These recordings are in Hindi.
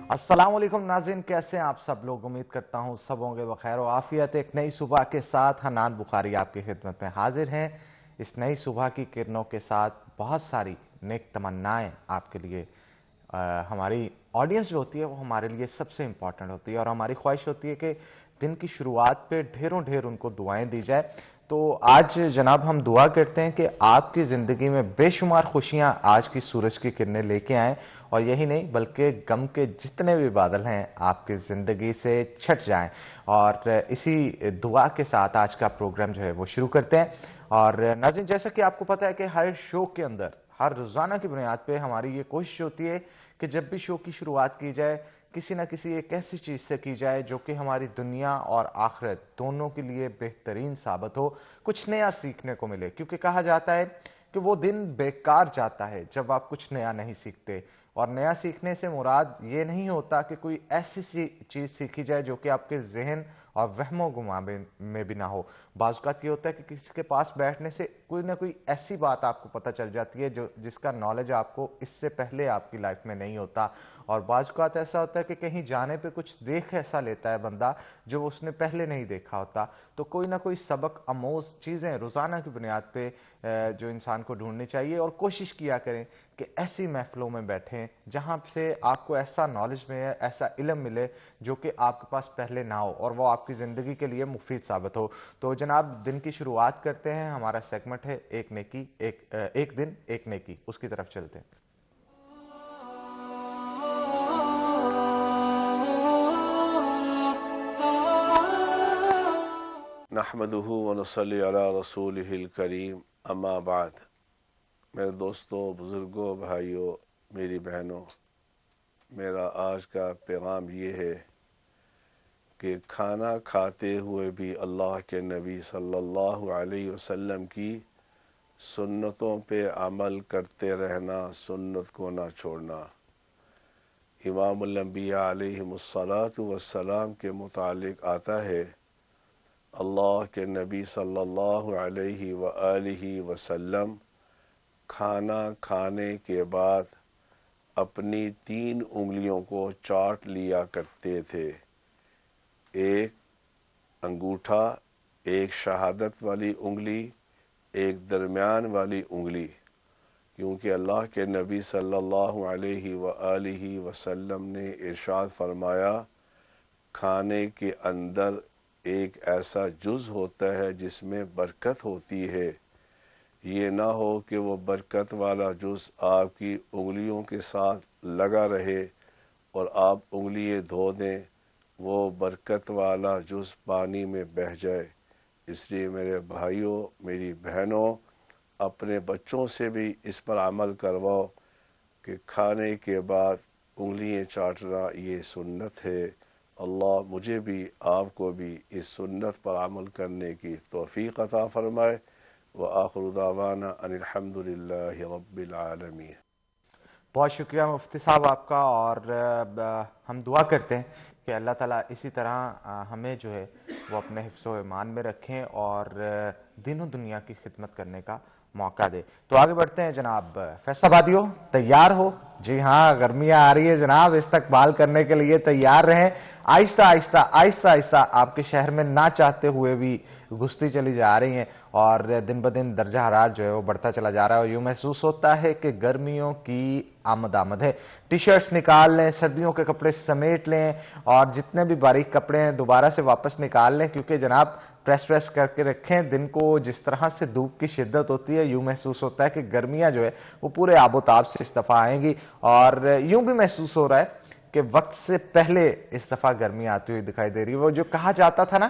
अस्सलाम वालेकुम नाज़रीन, कैसे हैं आप सब लोग। उम्मीद करता हूं सब होंगे बखैर और आफियत। एक नई सुबह के साथ हनान बुखारी आपकी खिदमत में हाजिर हैं। इस नई सुबह की किरणों के साथ बहुत सारी नेक तमन्नाएं आपके लिए। हमारी ऑडियंस जो होती है वो हमारे लिए सबसे इंपॉर्टेंट होती है और हमारी ख्वाहिश होती है कि दिन की शुरुआत पे ढेरों ढेर उनको दुआएं दी जाए। तो आज जनाब हम दुआ करते हैं कि आपकी ज़िंदगी में बेशुमार खुशियां आज की सूरज की किरणें लेके आएं और यही नहीं बल्कि गम के जितने भी बादल हैं आपकी ज़िंदगी से छट जाएं। और इसी दुआ के साथ आज का प्रोग्राम जो है वो शुरू करते हैं। और नाज़रीन, जैसा कि आपको पता है कि हर शो के अंदर हर रोज़ाना की बुनियाद पे हमारी ये कोशिश होती है कि जब भी शो की शुरुआत की जाए किसी ना किसी एक ऐसी चीज़ से की जाए जो कि हमारी दुनिया और आखिरत दोनों के लिए बेहतरीन साबित हो, कुछ नया सीखने को मिले। क्योंकि कहा जाता है कि वो दिन बेकार जाता है जब आप कुछ नया नहीं सीखते। और नया सीखने से मुराद ये नहीं होता कि कोई ऐसी सी चीज़ सीखी जाए जो कि आपके जहन और वहमो गुमा में भी ना हो। बाज़ ये होता है कि किसी के पास बैठने से कोई ना कोई ऐसी बात आपको पता चल जाती है जो जिसका नॉलेज आपको इससे पहले आपकी लाइफ में नहीं होता। और बाज़ ऐसा होता है कि कहीं जाने पे कुछ देख ऐसा लेता है बंदा जो उसने पहले नहीं देखा होता। तो कोई ना कोई सबक आमोज चीज़ें रोज़ाना की बुनियाद पे जो इंसान को ढूंढनी चाहिए और कोशिश किया करें कि ऐसी महफिलों में बैठें जहां से आपको ऐसा नॉलेज में ऐसा इल्म मिले जो कि आपके पास पहले ना हो और वो आपकी ज़िंदगी के लिए मुफीद साबित हो। तो जनाब दिन की शुरुआत करते हैं। हमारा सेगमेंट है एक नेकी एक दिन एक नेकी, उसकी तरफ चलते हैं। नहमदुहु व नसल्ली अला रसूलिहिल करीम, अम्मा बाद। मेरे दोस्तों, बुजुर्गों, भाइयों, मेरी बहनों, मेरा आज का पैगाम ये है कि खाना खाते हुए भी अल्लाह के नबी सल्लल्लाहु अलैहि वसल्लम की सुन्नतों पे अमल करते रहना, सुन्नत को ना छोड़ना। इमामुल अंबिया अलैहिमुस्सलातु वस्सलाम के मुतालिक आता है, अल्लाह के नबी सल्लल्लाहु अलैहि व आलिहि वसल्लम खाना खाने के बाद अपनी 3 उंगलियों को चाट लिया करते थे। एक अंगूठा, एक शहादत वाली उंगली, एक दरमियान वाली उंगली। क्योंकि अल्लाह के नबी सल्लल्लाहु अलैहि व आलिहि वसल्लम ने इरशाद फरमाया, खाने के अंदर एक ऐसा जुज़ होता है जिसमें बरकत होती है। ये ना हो कि वो बरकत वाला जुज़ आपकी उंगलियों के साथ लगा रहे और आप उंगलियां धो दें, वो बरकत वाला जुज़ पानी में बह जाए। इसलिए मेरे भाइयों, मेरी बहनों, अपने बच्चों से भी इस पर अमल करवाओ कि खाने के बाद उंगलियां चाटना ये सुन्नत है। अल्लाह मुझे भी आपको भी इस सुन्नत पर अमल करने की तौफीक अता फरमाए। व आखिरु दावाना अनिल हम्दुलिल्लाहि रब्बिल आलमीन। बहुत शुक्रिया मुफ्ती साहब आपका। और हम दुआ करते हैं कि अल्लाह ताला इसी तरह हमें जो है वो अपने हिफ्ज़ व ईमान में रखें और दीनों दुनिया की खिदमत करने का मौका दे। तो आगे बढ़ते हैं जनाब। फैसलाबादियों, तैयार हो? जी हाँ, गर्मियां आ रही है जनाब, इस्तकबाल करने के लिए तैयार रहें। आहिस्ता आहिस्ता आहिस्ता आहिस्ता आपके शहर में ना चाहते हुए भी घुसती चली जा रही हैं और दिन ब दिन दर्जा हरारत जो है वो बढ़ता चला जा रहा है और यूं महसूस होता है कि गर्मियों की आमद है। टी शर्ट्स निकाल लें, सर्दियों के कपड़े समेट लें और जितने भी बारीक कपड़े हैं दोबारा से वापस निकाल लें, क्योंकि जनाब प्रेस करके रखें। दिन को जिस तरह से धूप की शिद्दत होती है, यूं महसूस होता है कि गर्मियां जो है वो पूरे आबोताब से इस दफा आएंगी। और यूं भी महसूस हो रहा है कि वक्त से पहले इस दफा गर्मी आती हुई दिखाई दे रही है। वो जो कहा जाता था ना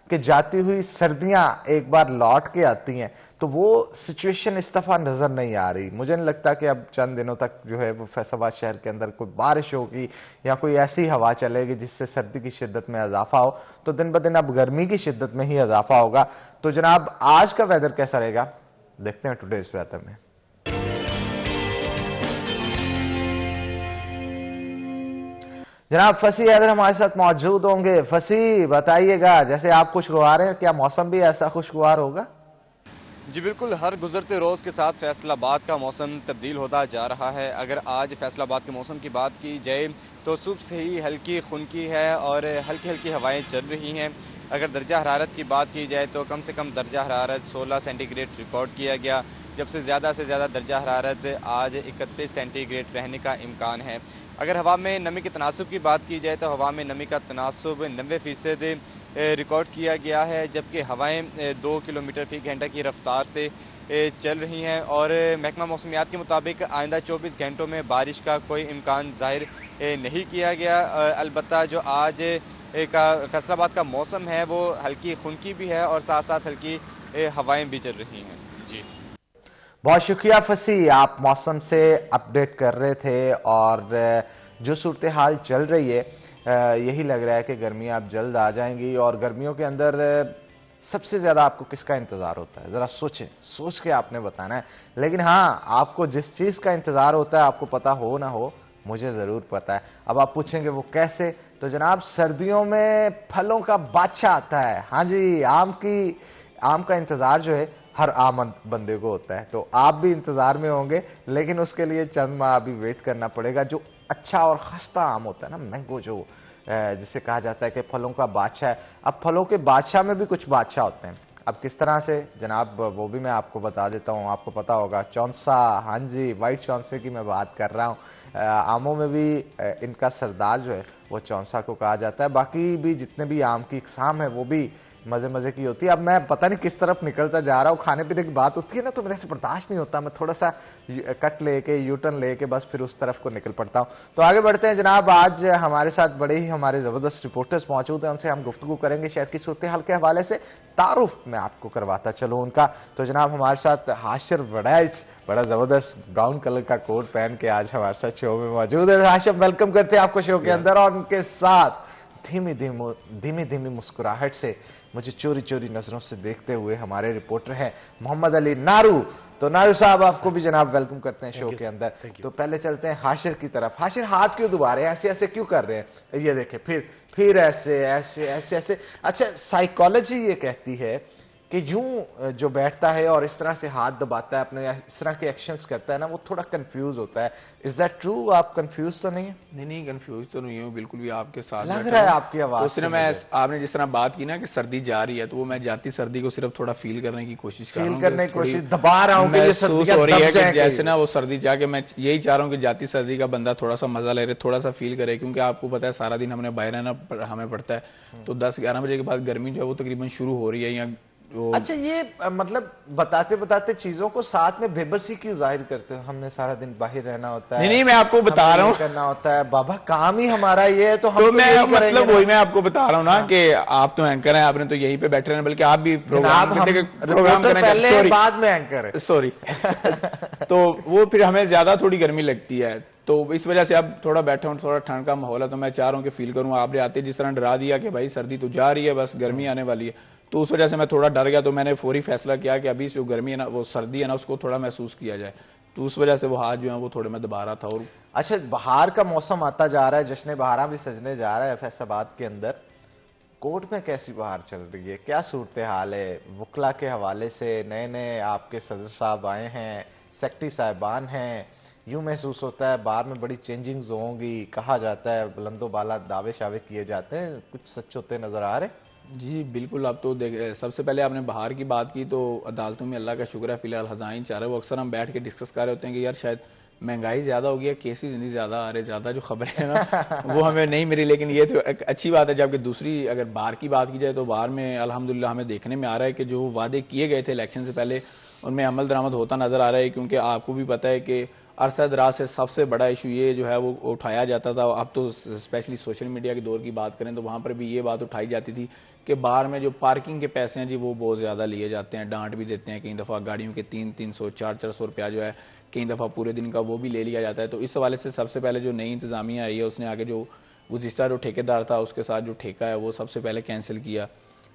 कि जाती हुई सर्दियां एक बार लौट के आती हैं, तो वो सिचुएशन इस दफा नजर नहीं आ रही। मुझे नहीं लगता कि अब चंद दिनों तक जो है वो फैसलाबाद शहर के अंदर कोई बारिश होगी या कोई ऐसी हवा चलेगी जिससे सर्दी की शिद्दत में इजाफा हो। तो दिन ब दिन अब गर्मी की शिद्दत में ही इजाफा होगा। तो जनाब आज का वेदर कैसा रहेगा, देखते हैं टुडेज वेदर में। जनाब फसी हैदर हमारे साथ मौजूद होंगे। फसी बताइएगा, जैसे आप खुशगवार हैं, क्या मौसम भी ऐसा खुशगवार होगा? जी बिल्कुल, हर गुजरते रोज़ के साथ फैसलाबाद का मौसम तब्दील होता जा रहा है। अगर आज फैसलाबाद के मौसम की बात की जाए तो सुबह से ही हल्की खुनकी है और हल्की हल्की हवाएं चल रही हैं। अगर दर्जा हरारत की बात की जाए तो कम से कम दर्जा हरारत 16 सेंटीग्रेड रिकॉर्ड किया गया, जबकि से ज़्यादा दर्जा हरारत आज 31 सेंटीग्रेड रहने का इम्कान है। अगर हवा में नमी के तनासुब की बात की जाए तो हवा में नमी का तनासुब 90% रिकॉर्ड किया गया है, जबकि हवाएं 2 किलोमीटर फी घंटा की रफ्तार से चल रही हैं और महकमा मौसमियात के मुताबिक आइंदा 24 घंटों में बारिश का कोई इम्कान ज़ाहिर नहीं किया गया। अलबत्ता जो आज का फैसलाबाद का मौसम है वो हल्की खुनकी भी है और साथ साथ हल्की हवाएं भी चल रही हैं। जी बहुत शुक्रिया फसी, आप मौसम से अपडेट कर रहे थे और जो सूरत हाल चल रही है यही लग रहा है कि गर्मियां अब जल्द आ जाएंगी। और गर्मियों के अंदर सबसे ज्यादा आपको किसका इंतजार होता है? जरा सोचें, सोच के आपने बताना है। लेकिन हाँ, आपको जिस चीज का इंतजार होता है, आपको पता हो ना हो, मुझे जरूर पता है। अब आप पूछेंगे वो कैसे? तो जनाब, सर्दियों में फलों का बादशाह आता है। हाँ जी, आम का इंतजार जो है हर आम बंदे को होता है। तो आप भी इंतजार में होंगे, लेकिन उसके लिए चंद माह अभी वेट करना पड़ेगा। जो अच्छा और खस्ता आम होता है ना, मैंगो, जो जिसे कहा जाता है कि फलों का बादशाह है। अब फलों के बादशाह में भी कुछ बादशाह होते हैं। अब किस तरह से जनाब, वो भी मैं आपको बता देता हूं। आपको पता होगा चौंसा, हाँ जी, व्हाइट चौंसे की मैं बात कर रहा हूं। आमों में भी इनका सरदार जो है वो चौंसा को कहा जाता है। बाकी भी जितने भी आम की इकसाम है वो भी मजे मजे की होती है। अब मैं पता नहीं किस तरफ निकलता जा रहा हूँ। खाने पीने की बात होती है ना, तो मेरे से बर्दाश्त नहीं होता। मैं थोड़ा सा कट लेके, यू टर्न लेके बस फिर उस तरफ को निकल पड़ता हूँ। तो आगे बढ़ते हैं जनाब। आज हमारे साथ बड़े ही हमारे जबरदस्त रिपोर्टर्स मौजूद हैं, उनसे हम गुफ्तगू करेंगे शहर की सूरत हाल के हवाले से। तारुफ मैं आपको करवाता चलूँ उनका। तो जनाब, हमारे साथ हाशिर वड़ैच, बड़ा जबरदस्त ब्राउन कलर का कोट पहन के आज हमारे साथ शो में मौजूद है। हाशिम, वेलकम करते हैं आपको शो के अंदर। और उनके साथ धीमी धीमी मुस्कुराहट से मुझे चोरी चोरी नजरों से देखते हुए हमारे रिपोर्टर हैं मोहम्मद अली नारू। तो नारू साहब, आपको भी जनाब वेलकम करते हैं शो के अंदर। तो पहले चलते हैं हाशिर की तरफ। हाशिर, हाथ क्यों दुबा रहे हैं? ऐसे ऐसे क्यों कर रहे हैं? ये देखें, फिर ऐसे ऐसे ऐसे ऐसे। अच्छा, साइकोलॉजी ये कहती है कि यूं जो बैठता है और इस तरह से हाथ दबाता है अपने, इस तरह के एक्शंस करता है ना, वो थोड़ा कंफ्यूज होता है। Is that true? आप कंफ्यूज तो नहीं है? नहीं, कंफ्यूज तो नहीं हूँ, बिल्कुल भी आपके साथ लग रहा है आपकी आवाज तो सिर्फ मैं, आपने जिस तरह बात की ना कि सर्दी जा रही है, तो वो मैं जाती सर्दी को सिर्फ थोड़ा फील करने की कोशिश कर रहा हूँ, फील करने की कोशिश, दबा रहा हूँ कि ये सर्दी हो रही है कि जैसे ना वो सर्दी जाके, मैं यही चाह रहा हूँ कि जाती सर्दी का बंदा थोड़ा सा मजा ले रहे, थोड़ा सा फील करे। क्योंकि आपको पता है सारा दिन हमने बाहर रहना हमें पड़ता है, तो 10-11 बजे के बाद गर्मी जो है वो तकरीबन शुरू हो रही है यहाँ। अच्छा, ये मतलब बताते बताते चीजों को साथ में बेबसी क्यों जाहिर करते हो? हमने सारा दिन बाहर रहना होता है। नहीं, मैं आपको बता रहा हूँ, करना होता है बाबा, काम ही हमारा ये है। तो हम तो मैं मतलब वही मैं आपको बता रहा हूँ ना कि आप तो एंकर हैं, आपने तो यहीं पे बैठे रहना, बल्कि आप भी प्रोग्राम पहले बाद में एंकर है, सॉरी। तो वो फिर हमें ज्यादा थोड़ी गर्मी लगती है, तो इस वजह से अब थोड़ा बैठा हूँ, थोड़ा ठंड का माहौल है, तो मैं चाह रहा हूँ कि फील करूँ। आपने आते जिस तरह डरा दिया कि भाई सर्दी तो जा रही है, बस गर्मी आने वाली है, तो उस वजह से मैं थोड़ा डर गया। तो मैंने फौरी फैसला किया कि अभी जो गर्मी है ना, वो सर्दी है ना, उसको थोड़ा महसूस किया जाए। तो उस वजह से वो हाथ जो है वो थोड़े मैं दबा रहा था। और अच्छा, बाहर का मौसम आता जा रहा है, जश्न बहारा भी सजने जा रहा है फैसलाबाद के अंदर। कोर्ट में कैसी बाहर चल रही है? क्या सूरत हाल है? वकला के हवाले से नए नए आपके सदर साहब आए हैं, सेक्रेटरी साहिबान हैं, यूं महसूस होता है बाहर में बड़ी चेंजिंग्स होंगी। कहा जाता है बुलंदो बाला दावे शावे किए जाते हैं, कुछ सच होते नजर आ रहे? जी बिल्कुल। आप तो सबसे पहले आपने बाहर की बात की, तो अदालतों में अल्लाह का शुक्र है फिलहाल हज़ाइन चाह रहे हैं। वो अक्सर हम बैठ के डिस्कस कर रहे होते हैं कि यार शायद महंगाई ज़्यादा हो गई है, केसेज नहीं ज़्यादा आ रहे, ज़्यादा जो खबरें हैं ना वो हमें नहीं मिली। लेकिन ये तो एक अच्छी बात है। जबकि दूसरी अगर बाहर की बात की जाए तो बाहर में अल्हम्दुलिल्लाह हमें देखने में आ रहा है कि जो वादे किए गए थे इलेक्शन से पहले, उनमें अमल दरामद होता नज़र आ रहा है। क्योंकि आपको भी पता है कि अरसा दराज से सबसे बड़ा इशू ये जो है वो उठाया जाता था। अब तो स्पेशली सोशल मीडिया के दौर की बात करें तो वहाँ पर भी ये बात उठाई जाती थी कि बाहर में जो पार्किंग के पैसे हैं जी वो बहुत ज़्यादा लिए जाते हैं, डांट भी देते हैं। कई दफ़ा गाड़ियों के 300, 400 रुपया जो है कई दफ़ा पूरे दिन का वो भी ले लिया जाता है। तो इस हवाले से सबसे पहले जो नई इंतज़ामिया आई है उसने आगे जो गुज़िश्ता जो ठेकेदार था उसके साथ जो ठेका है वो सबसे पहले कैंसिल किया,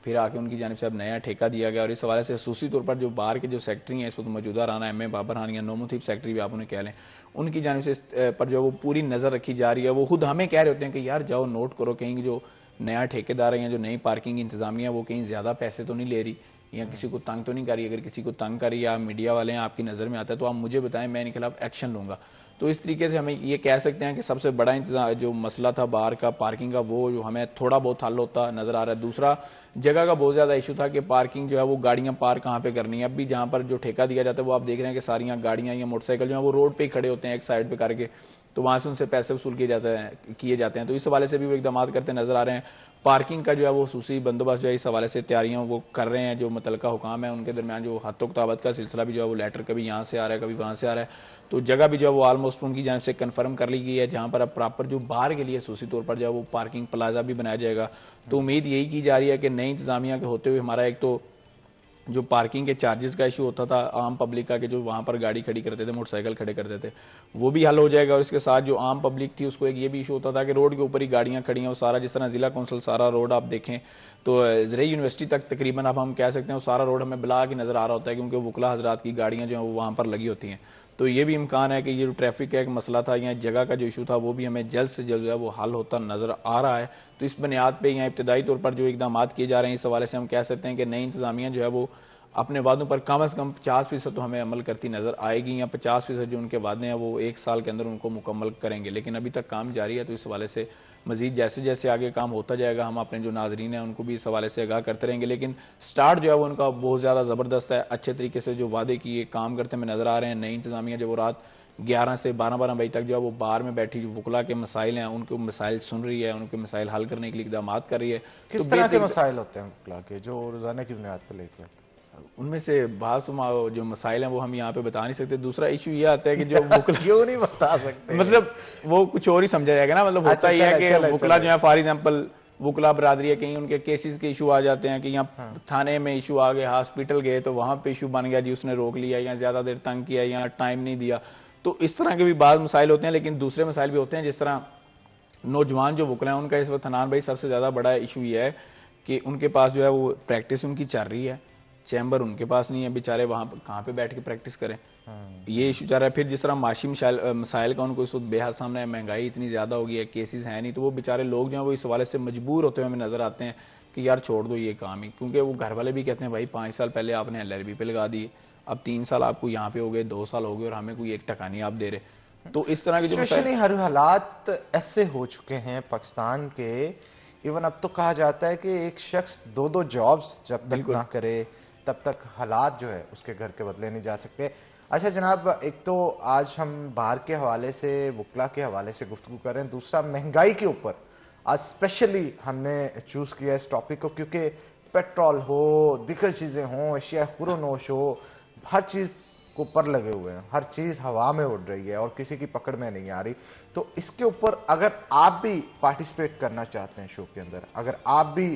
फिर आके उनकी जानिब से अब नया ठेका दिया गया। और इस हवाले से खसूसी तौर पर जो बाहर के जो सेक्रेटरी हैं इस वक्त मौजूदा राना एम ए बाबर हान या नोमुथीब सेक्रेटरी भी आप उन्हें कह लें, उनकी जानिब से पर जो वो पूरी नज़र रखी जा रही है। वो खुद हमें कह रहे होते हैं कि यार जाओ नोट करो, कहीं जो नया ठेकेदार है या जो नई पार्किंग इंतजामिया वो कहीं ज़्यादा पैसे तो नहीं ले रही या किसी को तंग तो नहीं कर रही। अगर किसी को तंग करी या मीडिया वाले हैं आपकी नज़र में आता है तो आप मुझे बताएं, मैं इनके खिलाफ एक्शन लूँगा। तो इस तरीके से हमें ये कह सकते हैं कि सबसे बड़ा इंतजाम जो मसला था बाहर का पार्किंग का, वो जो हमें थोड़ा बहुत हल होता नज़र आ रहा है। दूसरा, जगह का बहुत ज़्यादा इशू था कि पार्किंग जो है वो गाड़ियाँ पार्क कहाँ पे करनी है। अब भी जहाँ पर जो ठेका दिया जाता है वो आप देख रहे हैं कि सारियाँ गाड़ियाँ या मोटरसाइकिल जो है वो रोड पर ही खड़े होते हैं एक साइड पर करके, तो वहाँ से उनसे पैसे वसूल किए जाते हैं। तो इस हवाले से भी वो इकदाम करते नजर आ रहे हैं। पार्किंग का जो है वो खसूसी बंदोबस्त जो है इस हवाले से तैयारियां वो कर रहे हैं। जो मुतलका हुकाम है उनके दरमियान जो हत्तो किताबत का सिलसिला भी जो है वो लेटर कभी यहाँ से आ रहा है कभी वहाँ से आ रहा है। तो जगह भी जो है वो ऑलमोस्ट उनकी जानिब से कन्फर्म कर ली गई है, जहाँ पर अब प्रॉपर जो बाहर के लिए खसूसी तौर पर जो है वो पार्किंग प्लाजा भी बनाया जाएगा। तो उम्मीद यही की जा रही है कि नई इंतजामिया के होते हुए हमारा एक तो जो पार्किंग के चार्जेस का इशू होता था आम पब्लिक का, कि जो वहां पर गाड़ी खड़ी करते थे, मोटरसाइकिल खड़े करते थे, वो भी हल हो जाएगा। और इसके साथ जो आम पब्लिक थी उसको एक ये भी इशू होता था कि रोड के ऊपर ही गाड़ियां खड़ी हैं, वो सारा जिस तरह जिला कौंसिल सारा रोड आप देखें तो ज़रिए यूनिवर्सिटी तक तकरीबन अब हम कह सकते हैं वो सारा रोड हमें ब्ला के नजर आ रहा होता है, क्योंकि वकला हजरात की गाड़ियां जो है वो वहां पर लगी होती हैं। तो ये भी इम्कान है कि ये जो ट्रैफिक का एक मसला था या जगह का जो इशू था वो भी हमें जल्द से जल्द जो है वो हल होता नजर आ रहा है। तो इस बुनियाद पर या इब्तदाई तौर पर जो इकदाम किए जा रहे हैं इस हवाले से हम कह सकते हैं कि नई इंतजामिया जो है वो अपने वादों पर कम से कम 50% तो हमें अमल करती नजर आएगी, या 50% जो उनके वादे हैं वो एक साल के अंदर उनको मुकम्मल करेंगे। लेकिन अभी तक काम जारी है, तो इस हवाले से मजीद जैसे जैसे आगे काम होता जाएगा हम अपने जो नाजरीन हैं उनको भी इस हवाले से आगाह करते रहेंगे। लेकिन स्टार्ट जो है वो उनका बहुत ज़्यादा ज़बरदस्त है, अच्छे तरीके से जो वादे किए काम करते हमें नजर आ रहे हैं। नई इंतजामिया जब वो रात 11 से 12 बजे तक जो है वो बाहर में बैठी जो वकला के मसाइल हैं उनको मसाइल सुन रही है, उनके मसाइल हल करने के लिए इकदाम कर रही है। किस तरह के मसाइल होते हैं वकला के जो रोजाना की बुनियाद पर लेके आते हैं? उनमें से बात जो मसाइल हैं वो हम यहाँ पे बता नहीं सकते। दूसरा इशू ये आता है कि जो वकला क्यों नहीं बता सकते, मतलब वो कुछ और ही समझा जाएगा ना। मतलब होता ही है कि वकला जो है फॉर एग्जाम्पल वकला बरादरी है, कहीं उनके केसेस के इशू आ जाते हैं कि यहाँ थाने में इशू आ गए, हॉस्पिटल गए तो वहां पे इशू बन गया जी उसने रोक लिया या ज्यादा देर तंग किया या टाइम नहीं दिया। तो इस तरह के भी बाद मसाइल होते हैं। लेकिन दूसरे मसाइल भी होते हैं, जिस तरह नौजवान जो वकला है उनका इस वक्त हनान भाई सबसे ज्यादा बड़ा इशू ये है कि उनके पास जो है वो प्रैक्टिस उनकी चल रही है, चैम्बर उनके पास नहीं है, बेचारे वहां कहां पे बैठ के प्रैक्टिस करें, ये इशू जा रहा है। फिर जिस तरह माशी मसाइल का उनको इस वक्त बेहद सामने है, महंगाई इतनी ज्यादा हो गई है, केसेस है नहीं, तो वो बेचारे लोग जो है वो इस हवाले से मजबूर होते हुए हमें नजर आते हैं कि यार छोड़ दो ये काम ही, क्योंकि वो घर वाले भी कहते हैं भाई 5 साल पहले आपने LLB पे लगा दिए, अब 3 साल आपको यहाँ पे हो गए, 2 साल हो गए और हमें कोई 1 टका नहीं आप दे रहे। तो इस तरह के जो हर हालात ऐसे हो चुके हैं पाकिस्तान के, इवन अब तो कहा जाता है कि एक शख्स 2-2 जॉब्स जब तक ना करे तब तक हालात जो है उसके घर के बदले नहीं जा सकते। अच्छा जनाब, एक तो आज हम बाहर के हवाले से वकला के हवाले से गुफ्तगू कर रहे हैं, दूसरा महंगाई के ऊपर आज स्पेशली हमने चूज किया इस टॉपिक को, क्योंकि पेट्रोल हो, दिगर चीजें हों, अशिया खुरोनोश हो, हर चीज को पर लगे हुए हैं, हर चीज हवा में उड़ रही है और किसी की पकड़ में नहीं आ रही। तो इसके ऊपर अगर आप भी पार्टिसिपेट करना चाहते हैं शो के अंदर, अगर आप भी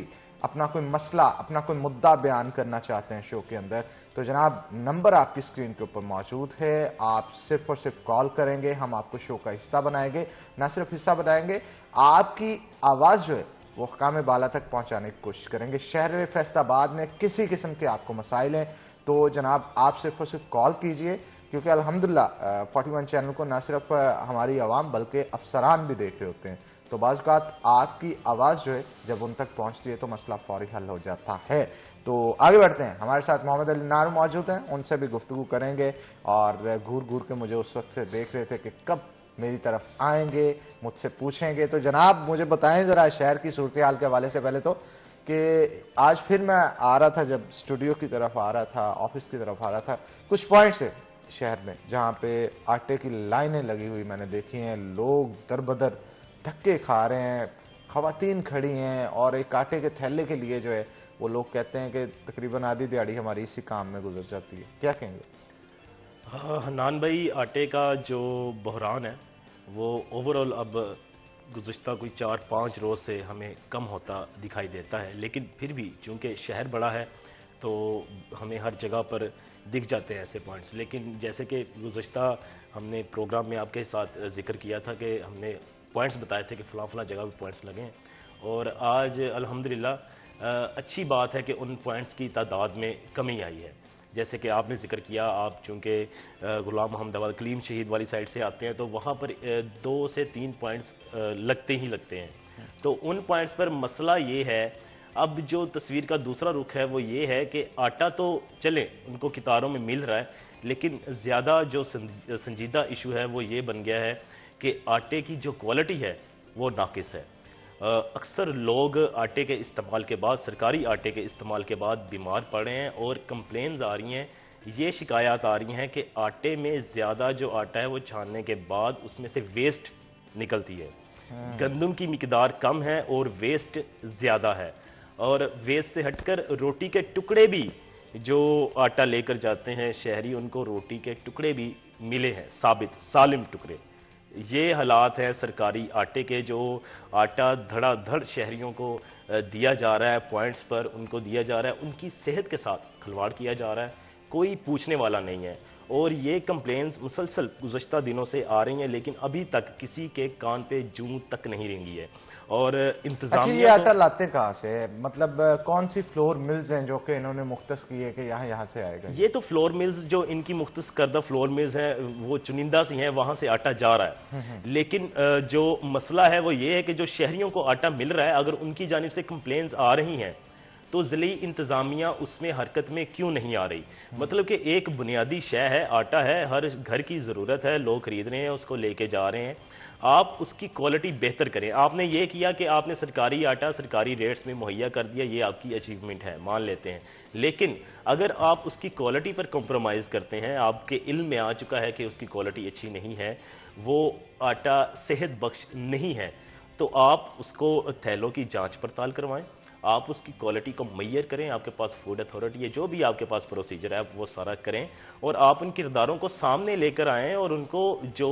अपना कोई मसला, अपना कोई मुद्दा बयान करना चाहते हैं शो के अंदर, तो जनाब नंबर आपकी स्क्रीन के ऊपर मौजूद है, आप सिर्फ और सिर्फ कॉल करेंगे, हम आपको शो का हिस्सा बनाएंगे। ना सिर्फ हिस्सा बनाएंगे, आपकी आवाज जो है वो हकाम बाला तक पहुंचाने की कोशिश करेंगे। शहर फैसलाबाद में किसी किस्म के आपको मसाइल हैं तो जनाब आप सिर्फ और सिर्फ कॉल कीजिए, क्योंकि अल्हम्दुलिल्लाह 41 चैनल को ना सिर्फ हमारी आवाम बल्कि अफसरान भी देख रहे होते हैं, तो बाज़ औक़ात आपकी आवाज़ जो है जब उन तक पहुंचती है तो मसला फौरी हल हो जाता है। तो आगे बढ़ते हैं, हमारे साथ मोहम्मद अली नारू मौजूद हैं, उनसे भी गुफ्तगू करेंगे। और घूर घूर के मुझे उस वक्त से देख रहे थे कि कब मेरी तरफ आएंगे, मुझसे पूछेंगे। तो जनाब मुझे बताएं ज़रा शहर की सूरत हाल के हवाले से पहले तो, कि आज फिर मैं आ रहा था, जब स्टूडियो की तरफ आ रहा था, ऑफिस की तरफ आ रहा था, कुछ पॉइंट्स है शहर में जहाँ पे आटे की लाइनें लगी हुई मैंने देखी हैं, लोग दर बदर धक्के खा रहे हैं, खवातीन खड़ी हैं और एक आटे के थैले के लिए जो है वो लोग कहते हैं कि तकरीबन आधी दिहाड़ी हमारी इसी काम में गुजर जाती है। क्या कहेंगे? हाँ हनान भाई, आटे का जो बहरान है वो ओवरऑल अब गुज़श्ता कोई 4-5 रोज़ से हमें कम होता दिखाई देता है, लेकिन फिर भी चूँकि शहर बड़ा है तो हमें हर जगह पर दिख जाते हैं ऐसे पॉइंट्स। लेकिन जैसे कि गुज़श्ता हमने प्रोग्राम में आपके साथ जिक्र किया था कि हमने पॉइंट्स बताए थे कि फ़लाँ जगह पे पॉइंट्स लगे हैं, और आज अल्हम्दुलिल्लाह अच्छी बात है कि उन पॉइंट्स की तादाद में कमी आई है। जैसे कि आपने जिक्र किया, आप चूँकि गुलाम मोहम्मदाबाद कलीम शहीद वाली साइड से आते हैं तो वहाँ पर 2 से 3 पॉइंट्स लगते ही लगते हैं। तो उन पॉइंट्स पर मसला ये है, अब जो तस्वीर का दूसरा रुख है वो ये है कि आटा तो चले उनको कितारों में मिल रहा है, लेकिन ज़्यादा जो संजीदा इशू है वो ये बन गया है कि आटे की जो क्वालिटी है वो नाकिस है। अक्सर लोग आटे के इस्तेमाल के बाद, सरकारी आटे के इस्तेमाल के बाद बीमार पड़ रहे हैं और कंप्लेंट्स आ रही हैं, ये शिकायत आ रही हैं कि आटे में ज़्यादा जो आटा है वो छानने के बाद उसमें से वेस्ट निकलती है, गंदम की मिकदार कम है और वेस्ट ज़्यादा है। और वेस्ट से हटकर रोटी के टुकड़े भी जो आटा लेकर जाते हैं शहरी, उनको रोटी के टुकड़े भी मिले हैं, साबित सालिम टुकड़े। ये हालात हैं सरकारी आटे के, जो आटा धड़ाधड़ शहरियों को दिया जा रहा है, पॉइंट्स पर उनको दिया जा रहा है, उनकी सेहत के साथ खिलवाड़ किया जा रहा है, कोई पूछने वाला नहीं है। और ये कंप्लेंट्स मुसलसल गुज़श्ता दिनों से आ रही हैं, लेकिन अभी तक किसी के कान पे जूं तक नहीं रेंगी है। और इंतजामिया ये आटा लाते कहाँ से, मतलब कौन सी फ्लोर मिल्स हैं जो कि इन्होंने मुख्तस की है कि यहाँ से आएगा? ये तो फ्लोर मिल्स जो इनकी मुख्तस करदा फ्लोर मिल्स हैं वो चुनिंदा सी हैं, वहां से आटा जा रहा है। लेकिन जो मसला है वो ये है कि जो शहरियों को आटा मिल रहा है, अगर उनकी जानिब से कंप्लेंट्स आ रही हैं तो ज़िली इंतज़ामिया उसमें हरकत में क्यों नहीं आ रही? मतलब कि एक बुनियादी शय है, आटा है, हर घर की ज़रूरत है, लोग खरीद रहे हैं, उसको लेके जा रहे हैं, आप उसकी क्वालिटी बेहतर करें। आपने ये किया कि आपने सरकारी आटा सरकारी रेट्स में मुहैया कर दिया, ये आपकी अचीवमेंट है, मान लेते हैं। लेकिन अगर आप उसकी क्वालिटी पर कॉम्प्रोमाइज़ करते हैं, आपके इल्म में आ चुका है कि उसकी क्वालिटी अच्छी नहीं है, वो आटा सेहत बख्श नहीं है, तो आप उसको थैलों की जांच पड़ताल करवाएं, आप उसकी क्वालिटी को मैयर करें, आपके पास फूड अथॉरिटी है, जो भी आपके पास प्रोसीजर है वो सारा करें, और आप उन किरदारों को सामने लेकर आएं और उनको जो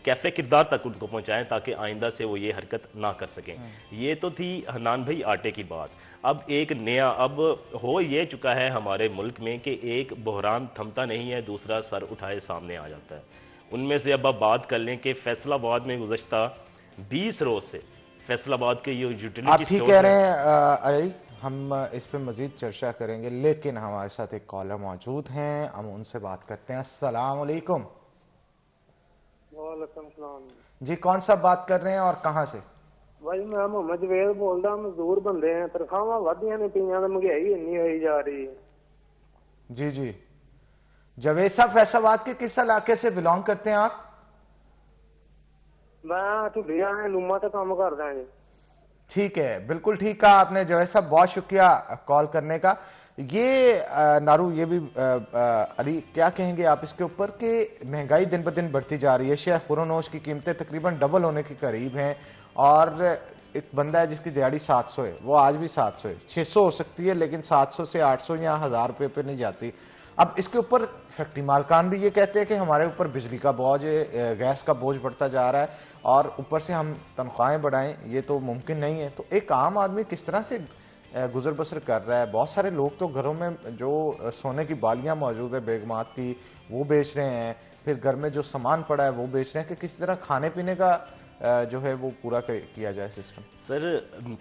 कैफे किरदार तक उनको पहुंचाएं, ताकि आइंदा से वो ये हरकत ना कर सकें। ये तो थी हनान भाई आटे की बात। अब एक नया अब हो ये चुका है हमारे मुल्क में कि एक बहरान थमता नहीं है, दूसरा सर उठाए सामने आ जाता है। उनमें से अब आप बात कर लें कि फैसलाबाद में गुज़श्ता 20 रोज से फैसलाबाद के ये यूटिलिटी आप ठीक कह रहे हैं अली, हम इस पे मजीद चर्चा करेंगे, लेकिन हमारे साथ एक कॉलर मौजूद हैं, हम उनसे बात करते हैं। अस्सलाम वालेकुम। वालेकुम सलाम जी, कौन सा बात कर रहे हैं और कहां से? भाई मैं मोहम्मद जवेद बोलदा, मजदूर बंदे हैं, तनख्वाहां वधियां ने पईयां ते महंगाई इन्नी होई जा रही है। जी जी, जवेद साहब फैसलाबाद के किस इलाके से बिलोंग करते हैं आप? मैं ढुलिया लूमा तक काम करदा जी। ठीक है, बिल्कुल ठीक कहा आपने जवेद साहब, बहुत शुक्रिया कॉल करने का। ये नारू, ये भी अली क्या कहेंगे आप इसके ऊपर कि महंगाई दिन ब दिन बढ़ती जा रही है, शेयर खुरोनोश की कीमतें तकरीबन डबल होने के करीब हैं, और एक बंदा है जिसकी दिहाड़ी 700 है, वो आज भी 700 है, 600 हो सकती है लेकिन 700 से 800 या 1000 रुपये पे नहीं जाती। अब इसके ऊपर फैक्ट्री मालकान भी ये कहते हैं कि हमारे ऊपर बिजली का बोझ, गैस का बोझ बढ़ता जा रहा है, और ऊपर से हम तनख्वाहें बढ़ाएं, ये तो मुमकिन नहीं है। तो एक आम आदमी किस तरह से गुजर बसर कर रहा है? बहुत सारे लोग तो घरों में जो सोने की बालियां मौजूद है बेगमात की, वो बेच रहे हैं, फिर घर में जो सामान पड़ा है वो बेच रहे हैं, कि किसी तरह खाने पीने का जो है वो पूरा किया जाए सिस्टम। सर,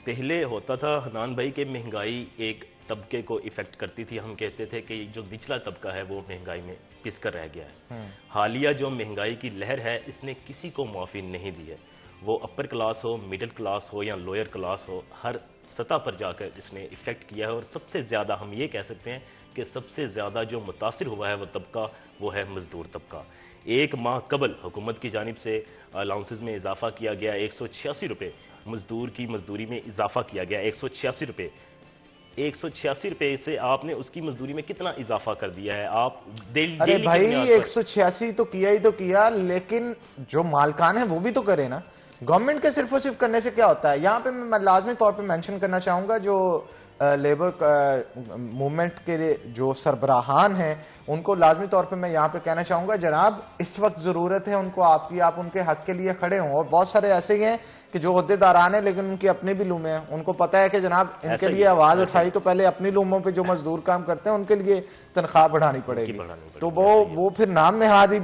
पहले होता था हनान भाई के महंगाई एक तबके को इफेक्ट करती थी, हम कहते थे कि जो निचला तबका है वो महंगाई में पिस कर रह गया है। हालिया जो महंगाई की लहर है, इसने किसी को माफी नहीं दी है, वो अपर क्लास हो, मिडिल क्लास हो या लोअर क्लास हो, हर सतह पर जाकर इसने इफेक्ट किया है। और सबसे ज्यादा हम ये कह सकते हैं कि सबसे ज्यादा जो मुतासिर हुआ है वो तबका, वो है मजदूर तबका। एक माह कबल हुकूमत की जानिब से अलाउंसेज में इजाफा किया गया, 186 रुपये मजदूर की मजदूरी में इजाफा किया गया, 186 रुपये। 186 रुपये से आपने उसकी मजदूरी में कितना इजाफा कर दिया है? आप अरे भाई 186 तो किया ही तो किया, लेकिन जो मालकान है वो भी तो करे ना। गवर्नमेंट के सिर्फ और सिर्फ करने से क्या होता है? यहाँ पे मैं लाजमी तौर पे मेंशन करना चाहूंगा, जो लेबर मूवमेंट के जो सरबराहान हैं उनको लाजमी तौर पे मैं यहाँ पे कहना चाहूंगा, जनाब इस वक्त जरूरत है उनको आपकी, आप उनके हक के लिए खड़े हों। और बहुत सारे ऐसे ही हैं कि जो ओहदेदारान हैं लेकिन उनकी अपनी भी लूमें हैं, उनको पता है कि जनाब इनके लिए आवाज उठाई तो पहले अपनी लूमों पे जो मजदूर काम करते हैं उनके लिए तनख्वाह बढ़ानी पड़ेगी, तो वो फिर नाम नहाद ही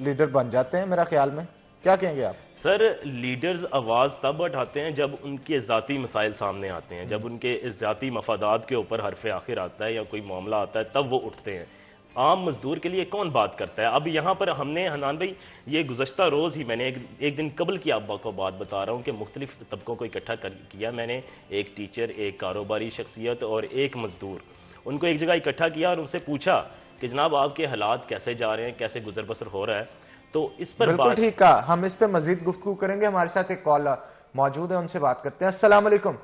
लीडर बन जाते हैं मेरा ख्याल में। क्या कहेंगे आप? सर, लीडर्स आवाज तब उठाते हैं जब उनके जाती मसाइल सामने आते हैं, जब उनके जाती मफादात के ऊपर हरफ आखिर आता है या कोई मामला आता है, तब वो उठते हैं। आम मजदूर के लिए कौन बात करता है? अब यहाँ पर हमने हनान भाई ये गुज़श्ता रोज़ ही मैंने एक दिन कबल की आप को बात बता रहा हूँ कि मुख्तलिफ तबकों को इकट्ठा किया मैंने, एक टीचर, एक कारोबारी शख्सियत और एक मजदूर, उनको एक जगह इकट्ठा किया और उनसे पूछा कि जनाब आपके हालात कैसे जा रहे हैं, कैसे गुजर बसर हो रहा है। तो इस पर बिल्कुल ठीक है, हम इस पे मजीद गुफ्तगू करेंगे। हमारे साथ एक कॉलर मौजूद है, उनसे बात करते हैं। अस्सलाम वालेकुम।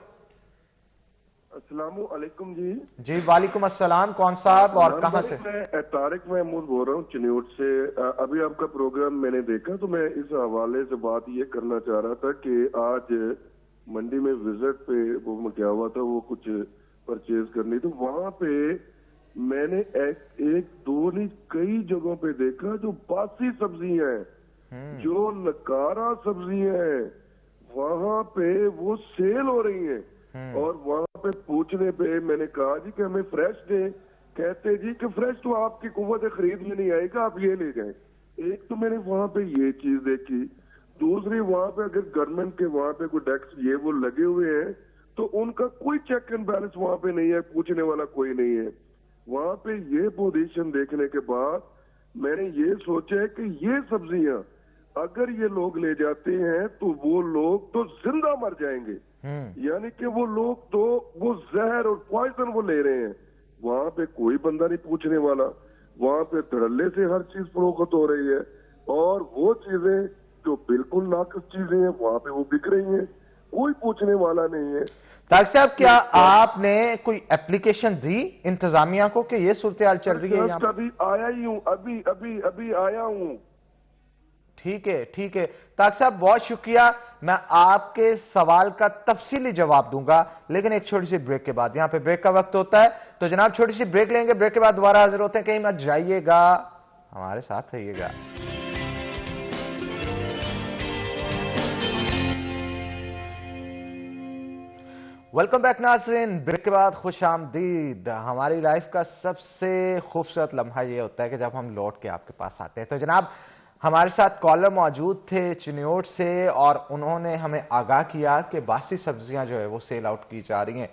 अस्सलामुअलैकुम जी। जी वालेकुम अस्सलाम। कौन साहब और कहां से? मैं तारिक महमूद बोल रहा हूँ चिन्योट से। अभी आपका प्रोग्राम मैंने देखा तो मैं इस हवाले से बात ये करना चाह रहा था कि आज मंडी में विजिट पे वो मैं गया हुआ था, वो कुछ परचेज करनी, तो वहां पे मैंने एक दो नहीं कई जगहों पे देखा जो बासी सब्जियां हैं, जो नकारा सब्जियां हैं, वहां पे वो सेल हो रही हैं। और वहां पे पूछने पे मैंने कहा जी कि हमें फ्रेश दें, कहते जी कि फ्रेश तो आपकी कुव्वत खरीद में नहीं आएगा, आप ये ले जाएं। एक तो मैंने वहां पे ये चीज देखी। दूसरी, वहां पे अगर गवर्नमेंट के वहां पे कोई टैक्स ये वो लगे हुए हैं तो उनका कोई चेक एंड बैलेंस वहां पे नहीं है, पूछने वाला कोई नहीं है। वहां पे ये पोजीशन देखने के बाद मैंने ये सोचा कि ये सब्जियां अगर ये लोग ले जाते हैं तो वो लोग तो जिंदा मर जाएंगे, यानी कि वो लोग तो वो जहर और पॉइजन वो ले रहे हैं। वहां पे कोई बंदा नहीं पूछने वाला, वहां पे धड़ल्ले से हर चीज फरोख्त हो रही है और वो चीजें जो बिल्कुल नाकिस चीजें हैं वहां पे वो बिक रही हैं, कोई पूछने वाला नहीं है। तारिक साहब, क्या आपने कोई एप्लीकेशन दी इंतजामिया को कि ये सूरत हाल चल रही है? अभी आया ही हूँ, अभी आया हूँ। ठीक है ठीक है तारिक साहब, बहुत शुक्रिया। मैं आपके सवाल का तफसीली जवाब दूंगा, लेकिन एक छोटी सी ब्रेक के बाद। यहां पे ब्रेक का वक्त होता है, तो जनाब छोटी सी ब्रेक लेंगे, ब्रेक के बाद दोबारा हाजिर होते हैं। कहीं मत जाइएगा, हमारे साथ रहिएगा। वेलकम बैक नाज़रीन, ब्रेक के बाद खुश आमदीद। हमारी लाइफ का सबसे खूबसूरत लम्हा यह होता है कि जब हम लौट के आपके पास आते हैं। तो जनाब हमारे साथ कॉलर मौजूद थे चिन्योट से और उन्होंने हमें आगाह किया कि बासी सब्जियां जो है वो सेल आउट की जा रही हैं।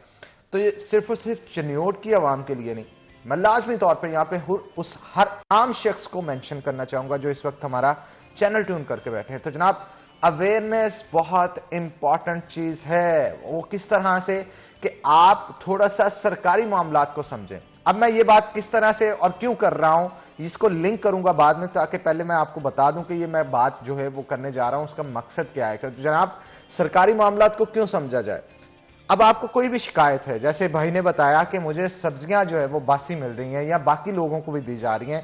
तो ये सिर्फ और सिर्फ चिन्योट की आवाम के लिए नहीं, मैं लाजमी तौर पर यहां पे उस हर आम शख्स को मेंशन करना चाहूंगा जो इस वक्त हमारा चैनल ट्यून करके बैठे हैं। तो जनाब अवेयरनेस बहुत इंपॉर्टेंट चीज है। वो किस तरह से कि आप थोड़ा सा सरकारी मामलात को समझें। अब मैं ये बात किस तरह से और क्यों कर रहा हूं, इसको लिंक करूंगा बाद में, ताकि पहले मैं आपको बता दूं कि ये मैं बात जो है वो करने जा रहा हूं, उसका मकसद क्या है। तो जनाब सरकारी मामलात को क्यों समझा जाए। अब आपको कोई भी शिकायत है, जैसे भाई ने बताया कि मुझे सब्जियां जो है वो बासी मिल रही हैं या बाकी लोगों को भी दी जा रही हैं,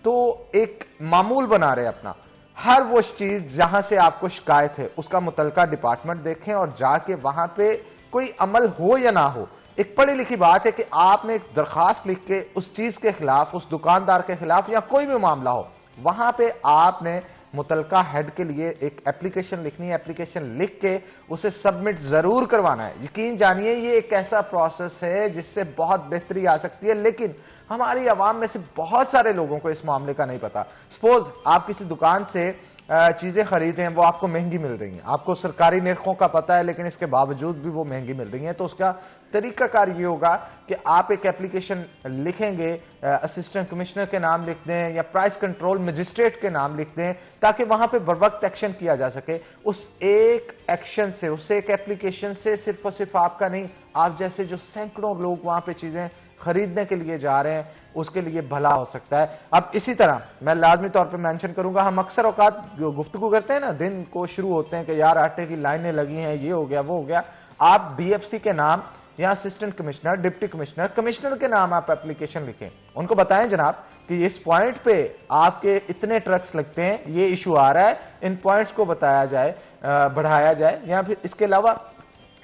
तो एक मामूल बना रहे अपना। हर वो चीज जहां से आपको शिकायत है उसका मुतलका डिपार्टमेंट देखें और जाके वहां पे कोई अमल हो या ना हो, एक पढ़ी लिखी बात है कि आपने एक दरखास्त लिख के उस चीज के खिलाफ, उस दुकानदार के खिलाफ या कोई भी मामला हो, वहां पे आपने मुतलका हेड के लिए एक एप्लीकेशन लिखनी है। एप्लीकेशन लिख के उसे सबमिट जरूर करवाना है। यकीन जानिए ये एक ऐसा प्रोसेस है जिससे बहुत बेहतरी आ सकती है, लेकिन हमारी आवाम में से बहुत सारे लोगों को इस मामले का नहीं पता। सपोज आप किसी दुकान से चीजें खरीदें, वो आपको महंगी मिल रही हैं, आपको सरकारी निर्खों का पता है, लेकिन इसके बावजूद भी वो महंगी मिल रही हैं, तो उसका तरीकाकार ये होगा कि आप एक एप्लीकेशन लिखेंगे, असिस्टेंट कमिश्नर के नाम लिख दें या प्राइस कंट्रोल मजिस्ट्रेट के नाम लिख दें, ताकि वहां पे बर वक्त एक्शन किया जा सके। उस एक एक्शन से, उस एक एप्लीकेशन से सिर्फ और सिर्फ आपका नहीं, आप जैसे जो सैकड़ों लोग वहां पे चीजें खरीदने के लिए जा रहे हैं उसके लिए भला हो सकता है। अब इसी तरह मैं लाजमी तौर पे मेंशन करूंगा, हम अक्सर औकात गुफ्तगू करते हैं ना, दिन को शुरू होते हैं कि यार आटे की लाइनें लगी हैं, ये हो गया वो हो गया। आप डीएफसी के नाम या assistant commissioner, deputy commissioner, commissioner के नाम आप एप्लीकेशन लिखें, उनको बताएं जनाब कि इस पॉइंट पे आपके इतने ट्रक्स लगते हैं, ये इशू आ रहा है, इन पॉइंट्स को बताया जाए, बढ़ाया जाए, या फिर इसके अलावा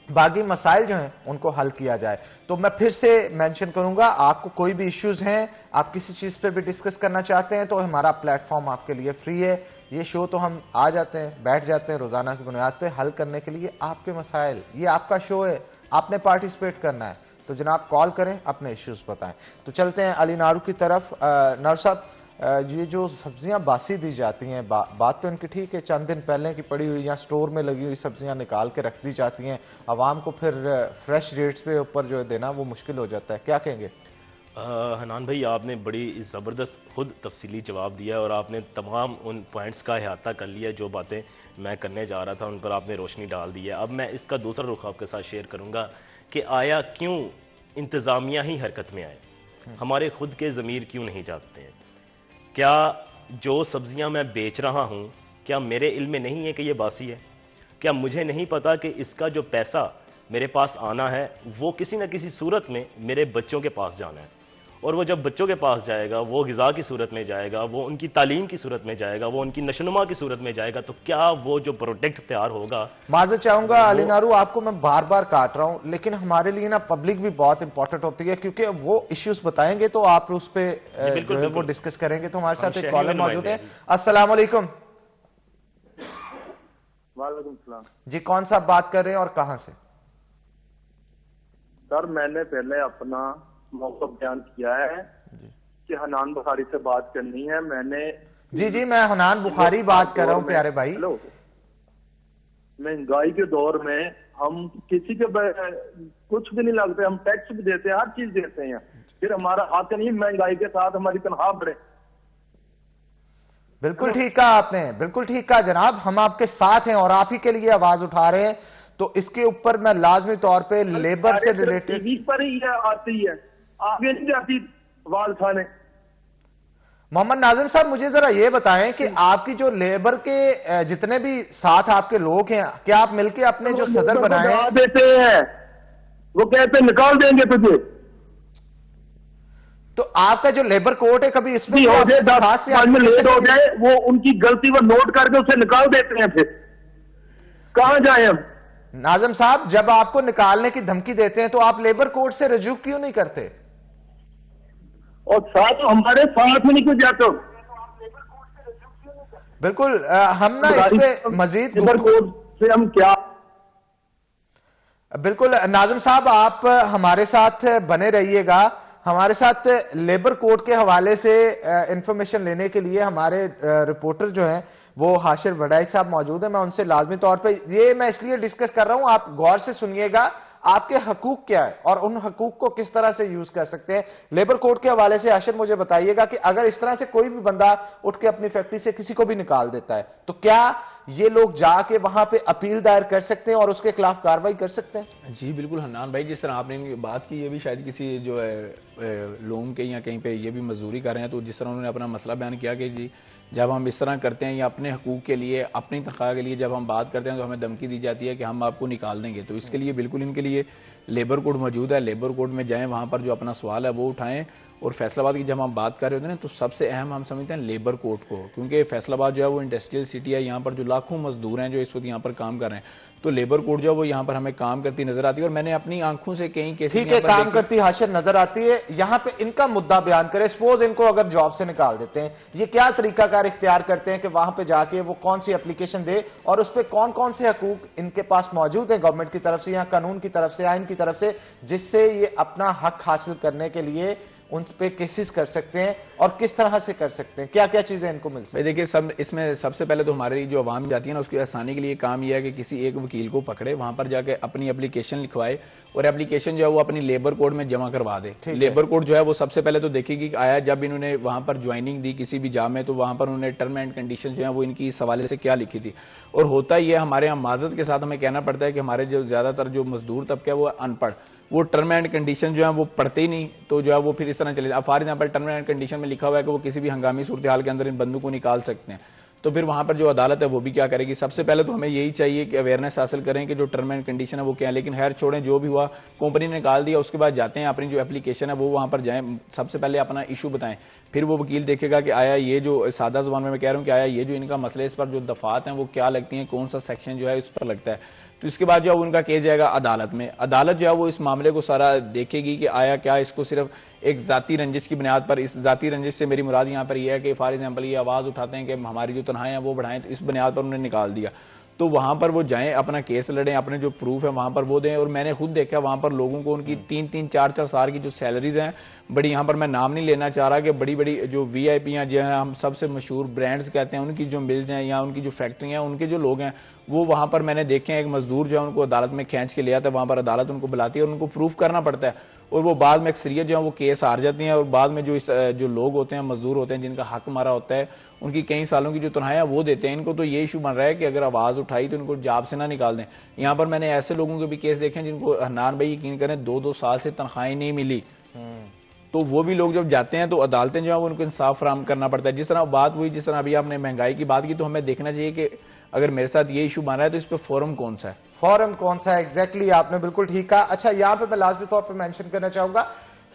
बाकी मसाइल जो हैं उनको हल किया जाए। तो मैं फिर से मेंशन करूंगा, आपको कोई भी इश्यूज हैं, आप किसी चीज पे भी डिस्कस करना चाहते हैं, तो हमारा प्लेटफॉर्म आपके लिए फ्री है। ये शो तो हम आ जाते हैं, बैठ जाते हैं रोजाना की बुनियाद पे हल करने के लिए आपके मसाइल। ये आपका शो है, आपने पार्टिसिपेट करना है, तो जनाब कॉल करें, अपने इश्यूज बताएं। तो चलते हैं अली नारू की तरफ। नारू साहब, ये जो सब्जियां बासी दी जाती हैं, बात तो इनकी ठीक है, चंद दिन पहले की पड़ी हुई या स्टोर में लगी हुई सब्जियां निकाल के रख दी जाती हैं, आवाम को फिर फ्रेश रेट्स पे ऊपर जो है देना वो मुश्किल हो जाता है, क्या कहेंगे? हनान भाई, आपने बड़ी ज़बरदस्त खुद तफसीली जवाब दिया और आपने तमाम उन पॉइंट्स का अहाता कर लिया जो बातें मैं करने जा रहा था, उन पर आपने रोशनी डाल दी है। अब मैं इसका दूसरा रुख आपके साथ शेयर करूंगा कि आया क्यों इंतज़ामिया ही हरकत में आए, हमारे खुद के ज़मीर क्यों नहीं जागते हैं? क्या जो सब्जियां मैं बेच रहा हूं, क्या मेरे इल्म में नहीं है कि ये बासी है? क्या मुझे नहीं पता कि इसका जो पैसा मेरे पास आना है वो किसी न किसी सूरत में मेरे बच्चों के पास जाना है, और वो जब बच्चों के पास जाएगा वो ग़िज़ा की सूरत में जाएगा, वो उनकी तालीम की सूरत में जाएगा, वो उनकी नशनुमा की सूरत में जाएगा, तो क्या वो जो प्रोडक्ट तैयार होगा। माजरत चाहूंगा अली नारू, आपको मैं बार बार काट रहा हूं, लेकिन हमारे लिए ना पब्लिक भी बहुत इंपॉर्टेंट होती है, क्योंकि वो इश्यूज बताएंगे तो आप उस पर वो डिस्कस करेंगे। तो हमारे साथ एक कॉलर मौजूद है। अस्सलाम वालेकुम। वालेकुम सलाम जी, कौन सा बात कर रहे हैं और कहां से? सर, मैंने पहले अपना मौका बयान किया है कि हनान बुखारी से बात करनी है। मैंने जी, मैं हनान बुखारी बात कर रहा हूं प्यारे भाई। हेलो, महंगाई के दौर में हम किसी के कुछ भी नहीं लगते, हम टैक्स भी देते हैं, हर चीज देते हैं, फिर हमारा हक नहीं महंगाई के साथ हमारी तनख्वाह बढ़े। बिल्कुल ठीक कहा आपने, बिल्कुल ठीक कहा जनाब, हम आपके साथ हैं और आप ही के लिए आवाज उठा रहे हैं। तो इसके ऊपर मैं लाजमी तौर पे लेबर से रिलेटेड टीवी पर ही आती है, आगे नहीं जाती आवाज उठाने। मोहम्मद नाजिम साहब, मुझे जरा ये बताएं कि आपकी जो लेबर के जितने भी साथ आपके लोग हैं, क्या आप मिलके अपने जो सदर बनाए देते हैं, वो कहते निकाल देंगे तुझे। तो आपका जो लेबर कोर्ट है, कभी इसमें हो जाए 10 मिनट लेट हो जाए, वो उनकी गलती वो नोट करके उसे निकाल देते हैं, फिर कहां जाए हम? नाजिम साहब, जब आपको निकालने की धमकी देते हैं तो आप लेबर कोर्ट से रजू क्यों नहीं करते? और साथ हमारे साथ में नहीं कुछ जाते। बिल्कुल, हम ना इस पे मजीद लेबर कोर्ट से हम क्या। बिल्कुल नाजिम साहब, आप हमारे साथ बने रहिएगा। हमारे साथ लेबर कोड के हवाले से इंफॉर्मेशन लेने के लिए हमारे रिपोर्टर जो हैं वो हाशिर वडाई साहब मौजूद हैं। मैं उनसे लाजमी तौर पे ये मैं इसलिए डिस्कस कर रहा हूं, आप गौर से सुनिएगा, आपके हकूक क्या है और उन हकूक को किस तरह से यूज कर सकते हैं। लेबर कोड के हवाले से हाशिर मुझे बताइएगा कि अगर इस तरह से कोई भी बंदा उठ के अपनी फैक्ट्री से किसी को भी निकाल देता है तो क्या ये लोग जाके वहां पे अपील दायर कर सकते हैं और उसके खिलाफ कार्रवाई कर सकते हैं? जी बिल्कुल हन्नान भाई, जिस तरह आपने बात की, ये भी शायद किसी जो है लोगों के या कहीं पे ये भी मजदूरी कर रहे हैं, तो जिस तरह उन्होंने अपना मसला बयान किया कि जी जब हम इस तरह करते हैं या अपने हकूक के लिए, अपनी तनख्वाह के लिए जब हम बात करते हैं तो हमें धमकी दी जाती है कि हम आपको निकाल देंगे। तो इसके लिए बिल्कुल इनके लिए लेबर कोड मौजूद है, लेबर कोड में जाएं, वहां पर जो अपना सवाल है वो उठाएं। और फैसलाबाद की जब हम बात कर रहे होते हैं तो सबसे अहम हम समझते हैं लेबर कोड को, क्योंकि फैसलाबाद जो है वो इंडस्ट्रियल सिटी है, यहाँ पर जो लाखों मजदूर हैं जो इस वक्त यहाँ पर काम कर रहे हैं, तो लेबर कोड जो है वो यहाँ पर हमें काम करती नजर आती है। और मैंने अपनी आंखों से कई केसेस ठीक है काम करती हाशिर नजर आती है। यहाँ पे इनका मुद्दा बयान करें, सपोज इनको अगर जॉब से निकाल देते हैं, ये क्या तरीकाकार इख्तियार करते हैं कि वहां पे जाके वो कौन सी एप्लीकेशन दे और उस पर कौन कौन से हकूक इनके पास मौजूद है गवर्नमेंट की तरफ से या कानून की तरफ से, आइन की तरफ से, जिससे ये अपना हक हासिल करने के लिए उन पे केसेस कर सकते हैं और किस तरह से कर सकते हैं, क्या क्या चीजें इनको मिल सकती हैं? देखिए सब इसमें सबसे पहले तो हमारी जो आवाम जाती है ना, उसकी आसानी के लिए काम यह है कि किसी एक वकील को पकड़े, वहां पर जाके अपनी एप्लीकेशन लिखवाए और एप्लीकेशन जो है वो अपनी लेबर कोड में जमा करवा दे। लेबर कोड जो है वो सबसे पहले तो देखेगी कि आया जब इन्होंने वहां पर ज्वाइनिंग दी किसी भी जॉब में तो वहां पर उन्होंने टर्म एंड कंडीशन जो है वो इनकी इस हवाले से क्या लिखी थी। और होता ही है हमारे यहाँ माजरत के साथ हमें कहना पड़ता है कि हमारे जो ज्यादातर जो मजदूर तबका है वो अनपढ़, वो टर्म एंड कंडीशन जो है वो पढ़ते ही नहीं, तो जो है वो फिर इस तरह चले। अब for example term and condition में लिखा हुआ है कि वो किसी भी हंगामी सूरत हाल के अंदर इन बंदों को निकाल सकते हैं, तो फिर वहां पर जो अदालत है वो भी क्या करेगी? सबसे पहले तो हमें यही चाहिए कि अवेयरनेस हासिल करें कि जो टर्म एंड कंडीशन है वो क्या है। लेकिन खैर छोड़ें, जो भी हुआ कंपनी ने निकाल दिया, उसके बाद जाते हैं अपनी जो एप्लीकेशन है वो वहां पर जाएं, सबसे पहले अपना इशू बताएं, फिर वो वकील देखेगा कि आया ये जो सादा जुबान में मैं कह रहा हूँ कि आया ये जो इनका मसले इस पर जो दफात हैं वो क्या लगती हैं, कौन सा सेक्शन जो है इस पर लगता है। तो इसके बाद जो है उनका केस जाएगा अदालत में, अदालत जो है वो इस मामले को सारा देखेगी कि आया क्या इसको सिर्फ एक जाती रंजिश की बुनियाद पर, इस जाती रंजिश से मेरी मुराद यहाँ पर यह है कि फॉर एग्जाम्पल ये आवाज उठाते हैं कि हमारी जो तनख्वाहें हैं वो बढ़ाएं, तो इस बुनियाद पर उन्होंने निकाल दिया, तो वहां पर वो जाएं, अपना केस लड़ें, अपने जो प्रूफ है वहां पर वो दें। और मैंने खुद देखा वहां पर लोगों को उनकी 3-3, 4-4 साल की जो सैलरीज हैं बड़ी, यहाँ पर मैं नाम नहीं लेना चाह रहा, कि बड़ी बड़ी जो वीआईपी हैं, जो हैं हम सबसे मशहूर ब्रांड्स कहते हैं, उनकी जो मिल्स हैं या उनकी जो फैक्ट्री हैं, उनके जो लोग हैं वो वहाँ पर मैंने देखे हैं, एक मजदूर जो है उनको अदालत में खींच के ले आता है, वहाँ पर अदालत उनको बुलाती है और उनको प्रूफ करना पड़ता है, और वो बाद में अक्सरियत जो है वो केस हार जाती हैं, और बाद में जो लोग होते हैं, मजदूर होते हैं, जिनका हक मारा होता है, उनकी कई सालों की जो तनख्वाहें वो देते हैं। इनको तो ये इशू बन रहा है कि अगर आवाज़ उठाई तो इनको जॉब से ना निकाल दें। यहाँ पर मैंने ऐसे लोगों के भी केस देखे हैं जिनको, हन्नान भाई यकीन करें, 2-2 साल से तनख्वाहें नहीं मिली, तो वो भी लोग जब जाते हैं तो अदालतें जो है वो उनको इंसाफ फराहम करना पड़ता है। जिस तरह बात हुई, जिस तरह अभी आपने महंगाई की बात की, तो हमें देखना चाहिए कि अगर मेरे साथ ये इशू बन रहा है तो इस पर फोरम कौन सा है, फॉरम कौन सा है। एग्जैक्टली आपने बिल्कुल ठीक कहा। अच्छा, यहां पे मैं लाजमी तौर पे मेंशन करना चाहूंगा,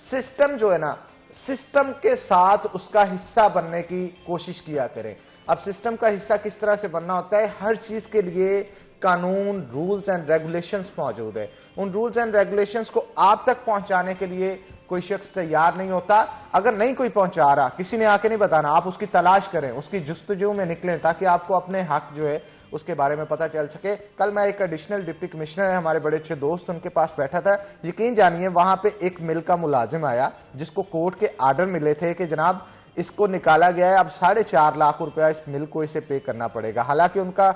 सिस्टम जो है ना, सिस्टम के साथ उसका हिस्सा बनने की कोशिश किया करें। अब सिस्टम का हिस्सा किस तरह से बनना होता है, हर चीज के लिए कानून, रूल्स एंड रेगुलेशंस मौजूद है। उन रूल्स एंड रेगुलेशंस को आप तक पहुंचाने के लिए कोई शख्स तैयार नहीं होता। अगर नहीं कोई पहुंचा रहा, किसी ने आके नहीं बताना, आप उसकी तलाश करें, उसकी जुस्तजू में निकलें, ताकि आपको अपने हक जो है उसके बारे में पता चल सके। कल मैं एक एडिशनल डिप्टी कमिश्नर है, हमारे बड़े अच्छे दोस्त, उनके पास बैठा था। यकीन जानिए, वहां पे एक मिल का मुलाजिम आया जिसको कोर्ट के आर्डर मिले थे कि जनाब इसको निकाला गया है, अब 4.5 लाख रुपया इस मिल को इसे पे करना पड़ेगा। हालांकि उनका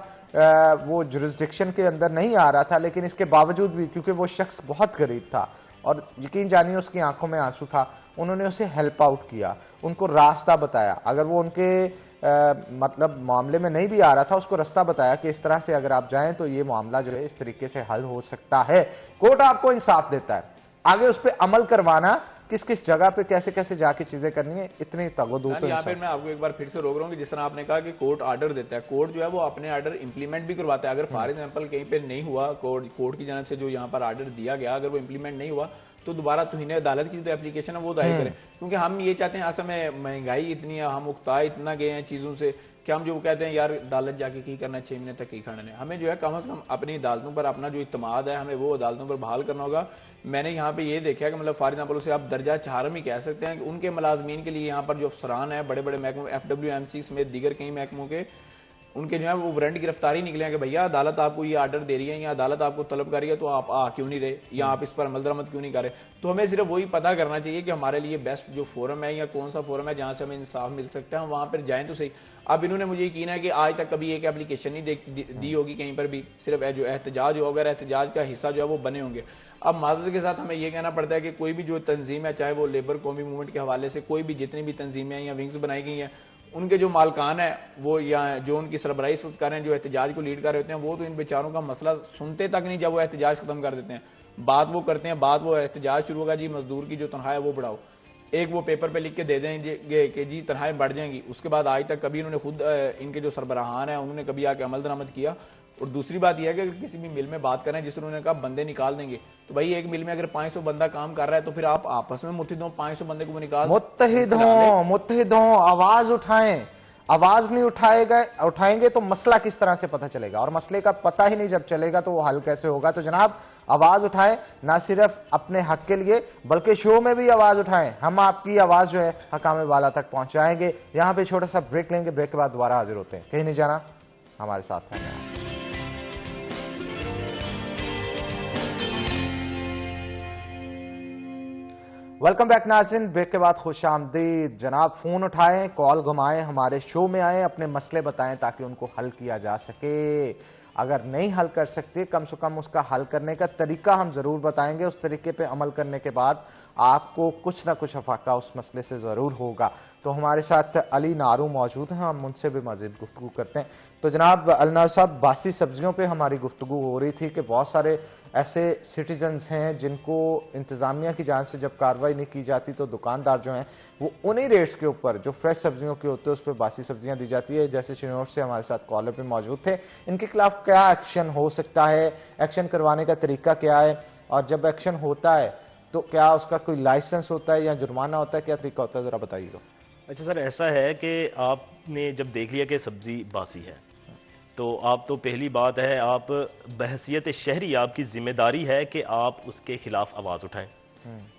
वो जुरिस्डिक्शन के अंदर नहीं आ रहा था, लेकिन इसके बावजूद भी, क्योंकि वो शख्स बहुत गरीब था और यकीन जानिए उसकी आंखों में आंसू था, उन्होंने उसे हेल्प आउट किया, उनको रास्ता बताया। अगर वो उनके मतलब मामले में नहीं भी आ रहा था, उसको रास्ता बताया कि इस तरह से अगर आप जाएं तो ये मामला जो है इस तरीके से हल हो सकता है। कोर्ट आपको इंसाफ देता है, आगे उस पर अमल करवाना, किस किस जगह पे कैसे कैसे जाके चीजें करनी है, इतनी तगदू तो यहाँ पे मैं आपको एक बार फिर से रोक रहा हूँ कि जिस तरह आपने कहा कि कोर्ट आर्डर देता है, कोर्ट जो है वो अपने आर्डर इंप्लीमेंट भी करवाता है। अगर फॉर एग्जांपल कहीं पे नहीं हुआ, कोर्ट की जानब से जो यहाँ पर आर्डर दिया गया, अगर वो इंप्लीमेंट नहीं हुआ तो दोबारा तुहीन अदालत की जो एप्लीकेशन है वो दायर करें, क्योंकि हम ये चाहते हैं, असल में महंगाई इतनी है, हम उकता इतना गए हैं चीजों से कि हम जो कहते हैं यार अदालत जाके की करना, 6 महीने तक की खड़ा है। हमें जो है कम से कम अपनी अदालतों पर अपना जो इत्मीनाद है, हमें वो अदालतों पर बहाल करना होगा। मैंने यहाँ पे ये देखा कि मतलब फॉर एग्जाम्पल उसे आप दर्जा 4 ही कह सकते हैं कि उनके मुलाजमीन के लिए यहाँ पर जो अफसरान है, बड़े बड़े महकमों, FWMC समेत दीगर कई महकमों के, उनके जो है वो वारंट गिरफ्तारी निकले हैं कि भैया अदालत आपको ये आर्डर दे रही है या अदालत आपको तलब कर रही है, तो आप आ क्यों नहीं रहे या आप इस पर अमल दरामद क्यों नहीं कर रहे। तो हमें सिर्फ वही पता करना चाहिए कि हमारे लिए बेस्ट जो फोरम है या कौन सा फोरम है जहां से हमें इंसाफ मिल सकता है, हम वहां पर जाएं तो सही। अब इन्होंने मुझे यकीन है कि आज तक कभी एक एप्लीकेशन नहीं दी होगी कहीं पर भी, सिर्फ जो एहतजाज होगा, एहतजाज का हिस्सा जो है वो बने होंगे। अब माजरत के साथ हमें यह कहना पड़ता है कि कोई भी जो तंजीम है, चाहे वो लेबर कौमी मूवमेंट के हवाले से कोई भी जितनी भी तंजीमें या विंग्स बनाई गई हैं, उनके जो मालकान है वो या जो उनकी सरबराही इस वक्त कर रहे हैं, जो एहतजाज को लीड कर रहे होते हैं, वो तो इन बेचारों का मसला सुनते तक नहीं जब वो एहतजाज खत्म कर देते हैं। बात वो करते हैं, बात वो एहतजाज शुरू होगा, जी मजदूर की जो तनख्वाह है वो बढ़ाओ, एक वो पेपर पे लिख के दे देंगे कि जी तनख्वाहें बढ़ जाएंगी। उसके बाद आज तक कभी इन्होंने खुद इनके जो सरबराहान है उन्होंने कभी आके अमल दरामद किया। और दूसरी बात यह है कि अगर किसी भी मिल में बात करें, जिस उन्होंने कहा बंदे निकाल देंगे, तो भाई एक मिल में अगर 500 बंदा काम कर रहा है तो फिर आप आपस में मुत्तहिद हो, 500 बंदे को निकाल, मुत्तहिद हो, आवाज उठाएं। आवाज नहीं उठाएंगे तो मसला किस तरह से पता चलेगा, और मसले का पता ही नहीं जब चलेगा तो वो हल कैसे होगा। तो जनाब आवाज उठाएं, ना सिर्फ अपने हक के लिए बल्कि शो में भी आवाज उठाएं। हम आपकी आवाज जो है हकाम वाला तक पहुंचाएंगे। यहां पे छोटा सा ब्रेक लेंगे, ब्रेक के बाद दोबारा हाजिर होते हैं। कहीं नहीं जाना, हमारे साथ हैं। वेलकम बैक नाज़रीन, ब्रेक के बाद खुश आमदीद। जनाब फोन उठाएं, कॉल घुमाएं, हमारे शो में आएं, अपने मसले बताएं ताकि उनको हल किया जा सके। अगर नहीं हल कर सकते, कम से कम उसका हल करने का तरीका हम जरूर बताएंगे। उस तरीके पे अमल करने के बाद आपको कुछ ना कुछ अफाका उस मसले से जरूर होगा। तो हमारे साथ अली नारू मौजूद हैं, हम उनसे भी मजीद गुफ्तगू करते हैं। तो जनाब अलनार साहब, बासी सब्जियों पे हमारी गुफ्तगू हो रही थी कि बहुत सारे ऐसे सिटीजन्स हैं जिनको इंतजामिया की जानिब से जब कार्रवाई नहीं की जाती तो दुकानदार जो हैं वो उन्हीं रेट्स के ऊपर जो फ्रेश सब्जियों के होते हैं उस पर बासी सब्जियां दी जाती है। जैसे चिनौर से हमारे साथ कॉलर पे मौजूद थे, इनके खिलाफ क्या एक्शन हो सकता है, एक्शन करवाने का तरीका क्या है, और जब एक्शन होता है तो क्या उसका कोई लाइसेंस होता है या जुर्माना होता है, क्या तरीका होता है, जरा बताइए। तो अच्छा सर, ऐसा है कि आपने जब देख लिया कि सब्जी बासी है तो आप तो पहली बात है, आप बहसियत शहरी आपकी जिम्मेदारी है कि आप उसके खिलाफ आवाज उठाएं।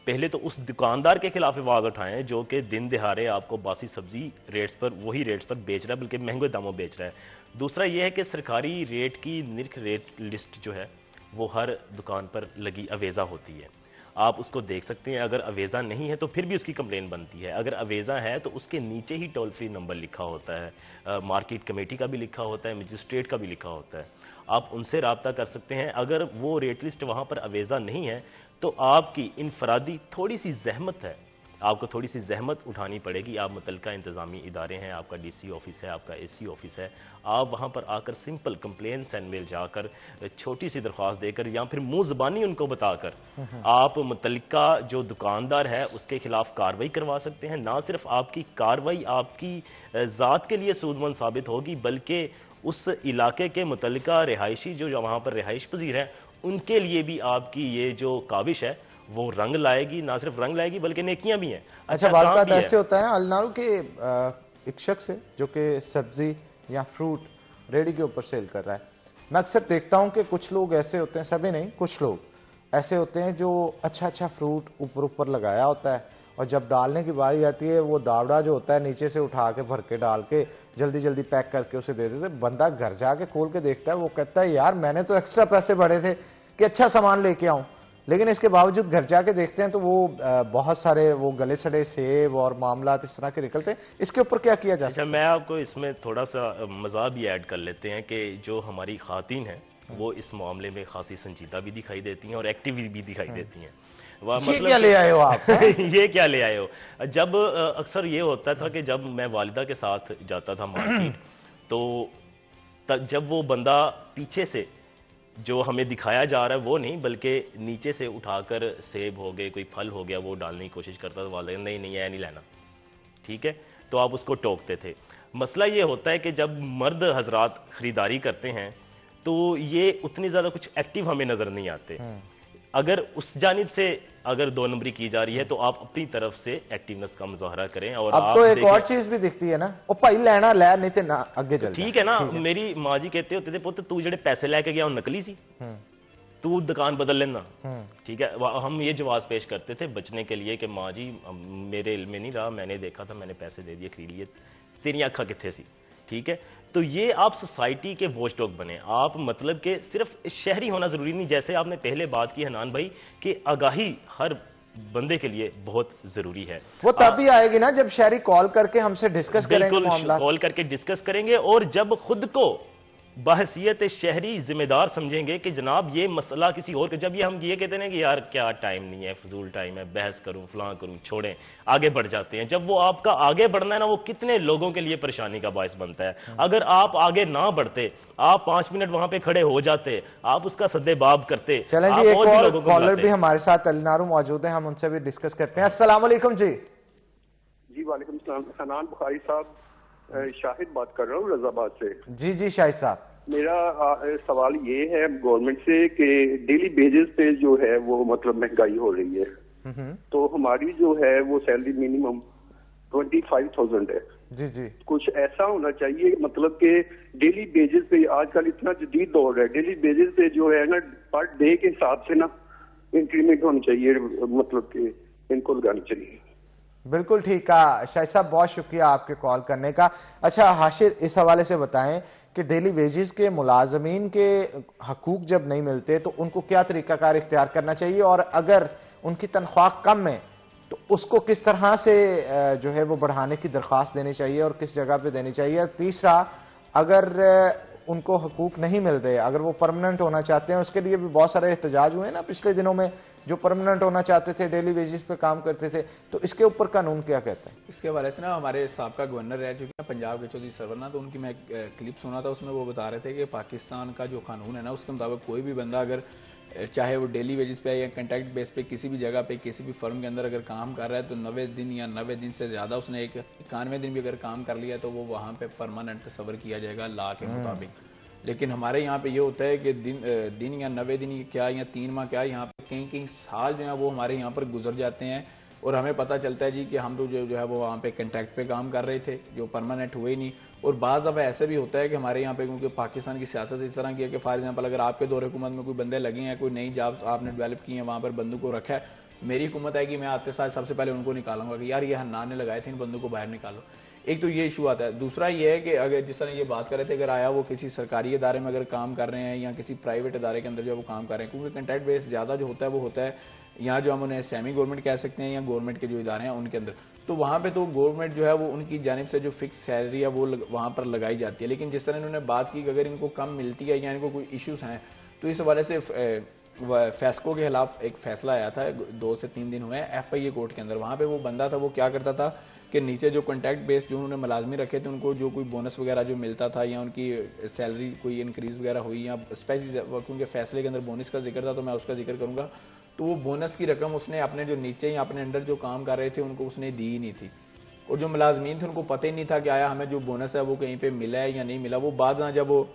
पहले तो उस दुकानदार के खिलाफ आवाज उठाएं जो कि दिन दिहाड़े आपको बासी सब्जी रेट्स पर, वही रेट्स पर बेच रहा है, बल्कि महंगे दामों बेच रहा है। दूसरा यह है कि सरकारी रेट की निर्ख रेट लिस्ट जो है वो हर दुकान पर लगी अवेजा होती है। आप उसको देख सकते हैं। अगर अवेजा नहीं है तो फिर भी उसकी कंप्लेन बनती है, अगर अवेजा है तो उसके नीचे ही टोल फ्री नंबर लिखा होता है, मार्केट कमेटी का भी लिखा होता है, मजिस्ट्रेट का भी लिखा होता है, आप उनसे रब्ता कर सकते हैं। अगर वो रेट लिस्ट वहां पर अवेजा नहीं है तो आपकी इनफरादी थोड़ी सी जहमत है, आपको थोड़ी सी जहमत उठानी पड़ेगी। आप मुतलका इंतजामी इदारे हैं, आपका डीसी ऑफिस है, आपका एसी ऑफिस है, आप वहां पर आकर सिंपल कंप्लेन सेंड मेल जाकर छोटी सी दरख्वास्त देकर या फिर मुंह ज़बानी उनको बताकर आप मुतलका जो दुकानदार है उसके खिलाफ कार्रवाई करवा सकते हैं। ना सिर्फ आपकी कार्रवाई आपकी ज़ात के लिए सूदमंद साबित होगी, बल्कि उस इलाके के मुतलका रिहायशी जो वहां पर रिहाइश पजीर है उनके लिए भी आपकी ये जो काविश है वो रंग लाएगी। ना सिर्फ रंग लाएगी बल्कि नेकियां भी हैं। अच्छा, वाक़ ऐसे होता है अलनारू के एक शख्स है जो कि सब्जी या फ्रूट रेडी के ऊपर सेल कर रहा है। मैं अक्सर देखता हूं कि कुछ लोग ऐसे होते हैं, सभी नहीं, कुछ लोग ऐसे होते हैं जो अच्छा अच्छा फ्रूट ऊपर ऊपर लगाया होता है और जब डालने की बारी आती है वो दावड़ा जो होता है नीचे से उठा के भर के डाल के जल्दी जल्दी पैक करके उसे दे देते। बंदा घर जाके खोल के देखता है, वो कहता है यार मैंने तो एक्स्ट्रा पैसे भरे थे कि अच्छा सामान लेके आऊं, लेकिन इसके बावजूद घर जाके देखते हैं तो वो बहुत सारे वो गले सड़े सेब और मामलात इस तरह के निकलते हैं। इसके ऊपर क्या किया जाए? अच्छा, मैं आपको इसमें थोड़ा सा मज़ा भी ऐड कर लेते हैं कि जो हमारी खातीन हैं वो इस मामले में खासी संजीदा भी दिखाई देती हैं और एक्टिव भी दिखाई देती हैं। ये क्या ले आए हो आप? ये क्या ले आए हो? जब अक्सर ये होता था कि जब मैं वालिदा के साथ जाता था मार्केट तो जब वो बंदा पीछे से जो हमें दिखाया जा रहा है वो नहीं बल्कि नीचे से उठाकर सेब हो गए, कोई फल हो गया, वो डालने की कोशिश करता था, वाले नहीं नहीं ये नहीं लेना, ठीक है, तो आप उसको टोकते थे। मसला ये होता है कि जब मर्द हजरात खरीदारी करते हैं तो ये उतनी ज्यादा कुछ एक्टिव हमें नजर नहीं आते। अगर उस जानिब से अगर 2 नंबरी की जा रही है तो आप अपनी तरफ से एक्टिवनेस का मुजाहरा करें। और अब तो एक और चीज भी दिखती है ना, ओ भाई लेना ले नहीं तो ना आगे चल, ठीक है ना। मेरी माँ जी कहते होते थे पुत्र तू जेडे पैसे लेके गया नकली सी, तू दुकान बदल लेना, ठीक है। हम ये जवाब पेश करते थे बचने के लिए कि माँ जी मेरे इल्म में नहीं रहा, मैंने देखा था, मैंने पैसे दे दिए, खरीद लिए, तेरी आंखा किथे सी, ठीक है। तो ये आप सोसाइटी के वॉचडॉग बने, आप मतलब कि सिर्फ शहरी होना जरूरी नहीं, जैसे आपने पहले बात की हनान भाई कि आगाही हर बंदे के लिए बहुत जरूरी है। वो तभी आएगी ना जब शहरी कॉल करके हमसे डिस्कस करेंगे, बिल्कुल कॉल करके डिस्कस करेंगे और जब खुद को बहसियत शहरी जिम्मेदार समझेंगे कि जनाब ये मसला किसी और के, जब ये हम ये कहते हैं कि यार क्या टाइम नहीं है, फजूल टाइम है, बहस करूं फलां करूं, छोड़ें, आगे बढ़ जाते हैं। जब वो आपका आगे बढ़ना है ना, वो कितने लोगों के लिए परेशानी का बायस बनता है। अगर आप आगे ना बढ़ते, आप 5 मिनट वहां पे खड़े हो जाते, आप उसका सद्देबाब करते। चलें जी, एक और कॉलर भी हमारे साथ अलनारू मौजूद है, हम उनसे भी डिस्कस करते हैं। अस्सलाम वालेकुम जी। जी वालेकुम सलाम। हनान बुखारी साहब, शाहिद बात कर रहा हूँ रजाबाद से। जी जी शाहिद साहब, मेरा सवाल ये है गवर्नमेंट से कि डेली बेसिस पे जो है वो मतलब महंगाई हो रही है, तो हमारी जो है वो सैलरी मिनिमम 25,000 है। जी जी, कुछ ऐसा होना चाहिए मतलब कि डेली बेसिस पे, आजकल इतना जदीद दौर है, डेली बेसिस पे जो है ना पर डे के हिसाब से ना इंक्रीमेंट होनी चाहिए, मतलब कि इनको लगानी चाहिए। बिल्कुल ठीक कहा शाहिद साहब, बहुत शुक्रिया आपके कॉल करने का। अच्छा हाशिर, इस हवाले से बताएं कि डेली वेजेस के मुलाजमीन के हकूक जब नहीं मिलते तो उनको क्या तरीकाकार इख्तियार करना चाहिए, और अगर उनकी तनख्वाह कम है तो उसको किस तरह से जो है वो बढ़ाने की दरख्वास्त देनी चाहिए और किस जगह पे देनी चाहिए। तीसरा, अगर उनको हकूक नहीं मिल रहे, अगर वो परमानेंट होना चाहते हैं, उसके लिए भी बहुत सारे एहतजाज हुए ना पिछले दिनों में, जो परमानेंट होना चाहते थे, डेली वेजेस पे काम करते थे, तो इसके ऊपर कानून क्या कहता है? इसके हवाले से ना हमारे साबका गवर्नर रह चुके हैं पंजाब के चौधरी सरवरना, तो उनकी मैं क्लिप सुना था, उसमें वो बता रहे थे कि पाकिस्तान का जो कानून है ना उसके मुताबिक कोई भी बंदा अगर चाहे वो डेली वेजेस पे या कॉन्ट्रैक्ट बेस पे किसी भी जगह पे किसी भी फर्म के अंदर अगर काम कर रहा है तो 90 दिन या 90 दिन से ज्यादा उसने 91 दिन भी अगर काम कर लिया तो वो वहां पे परमानेंट तस्वर किया जाएगा लॉ के मुताबिक। लेकिन हमारे यहाँ पे ये होता है कि दिन या 90 दिन क्या या 3 माह क्या, यहाँ पे कहीं कहीं साल जो है वो हमारे यहाँ पर गुजर जाते हैं और हमें पता चलता है जी कि हम लोग जो है वो वहाँ पे कॉन्ट्रैक्ट पे काम कर रहे थे जो परमानेंट हुए नहीं। और बाज़ दफ़ा ऐसे भी होता है कि हमारे यहाँ पे क्योंकि पाकिस्तान की सियासत इस तरह की है कि फॉर एग्जांपल अगर आपके दौर हुकूमत में कोई बंदे लगे हैं, कोई नई जॉब्स आपने डेवलप की हैं, वहाँ पर बंदों को रखा है, मेरी हुकूमत है कि मैं आते साथ सबसे पहले उनको निकालूंगा कि यार ये हन्नान ने लगाए थे, इन बंदों को बाहर निकालो। एक तो ये इशू आता है। दूसरा ये है कि अगर जिस तरह ये बात कर रहे थे, अगर आया वो किसी सरकारी इदारे में अगर काम कर रहे हैं या किसी प्राइवेट इदारे के अंदर जो वो काम कर रहे हैं, क्योंकि कॉन्ट्रैक्ट बेस ज़्यादा जो होता है वो होता है या जो हम उन्हें सेमी गवर्नमेंट कह सकते हैं या गवर्नमेंट के जो इदारे हैं उनके अंदर, तो वहां पे तो गवर्नमेंट जो है वो उनकी जानिब से जो फिक्स सैलरी है वो वहां पर लगाई जाती है। लेकिन जिस तरह इन्होंने बात की कि अगर इनको कम मिलती है या इनको कोई इश्यूज हैं, तो इस हवाले से फेस्को के खिलाफ एक फैसला आया था, 2 से 3 दिन हुए हैं FIA कोर्ट के अंदर। वहां पे वो बंदा था, वो क्या करता था कि नीचे जो कॉन्ट्रैक्ट बेस्ड जो उन्होंने मुलाजमी रखे थे उनको जो कोई बोनस वगैरह जो मिलता था या उनकी सैलरी कोई इंक्रीज वगैरह हुई या स्पेशली क्योंकि फैसले के अंदर बोनस का जिक्र था तो मैं उसका जिक्र करूंगा, तो वो बोनस की रकम उसने अपने जो नीचे या अपने अंडर जो काम कर रहे थे उनको उसने दी ही नहीं थी। और जो मुलाजमीन थे उनको पता ही नहीं था कि आया हमें जो बोनस है वो कहीं पे मिला है या नहीं मिला। वो बाद में जब वो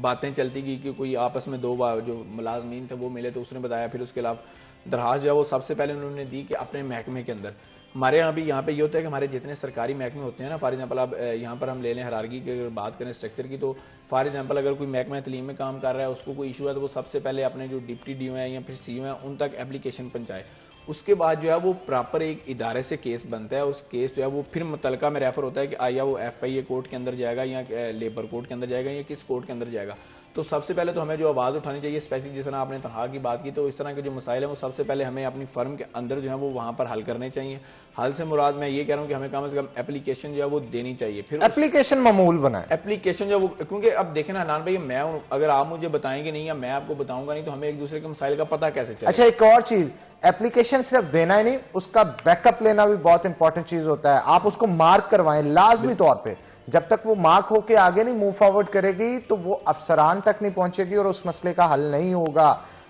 बातें चलती गई कि कोई आपस में 2 बार जो मुलाजमीन थे वो मिले तो उसने बताया, फिर उसके खिलाफ दरखास्त जो है वो सबसे पहले उन्होंने दी कि अपने महकमे के अंदर। हमारे यहाँ पे ये होता है कि हमारे जितने सरकारी महकमे होते हैं ना, फॉर एग्जाम्पल आप यहाँ पर हम ले लें हरारगी की अगर बात करें स्ट्रक्चर की, तो फॉर एग्जाम्पल अगर कोई महकमा तलीम में काम कर रहा है उसको कोई इशू है तो वो सबसे पहले अपने जो डिप्टी DO हैं या फिर CO हैं उन तक एप्लीकेशन पहुंचाए। उसके बाद जो है वो प्रॉपर एक इदारे से केस बनता है, उस केस जो है वो फिर मुतलका में रेफर होता है कि आया वो FIA कोर्ट के अंदर जाएगा या लेबर कोर्ट के अंदर जाएगा या किस कोर्ट के अंदर जाएगा। तो सबसे पहले तो हमें जो आवाज़ उठानी चाहिए, स्पेशली जिस तरह आपने तनख्वाह की बात की, तो इस तरह के जो मसाइल हैं वो सबसे पहले हमें अपनी फर्म के अंदर जो है वो वहाँ पर हल करने चाहिए। हल से मुराद मैं ये कह रहा हूँ कि हमें कम से कम एप्लीकेशन जो है वो देनी चाहिए। फिर एप्लीकेशन मामूल बनाए, एप्लीकेशन जो वो, क्योंकि अब देखें ना हनान भाई, मैं अगर आप मुझे बताएंगे नहीं या मैं आपको बताऊंगा नहीं तो हमें एक दूसरे के मसाइल का पता कैसे चलेगा। अच्छा, एक और चीज, एप्लीकेशन सिर्फ देना ही नहीं, उसका बैकअप लेना भी बहुत इंपॉर्टेंट चीज होता है। आप उसको मार्क करवाएं लाजमी तौर पे। जब तक वो मार्क होके आगे नहीं मूव फॉरवर्ड करेगी तो वो अफसरान तक नहीं पहुंचेगी और उस मसले का हल नहीं होगा।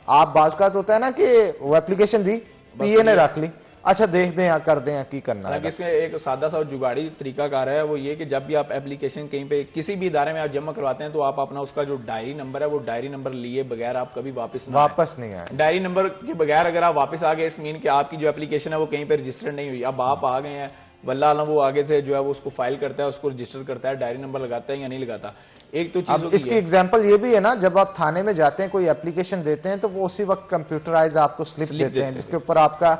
आप बाज़ होता है ना कि वो एप्लीकेशन दी, PA ने रख ली, अच्छा देख दें या कर दें या की करना है। इसमें एक सादा सा जुगाड़ी तरीकाकार है, वो ये कि जब भी आप एप्लीकेशन कहीं पे किसी भी इदारे में आप जमा करवाते हैं तो आप अपना उसका जो डायरी नंबर है वो डायरी नंबर लिए बगैर आप कभी वापस नहीं आए। डायरी नंबर के बगैर अगर आप वापस आ गए इट्स मीन कि आपकी जो एप्लीकेशन है वो कहीं पर रजिस्टर्ड नहीं हुई। अब आप आ गए हैं, वल्लाह आलम वो आगे से जो है वो उसको फाइल करता है, उसको रजिस्टर करता है, डायरी नंबर लगाता है या नहीं लगाता। एक तो चीज इसकी एग्जांपल ये भी है ना, जब आप थाने में जाते हैं कोई एप्लीकेशन देते हैं तो वो उसी वक्त कंप्यूटराइज आपको स्लिप देते हैं जिसके ऊपर आपका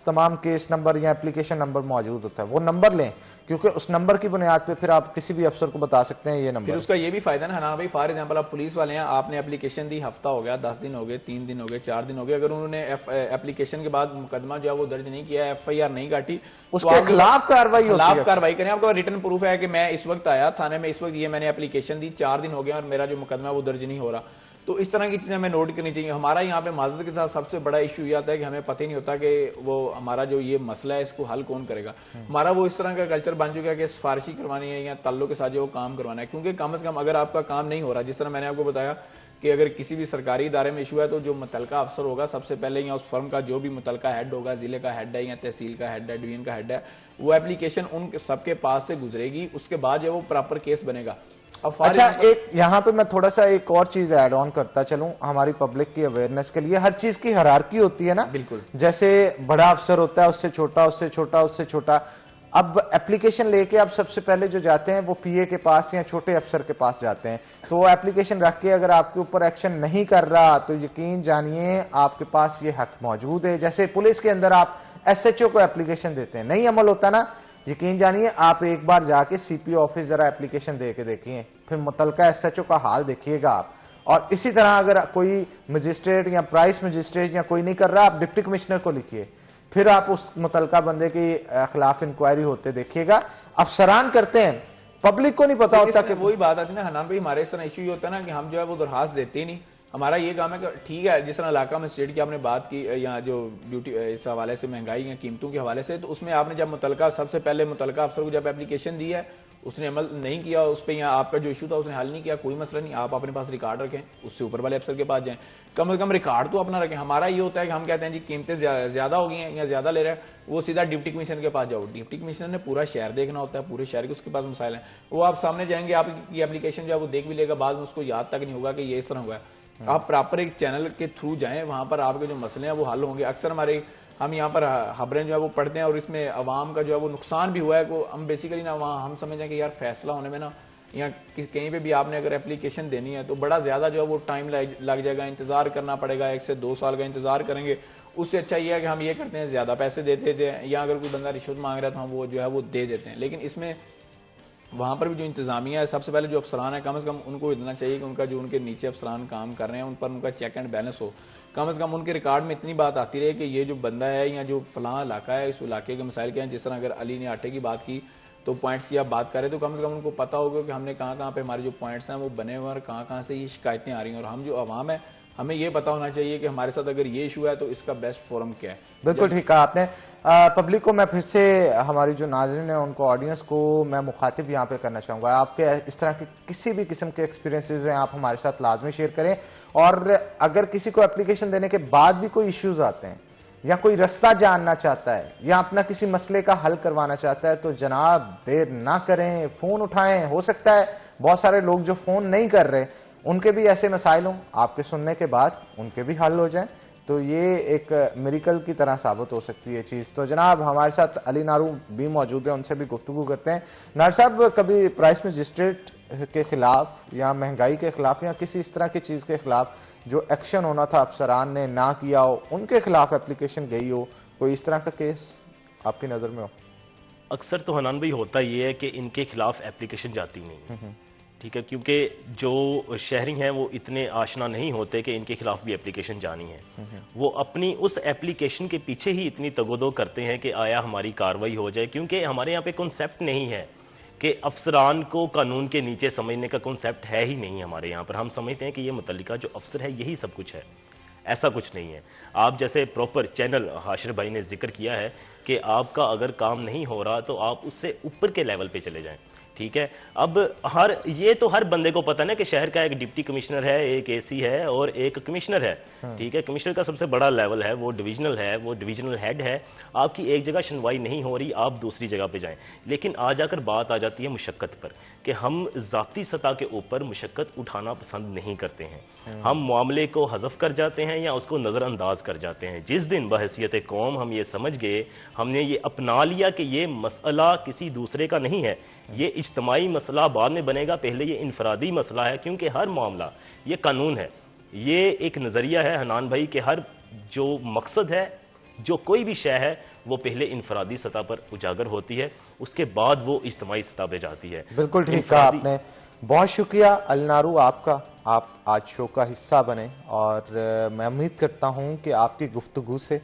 तमाम केस नंबर या एप्लीकेशन नंबर मौजूद होता है। वो नंबर लें क्योंकि उस नंबर की बुनियाद पे फिर आप किसी भी अफसर को बता सकते हैं ये नंबर। फिर उसका ये भी फायदा ना, हाँ भाई फॉर एग्जांपल आप पुलिस वाले हैं, आपने एप्लीकेशन दी, हफ्ता हो गया, 10 दिन हो गए, 3 दिन हो गए, 4 दिन हो गए, अगर उन्होंने एप्लीकेशन के बाद मुकदमा जो है वो दर्ज नहीं किया, FIR नहीं काटी, उसके खिलाफ कार्रवाई करें। आपका रिटर्न प्रूफ है कि मैं इस वक्त आया थाने में, इस वक्त ये मैंने एप्लीकेशन दी, 4 दिन हो गए और मेरा जो मुकदमा है वो दर्ज नहीं हो रहा। तो इस तरह की चीजें हमें नोट करनी चाहिए। हमारा यहाँ पे माजरत के साथ सबसे बड़ा इशू ये आता है कि हमें पता ही नहीं होता कि वो हमारा जो ये मसला है इसको हल कौन करेगा। हमारा वो इस तरह का कल्चर बन चुका है कि सिफारिशी करवानी है या ताल्लुक के साथ जो काम करवाना है, क्योंकि कम से कम अगर आपका काम नहीं हो रहा, जिस तरह मैंने आपको बताया कि अगर किसी भी सरकारी इदारे में इशू है तो जो मुतलका अफसर होगा सबसे पहले या उस फर्म का जो भी मुतलका हेड होगा, जिले का हेड है या तहसील का हेड है, डिवीजन का हेड है, वो एप्लीकेशन उन सबके पास से गुजरेगी, उसके बाद जो वो प्रॉपर केस बनेगा। अच्छा, एक यहां पे मैं थोड़ा सा एक और चीज ऐड ऑन करता चलूं हमारी पब्लिक की अवेयरनेस के लिए। हर चीज की हायरार्की होती है ना, बिल्कुल, जैसे बड़ा अफसर होता है उससे छोटा, उससे छोटा, उससे छोटा। अब एप्लीकेशन लेके आप सबसे पहले जो जाते हैं वो PA के पास या छोटे अफसर के पास जाते हैं, तो वो एप्लीकेशन रख के अगर आपके ऊपर एक्शन नहीं कर रहा तो यकीन जानिए आपके पास ये हक मौजूद है। जैसे पुलिस के अंदर आप SHO को एप्लीकेशन देते हैं, नहीं अमल होता ना, यकीन जानिए आप एक बार जाके CPO ऑफिस जरा एप्लीकेशन दे के देखिए, फिर मुतलका SHO का हाल देखिएगा आप। और इसी तरह अगर कोई मजिस्ट्रेट या प्राइस मजिस्ट्रेट या कोई नहीं कर रहा, आप डिप्टी कमिश्नर को लिखिए, फिर आप उस मुतलका बंदे के खिलाफ इंक्वायरी होते देखिएगा। अफसरान करते हैं, पब्लिक को नहीं पता होता कि वही बात आती है ना हनान भाई, हमारे इस तरह इशू ये होता है ना कि हम जो है वो दरखास्त देते ही नहीं। हमारा ये काम है कि ठीक है, जिस तरह इलाका में स्टेट की आपने बात की या जो ड्यूटी इस हवाले से महंगाई या कीमतों के हवाले से, तो उसमें आपने जब मुतलका सबसे पहले मुतलका अफसर को जब एप्लीकेशन दी है उसने अमल नहीं किया उस पर, या आपका जो इशू था उसने हल नहीं किया, कोई मसला नहीं, आप अपने पास रिकॉर्ड रखें, उससे ऊपर वाले अफसर के पास जाएं, कम से कम रिकॉर्ड तो अपना रखें। हमारा ये होता है कि हम कहते हैं जी कीमतें ज्यादा हो गई हैं या ज्यादा ले रहे हैं, वो सीधा डिप्टी कमिश्नर के पास जाओ। डिप्टी कमिश्नर ने पूरा शहर देखना होता है, पूरे शहर के उसके पास मसाइल हैं, वो आप सामने जाएंगे, आपकी एप्लीकेशन जो है वो देख भी लेगा, बाद में उसको याद तक नहीं होगा कि ये इस तरह हुआ है। आप प्रॉपर एक चैनल के थ्रू जाएं, वहां पर आपके जो मसले हैं वो हल होंगे। अक्सर हम यहाँ पर खबरें जो है वो पढ़ते हैं और इसमें अवाम का जो है वो नुकसान भी हुआ है, को हम बेसिकली ना वहाँ हम समझें कि यार फैसला होने में ना, या कहीं पे भी आपने अगर एप्लीकेशन देनी है तो बड़ा ज्यादा जो है वो टाइम लग जाएगा, इंतजार करना पड़ेगा, 1 से 2 साल का इंतजार करेंगे। उससे अच्छा ये है कि हम ये करते हैं, ज्यादा पैसे देते थे, या अगर कोई बंदा रिश्वत मांग रहा था हम वो जो है वो दे देते हैं। लेकिन इसमें वहाँ पर भी जो इंतजामिया है, सबसे पहले जो अफसरान है, कम से कम उनको इतना चाहिए कि उनका जो उनके नीचे अफसरान काम कर रहे हैं उन पर उनका चेक एंड बैलेंस हो। कम से कम उनके रिकॉर्ड में इतनी बात आती रहे कि ये जो बंदा है या जो फलां इलाका है, इस इलाके के मसाइल क्या हैं। जिस तरह अगर अली ने आटे की बात की तो पॉइंट्स की आप बात करें तो कम से कम उनको पता होगा कि हमने कहाँ पे हमारे जो पॉइंट्स हैं वो बने हुए और कहाँ से ये शिकायतें आ रही हैं। और हम जो अवाम है, हमें ये पता होना चाहिए कि हमारे साथ अगर ये इशू है तो इसका बेस्ट फोरम क्या है। बिल्कुल ठीक कहा आपने। पब्लिक को मैं फिर से, हमारी जो नाज़रीन है उनको, ऑडियंस को मैं मुखातिब यहाँ पे करना चाहूँगा। आपके इस तरह के किसी भी किस्म के एक्सपीरियंसेस हैं, आप हमारे साथ लाजमी शेयर करें। और अगर किसी को एप्लीकेशन देने के बाद भी कोई इश्यूज आते हैं या कोई रास्ता जानना चाहता है या अपना किसी मसले का हल करवाना चाहता है तो जनाब देर ना करें, फोन उठाएं। हो सकता है बहुत सारे लोग जो फोन नहीं कर रहे उनके भी ऐसे मसाइल हों, आपके सुनने के बाद उनके भी हल हो जाएं, तो ये एक मिरेकल की तरह साबित हो सकती है चीज। तो जनाब हमारे साथ अली नारू भी मौजूद है, उनसे भी गुफ्तगू करते हैं। नार साहब, कभी प्राइस मजिस्ट्रेट के खिलाफ या महंगाई के खिलाफ या किसी इस तरह की चीज के खिलाफ जो एक्शन होना था अफसरान ने ना किया हो, उनके खिलाफ एप्लीकेशन गई हो, कोई इस तरह का केस आपकी नजर में हो? अक्सर तो हनान भाई होता ये है कि इनके खिलाफ एप्लीकेशन जाती नहीं, ठीक है, क्योंकि जो शहरी हैं वो इतने आशना नहीं होते कि इनके खिलाफ भी एप्लीकेशन जानी है। वो अपनी उस एप्लीकेशन के पीछे ही इतनी तगोदो करते हैं कि आया हमारी कार्रवाई हो जाए, क्योंकि हमारे यहाँ पे कॉन्सेप्ट नहीं है कि अफसरान को कानून के नीचे समझने का कॉन्सेप्ट है ही नहीं हमारे यहाँ पर। हम समझते हैं कि ये मुतल्लिका जो अफसर है यही सब कुछ है, ऐसा कुछ नहीं है। आप जैसे प्रॉपर चैनल हाशिर भाई ने जिक्र किया है कि आपका अगर काम नहीं हो रहा तो आप उससे ऊपर के लेवल पे चले जाएं, ठीक है। अब ये तो हर बंदे को पता ना कि शहर का एक डिप्टी कमिश्नर है, एक एसी है और एक कमिश्नर है, ठीक है। कमिश्नर का सबसे बड़ा लेवल है, वो डिविजनल है, वो डिविजनल हेड है। आपकी एक जगह सुनवाई नहीं हो रही, आप दूसरी जगह पे जाएं। लेकिन आ जाकर बात आ जाती है मुशक्कत पर कि हम जाती सतह के ऊपर मुशक्कत उठाना पसंद नहीं करते हैं। हम मामले को हज़फ कर जाते हैं या उसको नज़रअंदाज कर जाते हैं। जिस दिन बहैसियत कौम हम ये समझ गए, हमने ये अपना लिया कि ये मसला किसी दूसरे का नहीं है, ये इज्तमाई मसला बाद में बनेगा, पहले ये इनफरादी मसला है, क्योंकि हर मामला ये कानून है। ये एक नज़रिया है हनान भाई कि हर जो मकसद है, जो कोई भी शय है, वो पहले इनफरादी सतह पर उजागर होती है, उसके बाद वो इज्तमाई सतह पर जाती है। बिल्कुल ठीक कहा आपने। बहुत शुक्रिया अली नारू आपका, आप आज शो का हिस्सा बने और मैं उम्मीद करता हूं कि आपकी गुफ्तगू से,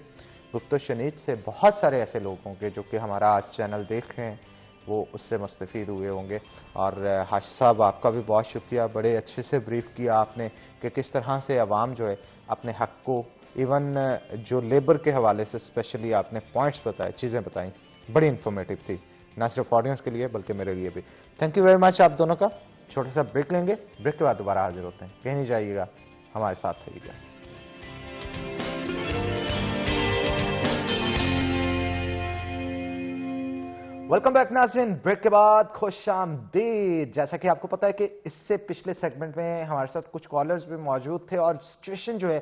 गुफ्तशनीद से बहुत सारे ऐसे लोग होंगे जो कि हमारा आज चैनल देख रहे हैं, वो उससे मुस्तफ़ीद हुए होंगे। और हाशिर साहब आपका भी बहुत शुक्रिया, बड़े अच्छे से ब्रीफ किया आपने कि किस तरह से अवाम जो है अपने हक़ को, इवन जो लेबर के हवाले से स्पेशली आपने पॉइंट्स बताए, चीज़ें बताई, बड़ी इंफॉर्मेटिव थी, ना सिर्फ ऑडियंस के लिए बल्कि मेरे लिए भी। थैंक यू वेरी मच आप दोनों का। छोटा सा ब्रेक लेंगे, ब्रेक के बाद दोबारा हाजिर होते हैं। कहीं नहीं जाइएगा, हमारे साथ रहिएगा। वेलकम बैक नाज़रीन, ब्रेक के बाद खुशामदीद। जैसा कि आपको पता है कि इससे पिछले सेगमेंट में हमारे साथ कुछ कॉलर्स भी मौजूद थे और सिचुएशन जो है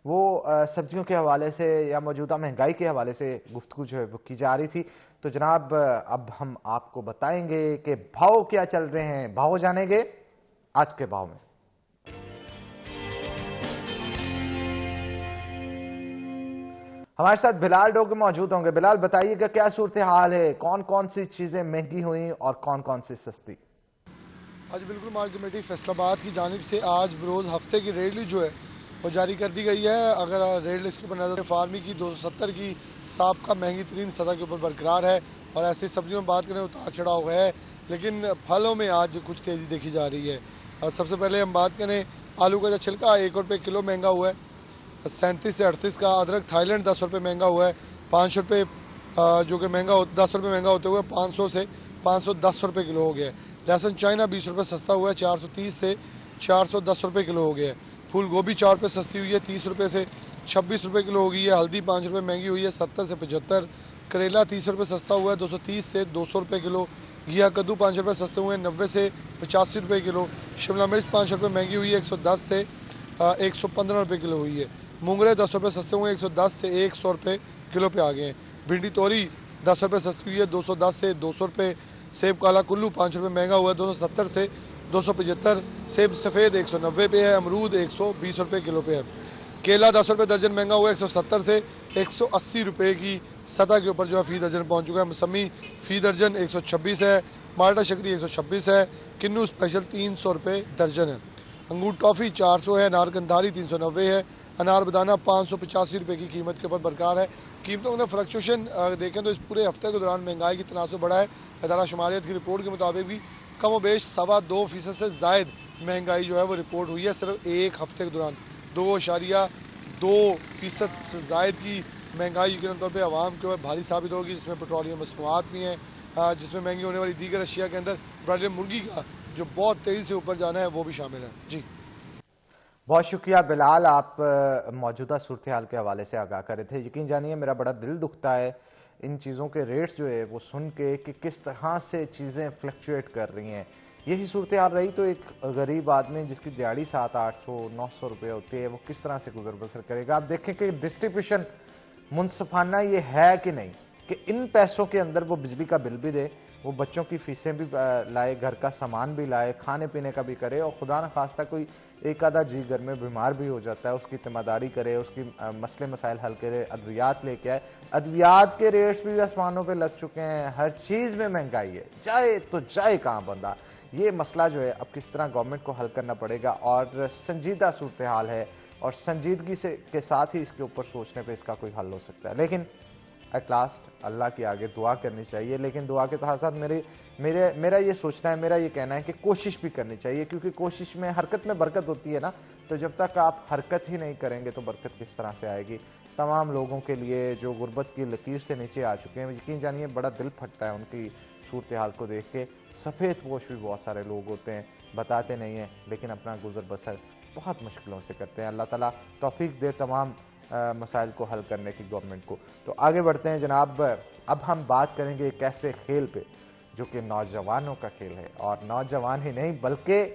वो सब्जियों के हवाले से या मौजूदा महंगाई के हवाले से गुफ्तगू जो है वो की जा रही थी। तो जनाब अब हम आपको बताएंगे कि भाव क्या चल रहे हैं, भाव जानेंगे आज के भाव में। हमारे साथ बिलाल डोगे मौजूद होंगे। बिलाल बताइएगा क्या सूरत हाल है, कौन कौन सी चीजें महंगी हुई और कौन कौन सी सस्ती? आज बिल्कुल मार्केट कमेटी फैसलाबाद की जानिब से आज बरोज हफ्ते की रेट लिस्ट जो है वो जारी कर दी गई है। अगर रेट लिस्ट के ऊपर नजर फार्मी की 270 की साबका महंगी तरीन सतह के ऊपर बरकरार है और ऐसी सब्जियों में बात करें उतार चढ़ाव है, लेकिन फलों में आज कुछ तेजी देखी जा रही है। सबसे पहले हम बात करें आलू का जो छिलका 1 रुपये किलो महंगा हुआ है, 37 से 38 का। अदरक थाईलैंड 10 रुपये महंगा हुआ है, 5 रुपये जो कि महंगा 10 रुपये महंगा होते हुए 500 से 510 रुपये किलो हो गया है। लहसुन चाइना 20 रुपये सस्ता हुआ है, 430 से 410 रुपये किलो हो गया है। फूल गोभी 4 रुपये सस्ती हुई है, 30 रुपये से 26 रुपये किलो हो गई है। हल्दी 5 रुपये महंगी हुई है, 70 से 75। करेला 30 रुपये सस्ता हुआ है, 230 से 200 रुपये किलो। घिया कद्दू 5 रुपये सस्ते हुए हैं, 90 से 85 रुपये किलो। शिमला मिर्च 5 रुपये महंगी हुई है, 110 से 115 रुपये किलो हुई है। मूंगरे 10 रुपये सस्ते हुए हैं, 110 से 100 रुपये किलो पे आ गए हैं। भिंडी तोरी 10 रुपये सस्ती हुई है, 210 से 200 रुपये। सेब काला कुल्लू 5 रुपये महंगा हुआ है, 270 से 275। सेब सफ़ेद 190 पे है। अमरूद 120 रुपये किलो पे है। केला 10 रुपये दर्जन महंगा हुआ है, 170 से 180 रुपये की सतह के ऊपर जो है फी दर्जन पहुंच चुका है। मौसमी फी दर्जन 126 है। माल्टा शकरी 126 है, किन्नू स्पेशल 300 रुपये दर्जन है, अंगूर टॉफ़ी 400 है, अनार गंधारी 390 है, अनार बदाना 585 रुपये की कीमत के ऊपर बरकरार है। कीमतों में फ्लक्चुएशन देखें तो इस पूरे हफ्ते के दौरान महंगाई की तनासुब बढ़ा है। इदारा शुमारियत की रिपोर्ट के मुताबिक भी कम व बेश 2.25% से जायद महंगाई जो है वो रिपोर्ट हुई है सिर्फ एक हफ्ते के दौरान। 2.2% से जायद की महंगाई यकीन तौर पर आवाम के ऊपर भारी साबित होगी, जिसमें पेट्रोलियम मसनूआत भी हैं, जिसमें महंगी होने वाली दीगर अशिया के अंदर ब्रायलर मुर्गी का जो बहुत तेज़ी से ऊपर जाना है वो भी शामिल है। जी बहुत शुक्रिया बिलाल, आप मौजूदा सूरत हाल के हवाले से आगाह कर रहे थे। यकीन जानिए मेरा बड़ा दिल दुखता है इन चीज़ों के रेट्स जो है वो सुन के कि किस तरह से चीज़ें फ्लक्चुएट कर रही हैं। यही सूरत हाल रही तो एक गरीब आदमी जिसकी दिहाड़ी 700-800-900 रुपये होती है वो किस तरह से गुजर बसर करेगा। आप देखें कि डिस्ट्रीब्यूशन मुनसफाना ये है कि नहीं, कि इन पैसों के अंदर वो बिजली का बिल भी दे, वो बच्चों की फीसें भी लाए, घर का सामान भी लाए, खाने पीने का भी करे, और खुदा न खास्ता कोई एक आधा जी घर में बीमार भी हो जाता है उसकी जिम्मेदारी करे, उसकी मसले मसाइल हल करे, अद्वियात लेके आए। अद्वियात के रेट्स भी आसमानों पे लग चुके हैं, हर चीज़ में महंगाई है, जाए तो जाए कहाँ बंदा। ये मसला जो है अब किस तरह गवर्नमेंट को हल करना पड़ेगा, और संजीदा सूरत हाल है और संजीदगी से के साथ ही इसके ऊपर सोचने पे इसका कोई हल हो सकता है। लेकिन एट लास्ट अल्लाह के आगे दुआ करनी चाहिए, लेकिन दुआ के साथ साथ मेरा ये सोचना है, मेरा ये कहना है कि कोशिश भी करनी चाहिए, क्योंकि कोशिश में हरकत में बरकत होती है ना। तो जब तक आप हरकत ही नहीं करेंगे तो बरकत किस तरह से आएगी। तमाम लोगों के लिए जो गुर्बत की लकीर से नीचे आ चुके हैं, यकीन जानिए बड़ा दिल फटता है उनकी सूरत हाल को देख के। सफ़ेद पोश भी बहुत सारे लोग होते हैं, बताते नहीं हैं, लेकिन अपना गुजर बसर बहुत मुश्किलों से करते हैं। अल्लाह ताला तौफीक दे तमाम मसाइल को हल करने की गवर्नमेंट को। तो आगे बढ़ते हैं जनाब, अब हम बात करेंगे एक ऐसे खेल पे जो कि नौजवानों का खेल है, और नौजवान ही नहीं बल्कि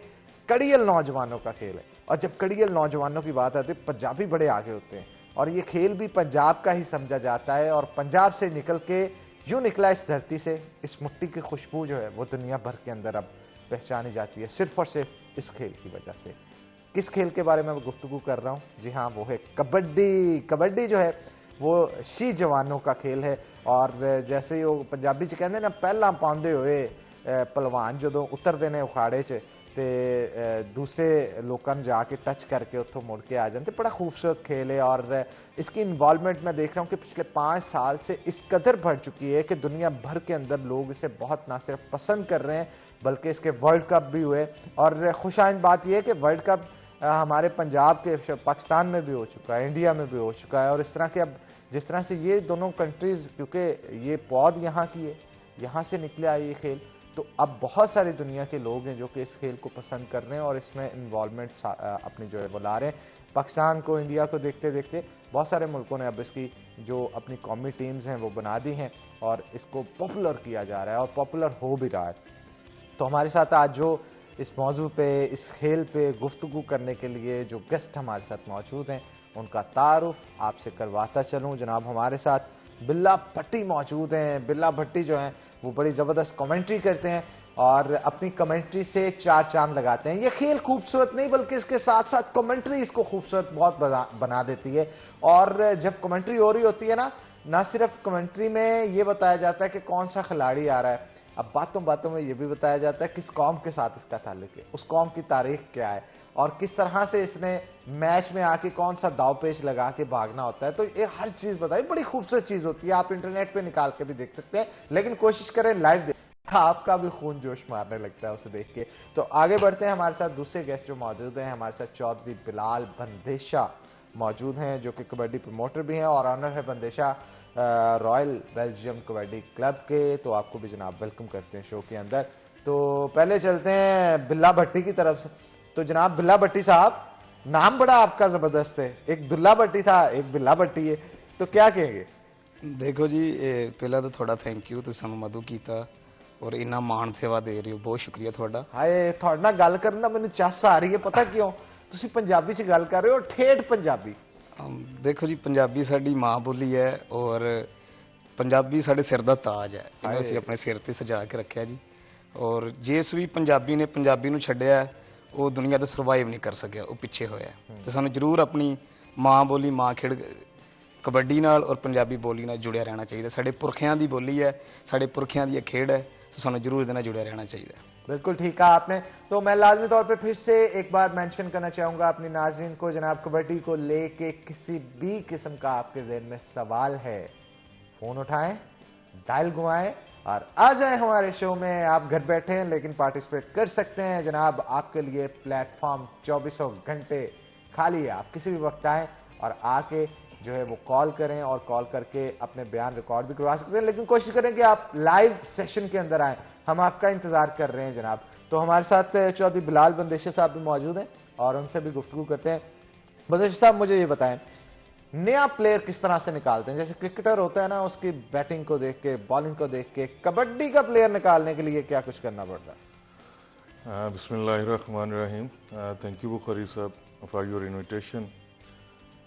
कड़ियल नौजवानों का खेल है। और जब कड़ियल नौजवानों की बात आती है, पंजाबी बड़े आगे होते हैं, और ये खेल भी पंजाब का ही समझा जाता है, और पंजाब से निकल के यूं निकला इस धरती से, इस मिट्टी की खुशबू जो है वो दुनिया भर के अंदर अब पहचानी जाती है सिर्फ और सिर्फ इस खेल की वजह से। किस खेल के बारे में मैं गुफ्तगू कर रहा हूँ? जी हाँ, वो है कबड्डी। कबड्डी जो है वो शी जवानों का खेल है, और जैसे ही वो पंजाबी च कहते हैं ना, पहला पाँदे हुए पहलवान जो उतरते हैं उखाड़े च, ते दूसरे लोगों ने जाके टच करके उत्थों मुड़ के आ जाते। बड़ा खूबसूरत खेल है, और इसकी इन्वॉल्वमेंट मैं देख रहा हूँ कि पिछले 5 साल से इस कदर बढ़ चुकी है कि दुनिया भर के अंदर लोग इसे बहुत ना सिर्फ पसंद कर रहे हैं बल्कि इसके वर्ल्ड कप भी हुए। और खुशाइंद बात यह है कि वर्ल्ड कप हमारे पंजाब के पाकिस्तान में भी हो चुका है, इंडिया में भी हो चुका है, और इस तरह के अब जिस तरह से ये दोनों कंट्रीज़, क्योंकि ये पौध यहाँ की है, यहाँ से निकले आए ये खेल, तो अब बहुत सारी दुनिया के लोग हैं जो कि इस खेल को पसंद कर रहे हैं और इसमें इन्वॉल्वमेंट अपनी जो है वो ला रहे हैं। पाकिस्तान को, इंडिया को देखते देखते बहुत सारे मुल्कों ने अब इसकी जो अपनी कौमी टीम्स हैं वो बना दी हैं, और इसको पॉपुलर किया जा रहा है, और पॉपुलर हो भी रहा है। तो हमारे साथ आज जो इस मौजू पे, इस खेल पे गुफ्तगू करने के लिए जो गेस्ट हमारे साथ मौजूद हैं, उनका तारुफ आपसे करवाता चलूँ। जनाब हमारे साथ बिल्ला भट्टी मौजूद हैं। बिल्ला भट्टी जो हैं वो बड़ी ज़बरदस्त कमेंट्री करते हैं, और अपनी कमेंट्री से 4 चांद लगाते हैं। ये खेल खूबसूरत नहीं बल्कि इसके साथ साथ कमेंट्री इसको खूबसूरत बहुत बना देती है। और जब कमेंट्री हो रही होती है ना सिर्फ कमेंट्री में ये बताया जाता है कि कौन सा खिलाड़ी आ रहा है, अब बातों बातों में ये भी बताया जाता है किस कौम के साथ इसका ताल्लुक है, उस कौम की तारीख क्या है, और किस तरह से इसने मैच में आके कौन सा दाव पेच लगा के भागना होता है। तो ये हर चीज़ बताई, बड़ी खूबसूरत चीज़ होती है। आप इंटरनेट पे निकाल के भी देख सकते हैं, लेकिन कोशिश करें लाइव देख, आपका भी खून जोश मारने लगता है उसे देख के। तो आगे बढ़ते हैं, हमारे साथ दूसरे गेस्ट जो मौजूद हैं, हमारे साथ चौधरी बिलाल बंदेशा मौजूद हैं जो कि कबड्डी प्रमोटर भी हैं और ऑनर है Bandesha royal Belgium kabaddi club के। तो आपको भी जनाब वेलकम करते हैं शो के अंदर। तो पहले चलते हैं बिल्ला भट्टी की तरफ से। तो जनाब बिल्ला भट्टी साहब, नाम बड़ा आपका जबरदस्त है, एक दुल्ला भट्टी था, एक बिल्ला भट्टी है, तो क्या कहेंगे? देखो जी, पहला तो थोड़ा थैंक यू, तुसीं सानूं मदू कीता और इन्ना मान सेवा दे रहे हो, बहुत शुक्रिया थोड़ा। हाय, थोड़े नाल गल करन दा मैनूं चस आ रही है, पता क्यों? तुसीं पंजाबी च गल कर रहे हो, ठेठ पंजाबी। देखो जी, पंजाबी साडी माँ बोली है और पंजाबी साडे सिर दा ताज है, इन्हूं असीं अपने सिर ते सजा के रखिया जी। और जिस भी पंजाबी ने पंजाबी नूं छड्डिया वो दुनिया ते सर्वाइव नहीं कर सकिया, वो पिछे होया। तो सानूं जरूर अपनी माँ बोली, माँ खेड़ कबड्डी नाल और पंजाबी बोली नाल जुड़िया रहना चाहिए। साडे पुरखियां दी बोली है, साडे पुरखियां दी खेड़ है, तो सानू जरूर ਇਹਦੇ ਨਾਲ जुड़िया रहना चाहिए। बिल्कुल ठीक कहा आपने। तो मैं लाजमी तौर पे फिर से एक बार मेंशन करना चाहूंगा अपनी नाज़रीन को, जनाब कबड्डी को लेके किसी भी किस्म का आपके ज़हन में सवाल है, फोन उठाएं, डायल घुमाएं और आ जाएं हमारे शो में। आप घर बैठे हैं लेकिन पार्टिसिपेट कर सकते हैं जनाब, आपके लिए प्लेटफॉर्म 24 घंटे खाली है। आप किसी भी वक्त आएं और आके जो है वो कॉल करें और कॉल करके अपने बयान रिकॉर्ड भी करवा सकते हैं, लेकिन कोशिश करें कि आप लाइव सेशन के अंदर आएं। हम आपका इंतजार कर रहे हैं जनाब। तो हमारे साथ चौधरी बिलाल बंदेशे साहब भी मौजूद हैं और उनसे भी गुफ्तगू करते हैं। बंदेशे साहब, मुझे ये बताएं, नया प्लेयर किस तरह से निकालते हैं? जैसे क्रिकेटर होता है ना, उसकी बैटिंग को देख के, बॉलिंग को देख के, कबड्डी का प्लेयर निकालने के लिए क्या कुछ करना पड़ता है? बिस्मिल्लाहिर्रहमानिर्रहीम। थैंक यू बुखारी साहब फॉर योर इन्विटेशन।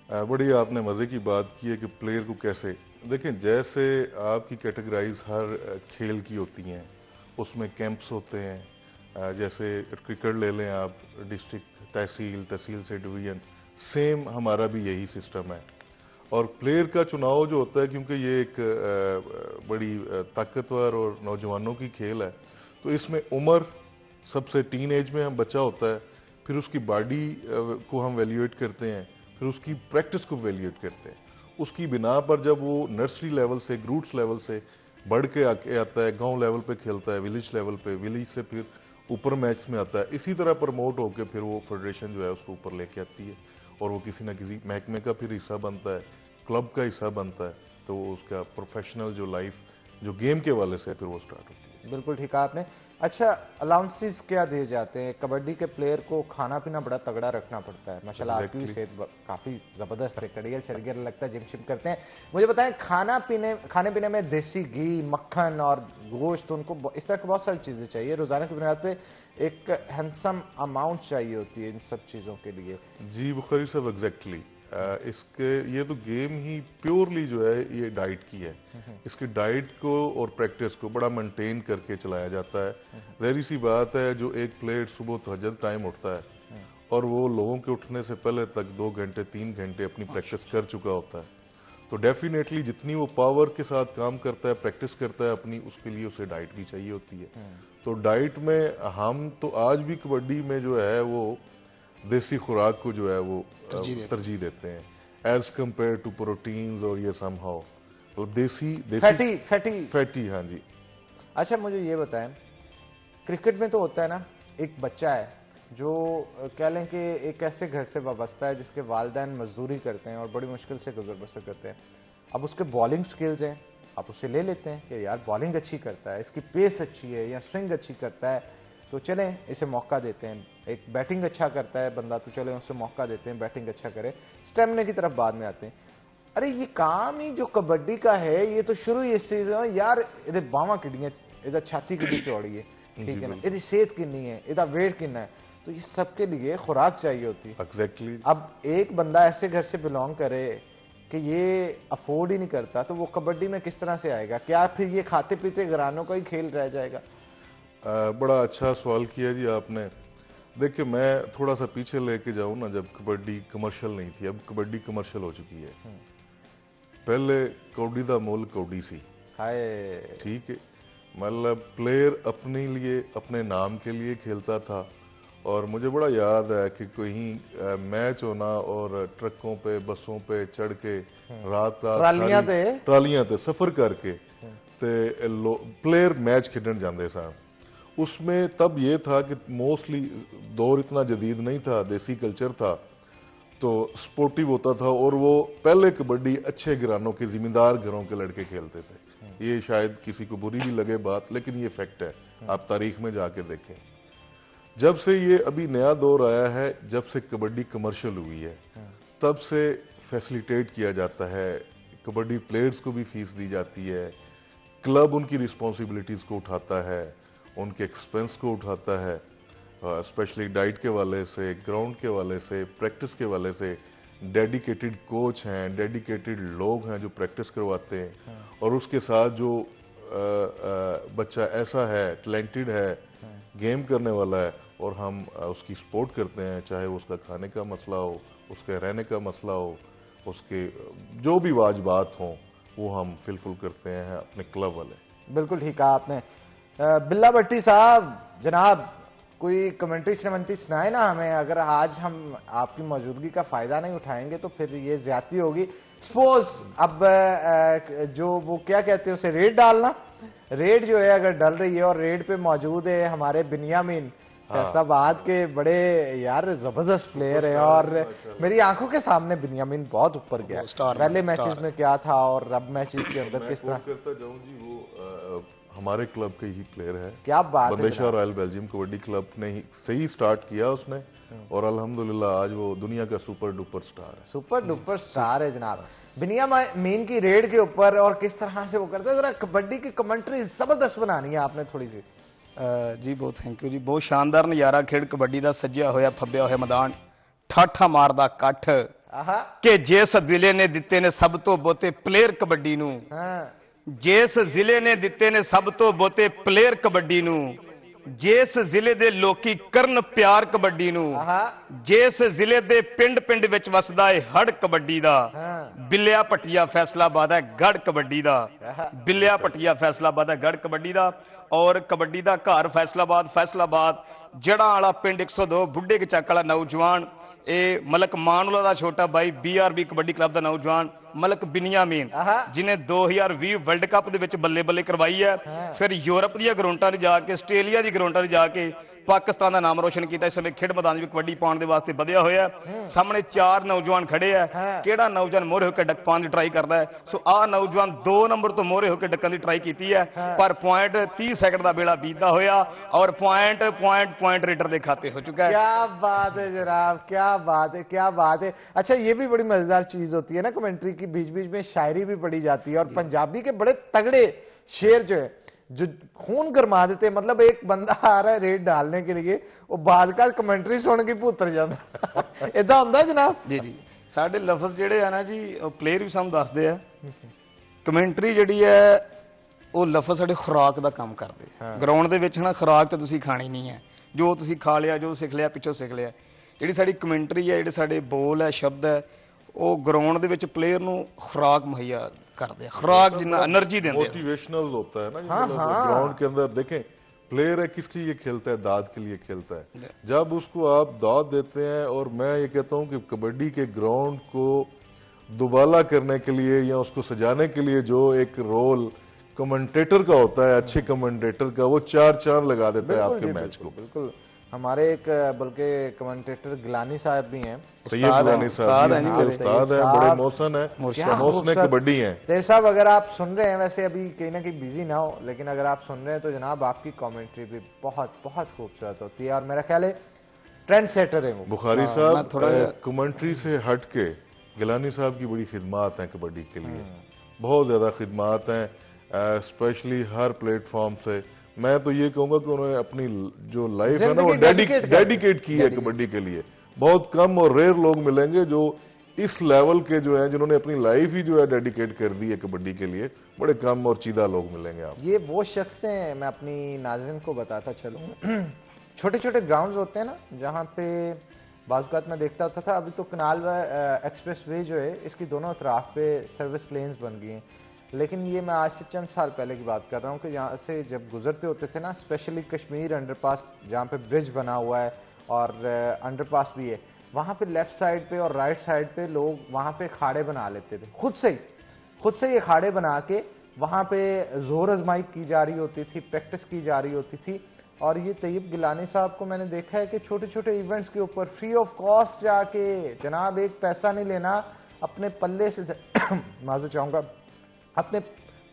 बड़ी आपने मज़े की बात की है कि प्लेयर को कैसे देखें। जैसे आपकी कैटेगराइज हर खेल की होती हैं, उसमें कैंप्स होते हैं। जैसे क्रिकेट ले लें आप, डिस्ट्रिक्ट, तहसील, तहसील से डिवीज़न, सेम हमारा भी यही सिस्टम है। और प्लेयर का चुनाव जो होता है, क्योंकि ये एक बड़ी ताकतवर और नौजवानों की खेल है, तो इसमें उम्र सबसे टीन एज में हम बच्चा होता है, फिर उसकी बॉडी को हम वैल्यूएट करते हैं, फिर उसकी प्रैक्टिस को वैल्यूएट करते हैं। उसकी बिना पर जब वो नर्सरी लेवल से, ग्रूट्स लेवल से बढ़ के आके आता है, गांव लेवल पे खेलता है, विलेज लेवल पे, विलेज से फिर ऊपर मैच में आता है, इसी तरह प्रमोट होकर फिर वो फेडरेशन जो है उसको ऊपर लेके आती है और वो किसी ना किसी महकमे का फिर हिस्सा बनता है, क्लब का हिस्सा बनता है, तो उसका प्रोफेशनल जो लाइफ जो गेम के वाले से फिर वो स्टार्ट होती है। बिल्कुल ठीक कहा आपने। अच्छा, अलाउंसेस क्या दिए जाते हैं? कबड्डी के प्लेयर को खाना पीना बड़ा तगड़ा रखना पड़ता है, माशाल्लाह आपकी भी सेहत काफी जबरदस्त है, कड़ियल शड़ियल लगता है, जिम शिम करते हैं। मुझे बताएं, खाने पीने में देसी घी, मक्खन और गोश्त, उनको इस तरह की बहुत सारी चीजें चाहिए, रोजाना की बुनियाद पे एक हैंडसम अमाउंट चाहिए होती है इन सब चीजों के लिए। जी बुखारी साहब, एग्जैक्टली। इसके ये तो गेम ही प्योरली जो है ये डाइट की है। इसकी डाइट को और प्रैक्टिस को बड़ा मेंटेन करके चलाया जाता है। ज़ाहिर सी बात है, जो एक प्लेयर सुबह तहज्जुद टाइम उठता है और वो लोगों के उठने से पहले तक 2 घंटे 3 घंटे अपनी प्रैक्टिस कर चुका होता है, तो डेफिनेटली जितनी वो पावर के साथ काम करता है, प्रैक्टिस करता है अपनी, उसके लिए उसे डाइट भी चाहिए होती है। तो डाइट में हम तो आज भी कबड्डी में जो है वो देसी खुराक को जो है वो तरजीह देते हैं एज कंपेयर टू प्रोटीन्स और ये समहाउ, मतलब देसी फैटी। हाँ जी। अच्छा, मुझे ये बताएं, क्रिकेट में तो होता है ना, एक बच्चा है जो कह लें कि एक ऐसे घर से वाबस्ता है जिसके वालिदैन मजदूरी करते हैं और बड़ी मुश्किल से गुजर बसर करते हैं। अब उसके बॉलिंग स्किल्स हैं, आप उसे ले लेते हैं कि यार बॉलिंग अच्छी करता है, इसकी पेस अच्छी है या स्विंग अच्छी करता है, तो चलें इसे मौका देते हैं। एक बैटिंग अच्छा करता है बंदा, तो चलें उसे मौका देते हैं, बैटिंग अच्छा करे। स्टेमिना की तरफ बाद में आते हैं। अरे ये काम ही जो कबड्डी का है, ये तो शुरू ही इस चीज यार, इधर बावा किड्डियां, इधर छाती कितनी चौड़ी है, ठीक है ना, इधर सेहत कितनी है, इधर वेट कितना है, तो ये सबके लिए खुराक चाहिए होती है। एग्जैक्टली। अब एक बंदा ऐसे घर से बिलोंग करे कि ये अफोर्ड ही नहीं करता, तो वो कबड्डी में किस तरह से आएगा? क्या फिर ये खाते पीते घरानों का ही खेल रह जाएगा? बड़ा अच्छा सवाल किया जी आपने। देखिए, मैं थोड़ा सा पीछे लेके जाऊं ना, जब कबड्डी कमर्शियल नहीं थी, अब कबड्डी कमर्शियल हो चुकी है। पहले कौडी दा मोल कौडी सी, ठीक है, मतलब प्लेयर अपने लिए, अपने नाम के लिए खेलता था। और मुझे बड़ा याद है कि कहीं मैच होना और ट्रकों पे, बसों पे चढ़ के रात ट्रालियां ते सफर करके ते प्लेयर मैच खेडन जाते सन। उसमें तब ये था कि मोस्टली दौर इतना जदीद नहीं था, देसी कल्चर था, तो स्पोर्टिव होता था। और वो पहले कबड्डी अच्छे घरानों के, जिम्मेदार घरों के लड़के खेलते थे। ये शायद किसी को बुरी भी लगे बात, लेकिन ये फैक्ट है, आप तारीख में जाके देखें। जब से ये अभी नया दौर आया है, जब से कबड्डी कमर्शियल हुई है, तब से फैसिलिटेट किया जाता है, कबड्डी प्लेयर्स को भी फीस दी जाती है, क्लब उनकी रिस्पॉन्सिबिलिटीज को उठाता है, उनके एक्सपेंस को उठाता है, स्पेशली डाइट के वाले से, ग्राउंड के वाले से, प्रैक्टिस के वाले से। डेडिकेटेड कोच हैं, डेडिकेटेड लोग हैं जो प्रैक्टिस करवाते हैं। और उसके साथ जो बच्चा ऐसा है, टैलेंटेड है, गेम करने वाला है, और हम उसकी सपोर्ट करते हैं, चाहे उसका खाने का मसला हो, उसके रहने का मसला हो, उसके जो भी वाजिबात हों, वो हम फुलफिल करते हैं अपने क्लब वाले। बिल्कुल ठीक कहा आपने। बिल्ला भट्टी साहब, जनाब कोई कमेंट्री शमेंट्री सुनाए ना हमें। अगर आज हम आपकी मौजूदगी का फायदा नहीं उठाएंगे तो फिर ये ज्यादती होगी। सपोज अब जो वो क्या कहते हैं उसे, रेड डालना, रेड जो है अगर डल रही है और रेड पे मौजूद है हमारे बिनियामीन फैसलाबाद के बड़े यार जबरदस्त प्लेयर है, और मेरी आंखों के सामने बिनियामीन बहुत ऊपर गया। पहले मैचेस में क्या था और अब मैचेस के अंदर किस तरह करता जाऊं जी। वो हमारे क्लब के ही प्लेयर है, क्या बात है। Bandesha royal Belgium kabaddi club ने ही सही स्टार्ट किया उसने, और अल्हम्दुलिल्लाह आज वो दुनिया का सुपर डुपर स्टार है। सुपर डुपर स्टार है जनाब बिनियामीन की रेड के ऊपर, और किस तरह से वो करते हैं। जरा कबड्डी की कमेंट्री जबरदस्त बनानी है आपने थोड़ी सी। जी बहुत थैंक यू जी। बहुत शानदार नज़ारा खेड कबड्डी का, सज्जिया होया फब्बिया होया मैदान, ਠਾਠਾ मारदा कट्ठ कि जिस जिले ने दिते ने सब तो बहुते प्लेयर कबड्डी नूं, जिस जिले ने दिते ने सब तो बहुते प्लेयर कबड्डी नूं, जिस जिले दे लोकी करन प्यार कबड्डी नूं, जिस जिले दे पिंड पिंड विच वसदा है हड़ कबड्डी दा, बिल्लिया पटिया फैसलाबाद है गढ़ कबड्डी दा, बिल्लिया पटिया फैसलाबाद है गढ़ कबड्डी दा, और कबड्डी दा घर फैसलाबाद, फैसलाबाद जड़ा वाला पिंड 102 बुढ़े के चक वाला नौजवान, ए मलक मानूला दा छोटा भाई BRB कबड्डी क्लब दा नौजवान मलक बिनियामीन, जिन्हें 2020 वर्ल्ड कप दे विच बल्ले बल्ले करवाई है, फिर यूरोप दी ग्राउंडां ते जाके, आस्ट्रेलिया दी ग्राउंडां ते जाके पाकिस्तान का नाम रोशन किया। इस समय खेड मैदान में कबड्डी पाने के वास्ते बढ़िया होया। सामने 4 नौजवान खड़े है, केड़ा नौजवान मोहरे होकर डक पाने की ट्राई करता है। सो आ नौजवान 2 नंबर तो मोहरे होकर डकन की ट्राई की है, पर पॉइंट 30 सैकंड का बेड़ा बीतता होया और पॉइंट रेडर के खाते हो चुका है। क्या बात है जनाब, क्या बात है, क्या बात है। अच्छा ये भी बड़ी मजेदार चीज होती है ना कमेंट्री की, बीच बीच में शायरी भी पढ़ी जाती है, और पंजाबी के बड़े तगड़े शेर जो है जो खून गरमा देते। मतलब एक बंदा आ रहा है रेड डालने के लिए, वो बाद का कमेंट्री सुन के भूतर जाता इदा होंदा जनाब। जी जी साडे लफ्ज जिहड़े है ना जी, प्लेयर भी सानूं दसदे आ, कमेंट्री जिहड़ी है वो लफ्ज साडे खुराक दा काम करदे। ग्राउंड दे विच ना खुराक ते तुसीं खानी नहीं है, जो तुसीं खा लिया, जो सिख लिया, पिछों सिख लिया। जिहड़ी साडी कमेंट्री है, जिहड़े साडे बोल है, शब्द है, वो ग्राउंड दे विच प्लेयर नूं खुराक मुहैया करते हैं, खुराक जिन्ना एनर्जी देते हैं, मोटिवेशनल होता है ना। ग्राउंड के अंदर देखें प्लेयर है किस लिए खेलता है, दाद के लिए खेलता है। जब उसको आप दाद देते हैं, और मैं ये कहता हूं कि कबड्डी के ग्राउंड को दुबाला करने के लिए या उसको सजाने के लिए जो एक रोल कमेंटेटर का होता है, अच्छे कमेंटेटर का, वो 4 चांद लगा देता है आपके मैच को। बिल्कुल हमारे एक बल्कि कमेंटेटर गिलानी साहब भी हैं, गिलानी साहब उस्ताद है, बड़े मोहसन है, मोहसन कबड्डी है। देव साहब अगर आप सुन रहे हैं, वैसे अभी कहीं ना कहीं बिजी ना हो, लेकिन अगर आप सुन रहे हैं तो जनाब आपकी कमेंट्री भी बहुत बहुत खूबसूरत होती है, और मेरा ख्याल है ट्रेंड सेटर है वो। बुखारी साहब कमेंट्री से हट के गिलानी साहब की बड़ी खिदमात हैं कबड्डी के लिए, बहुत ज्यादा खिदमात हैं, स्पेशली हर प्लेटफॉर्म से। मैं तो ये कहूंगा कि उन्होंने अपनी जो लाइफ है ना वो डेडिकेट की है कबड्डी के लिए। बहुत कम और रेयर लोग मिलेंगे जो इस लेवल के जो है, जिन्होंने अपनी लाइफ ही जो है डेडिकेट कर दी है कबड्डी के लिए। बड़े कम और चीदा लोग मिलेंगे आप। ये वो शख्स हैं, मैं अपनी नाज़रीन को बताता चलूं, छोटे छोटे ग्राउंड्स होते हैं ना, जहां पे बाज़ात में देखता होता था। अभी तो कनाल एक्सप्रेस वे जो है इसकी दोनों तरफ पे सर्विस लेन्स बन गई हैं, लेकिन ये मैं आज से चंद साल पहले की बात कर रहा हूँ कि यहाँ से जब गुजरते होते थे ना, स्पेशली कश्मीर अंडरपास जहाँ पे ब्रिज बना हुआ है और अंडरपास भी है, वहाँ पे लेफ्ट साइड पे और राइट साइड पे लोग वहाँ पे खाड़े बना लेते थे, खुद से ये खाड़े बना के वहाँ पे जोर आजमाई की जा रही होती थी, प्रैक्टिस की जा रही होती थी। और ये तैयब गिलानी साहब को मैंने देखा है कि छोटे छोटे इवेंट्स के ऊपर फ्री ऑफ कॉस्ट जाके, जनाब एक पैसा नहीं लेना, अपने पल्ले से माजूर चाहूँगा, अपने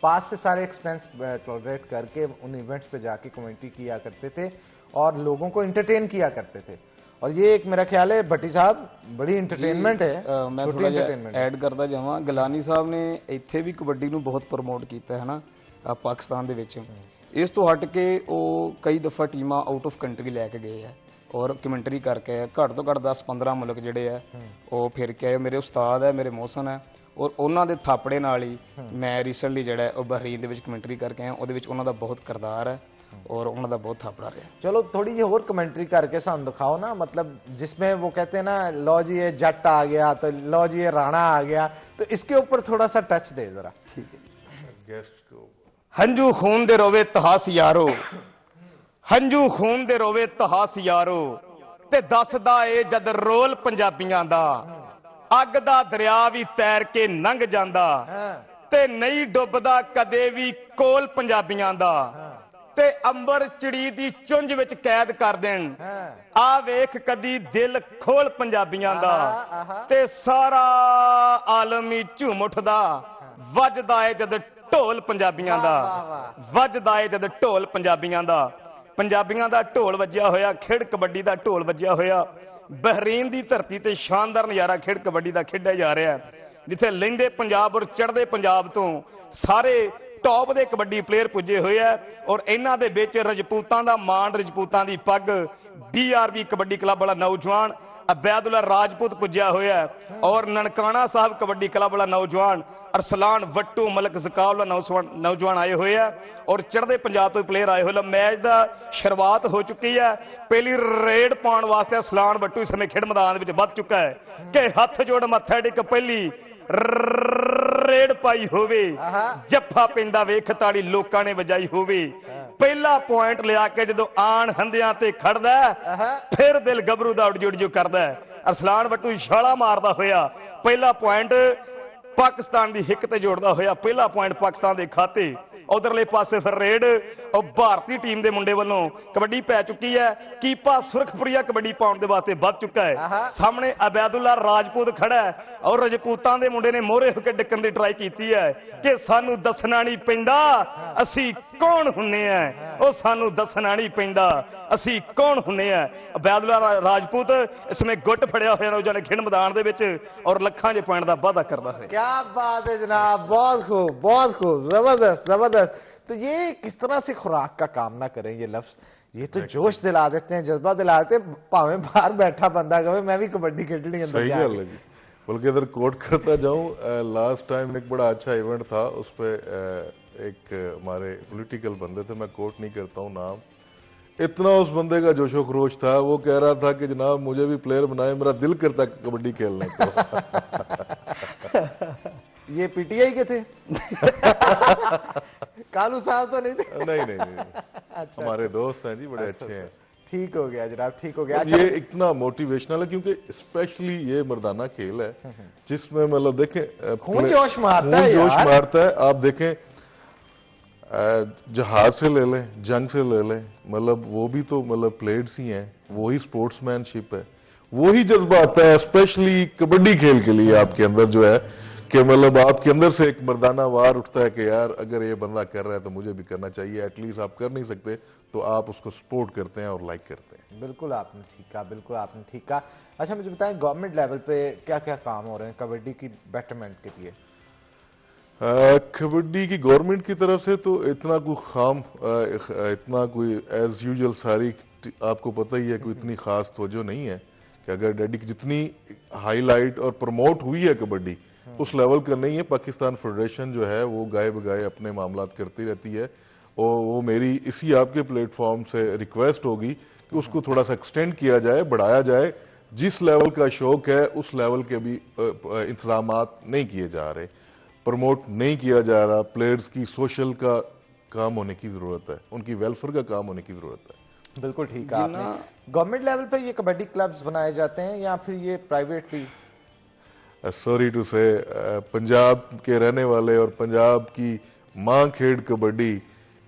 पास से सारे एक्सपेंस टॉलरेट करके उन इवेंट्स पे जाके कमेंट्री किया करते थे और लोगों को एंटरटेन किया करते थे। और ये एक मेरा ख्याल है भट्टी साहब बड़ी एंटरटेनमेंट है। मैं थोड़ा ऐड करता जावां, गिलानी साहब ने इत्थे भी कबड्डी नूं बहुत प्रमोट किया है ना पाकिस्तान दे विच। इस तो हट के वो कई दफ़ा टीमां आउट ऑफ कंट्री लैके गए है और कमेंट्री करके घट तो घट 10-15 मुल्क जिहड़े है वो फिर के आए। मेरे उस्ताद है, मेरे मोहसन है, और उन्हों के थापड़े नाल ही मैं रिसेंटली जिहड़ा है बहरीन दे विच कमेंट्री करके आया। उहदे विच उन्हां दा बहुत किरदार है और उन्हों का बहुत थापड़ा रहा। चलो थोड़ी जी होर कमेंट्री करके सानू दिखाओ ना, मतलब जिसमें वो कहते हैं ना, लो जी ये जट आ गया, तो लो जी ये राणा आ गया, तो इसके ऊपर थोड़ा सा टच दे जरा। ठीक है, गेस्ट को हंजू खून दे रोवे तहास यारो, हंजू खून दे रोवे तहास यारो, ते दसदा ए जद रोल पंजाबियां दा, अग दा दरिया भी तैर के लंघ जांदा, ते नहीं डुबदा कदे भी कोल पंजाबियां दा, ते अंबर चिड़ी दी चुंझ विच कैद कर देन, आ वेख कदी दिल खोल पंजाबियां दा, ते सारा आलम ही झूम उठदा, वजदा है जद ढोल पंजाबियां दा, वजदा है जद ढोल पंजाबियां दा। पंजाबियां दा ढोल वज्जिया होया, खेड कबड्डी दा ढोल वज्जिया होया, बहरीन दी धरती ते शानदार नज़ारा खेड कबड्डी दा खेडिया जा रहा है, जिथे लहिंदे पंजाब और चढ़दे पंजाब तो सारे टॉप दे कबड्डी प्लेयर पुजे हुए है, और इन्हां दे विच रजपूतां दा मान, रजपूतां दी पग, BRB कबड्डी क्लब वाला नौजवान अबैदुल्ला राजपूत पुजया होया है, और ननकाना साहब कबड्डी क्लब वाला नौजवान अरसलान वट्टू मलक जकावला नौजवान आए हुए हैं, और चढ़दे पंजाब तो प्लेयर आए हुए। मैच का शुरुआत हो चुकी है, पहली रेड पाने वास्ते अरसलान वट्टू इस समय खेड मैदान में बध चुका है कि हथ जोड़ मत्था टेक पहली रेड पाई होवे, जफ्फा पिंदा वेख ताड़ी लोकां ने वजाई होवे, पहला पॉइंट लिया के जो आन हंदियां ते खड़दा फिर दिल गबरू दा उड़ जो करदा है। अरसलान वट्टू छाला मारदा होया पहला पॉइंट पाकिस्तान की हिक ते जोड़दा होया, पहला पॉइंट पाकिस्तान के खाते। उधरले पासे फिर रेड और भारतीय टीम के मुंडे वालों कबड्डी पै चुकी है, कीपा सुरखपुरिया कबड्डी पाउण दे वास्ते बध चुका है। सामने अबैदुल्ला राजपूत खड़ा है और रजपूतां दे मुंडे ने मोहरे होकर डिक्कण की ट्राई की है कि सानू दसना नहीं पैंदा असी कौन हुन्ने हैं, ओ सानू दसना नहीं पैंदा असी कौन हुन्ने हैं। अबैदुल्ला राजपूत इसमें गुट फड़िया होया नौजवान खेड मैदान दे विच और लखां जे पॉइंट का वादा करदा है। क्या बात है जनाब, बहुत खूब, जबरदस्त जबरदस्त। तो ये किस तरह से खुराक का काम ना करें ये लफ्ज, ये तो जोश दिला देते हैं, जज्बा दिला देते हैं, भावें बाहर बैठा बंदा कहे मैं भी कबड्डी खेलनी है। सही गल है जी, बल्कि इधर कोट करता जाऊं, लास्ट टाइम एक बड़ा अच्छा इवेंट था, उस पर एक हमारे पॉलिटिकल बंदे थे, मैं कोट नहीं करता हूं नाम, इतना उस बंदे का जोशो खरोश था, वो कह रहा था कि जनाब मुझे भी प्लेयर बनाए, मेरा दिल करता कबड्डी खेलने को। ये पीटीआई के थे? कालू साहब तो नहीं थे? नहीं। अच्छा, हमारे दोस्त हैं जी, बड़े अच्छे हैं। ठीक हो गया जनाब, ठीक हो गया। अच्छा, ये इतना मोटिवेशनल है क्योंकि स्पेशली ये मर्दाना खेल है जिसमें मतलब देखें खून जोश मारता है। आप देखें जहाज से ले लें, जंग से ले लें, मतलब वो भी तो मतलब प्लेयर्स ही हैं, वही स्पोर्ट्समैनशिप है, वही जज्बा आता है स्पेशली कबड्डी खेल के लिए आपके अंदर जो है कि मतलब आपके अंदर से एक मर्दाना वार उठता है कि यार अगर ये बंदा कर रहा है तो मुझे भी करना चाहिए। एटलीस्ट आप कर नहीं सकते तो आप उसको सपोर्ट करते हैं और लाइक करते हैं। बिल्कुल आपने ठीक कहा, बिल्कुल आपने ठीक कहा। अच्छा मुझे बताएं गवर्नमेंट लेवल पे क्या क्या काम हो रहे हैं कबड्डी की बेटरमेंट के लिए? कबड्डी की गवर्नमेंट की तरफ से तो इतना कोई एज यूजुअल सारी आपको पता ही है, कोई इतनी खास तवज्जो नहीं है कि अगर डेडिक जितनी हाईलाइट और प्रमोट हुई है कबड्डी उस लेवल का नहीं है। पाकिस्तान फेडरेशन जो है वो गाए बगाए अपने मामलात करती रहती है, और वो मेरी इसी आपके प्लेटफॉर्म से रिक्वेस्ट होगी कि उसको थोड़ा सा एक्सटेंड किया जाए, बढ़ाया जाए। जिस लेवल का शौक है उस लेवल के भी इंतजामात नहीं किए जा रहे, प्रमोट नहीं किया जा रहा। प्लेयर्स की सोशल का काम होने की जरूरत है, उनकी वेलफेयर का काम होने की जरूरत है। बिल्कुल ठीक है आपने। गवर्नमेंट लेवल पे ये कबड्डी क्लब्स बनाए जाते हैं या फिर ये प्राइवेट भी? सॉरी टू से, पंजाब के रहने वाले और पंजाब की मां खेड कबड्डी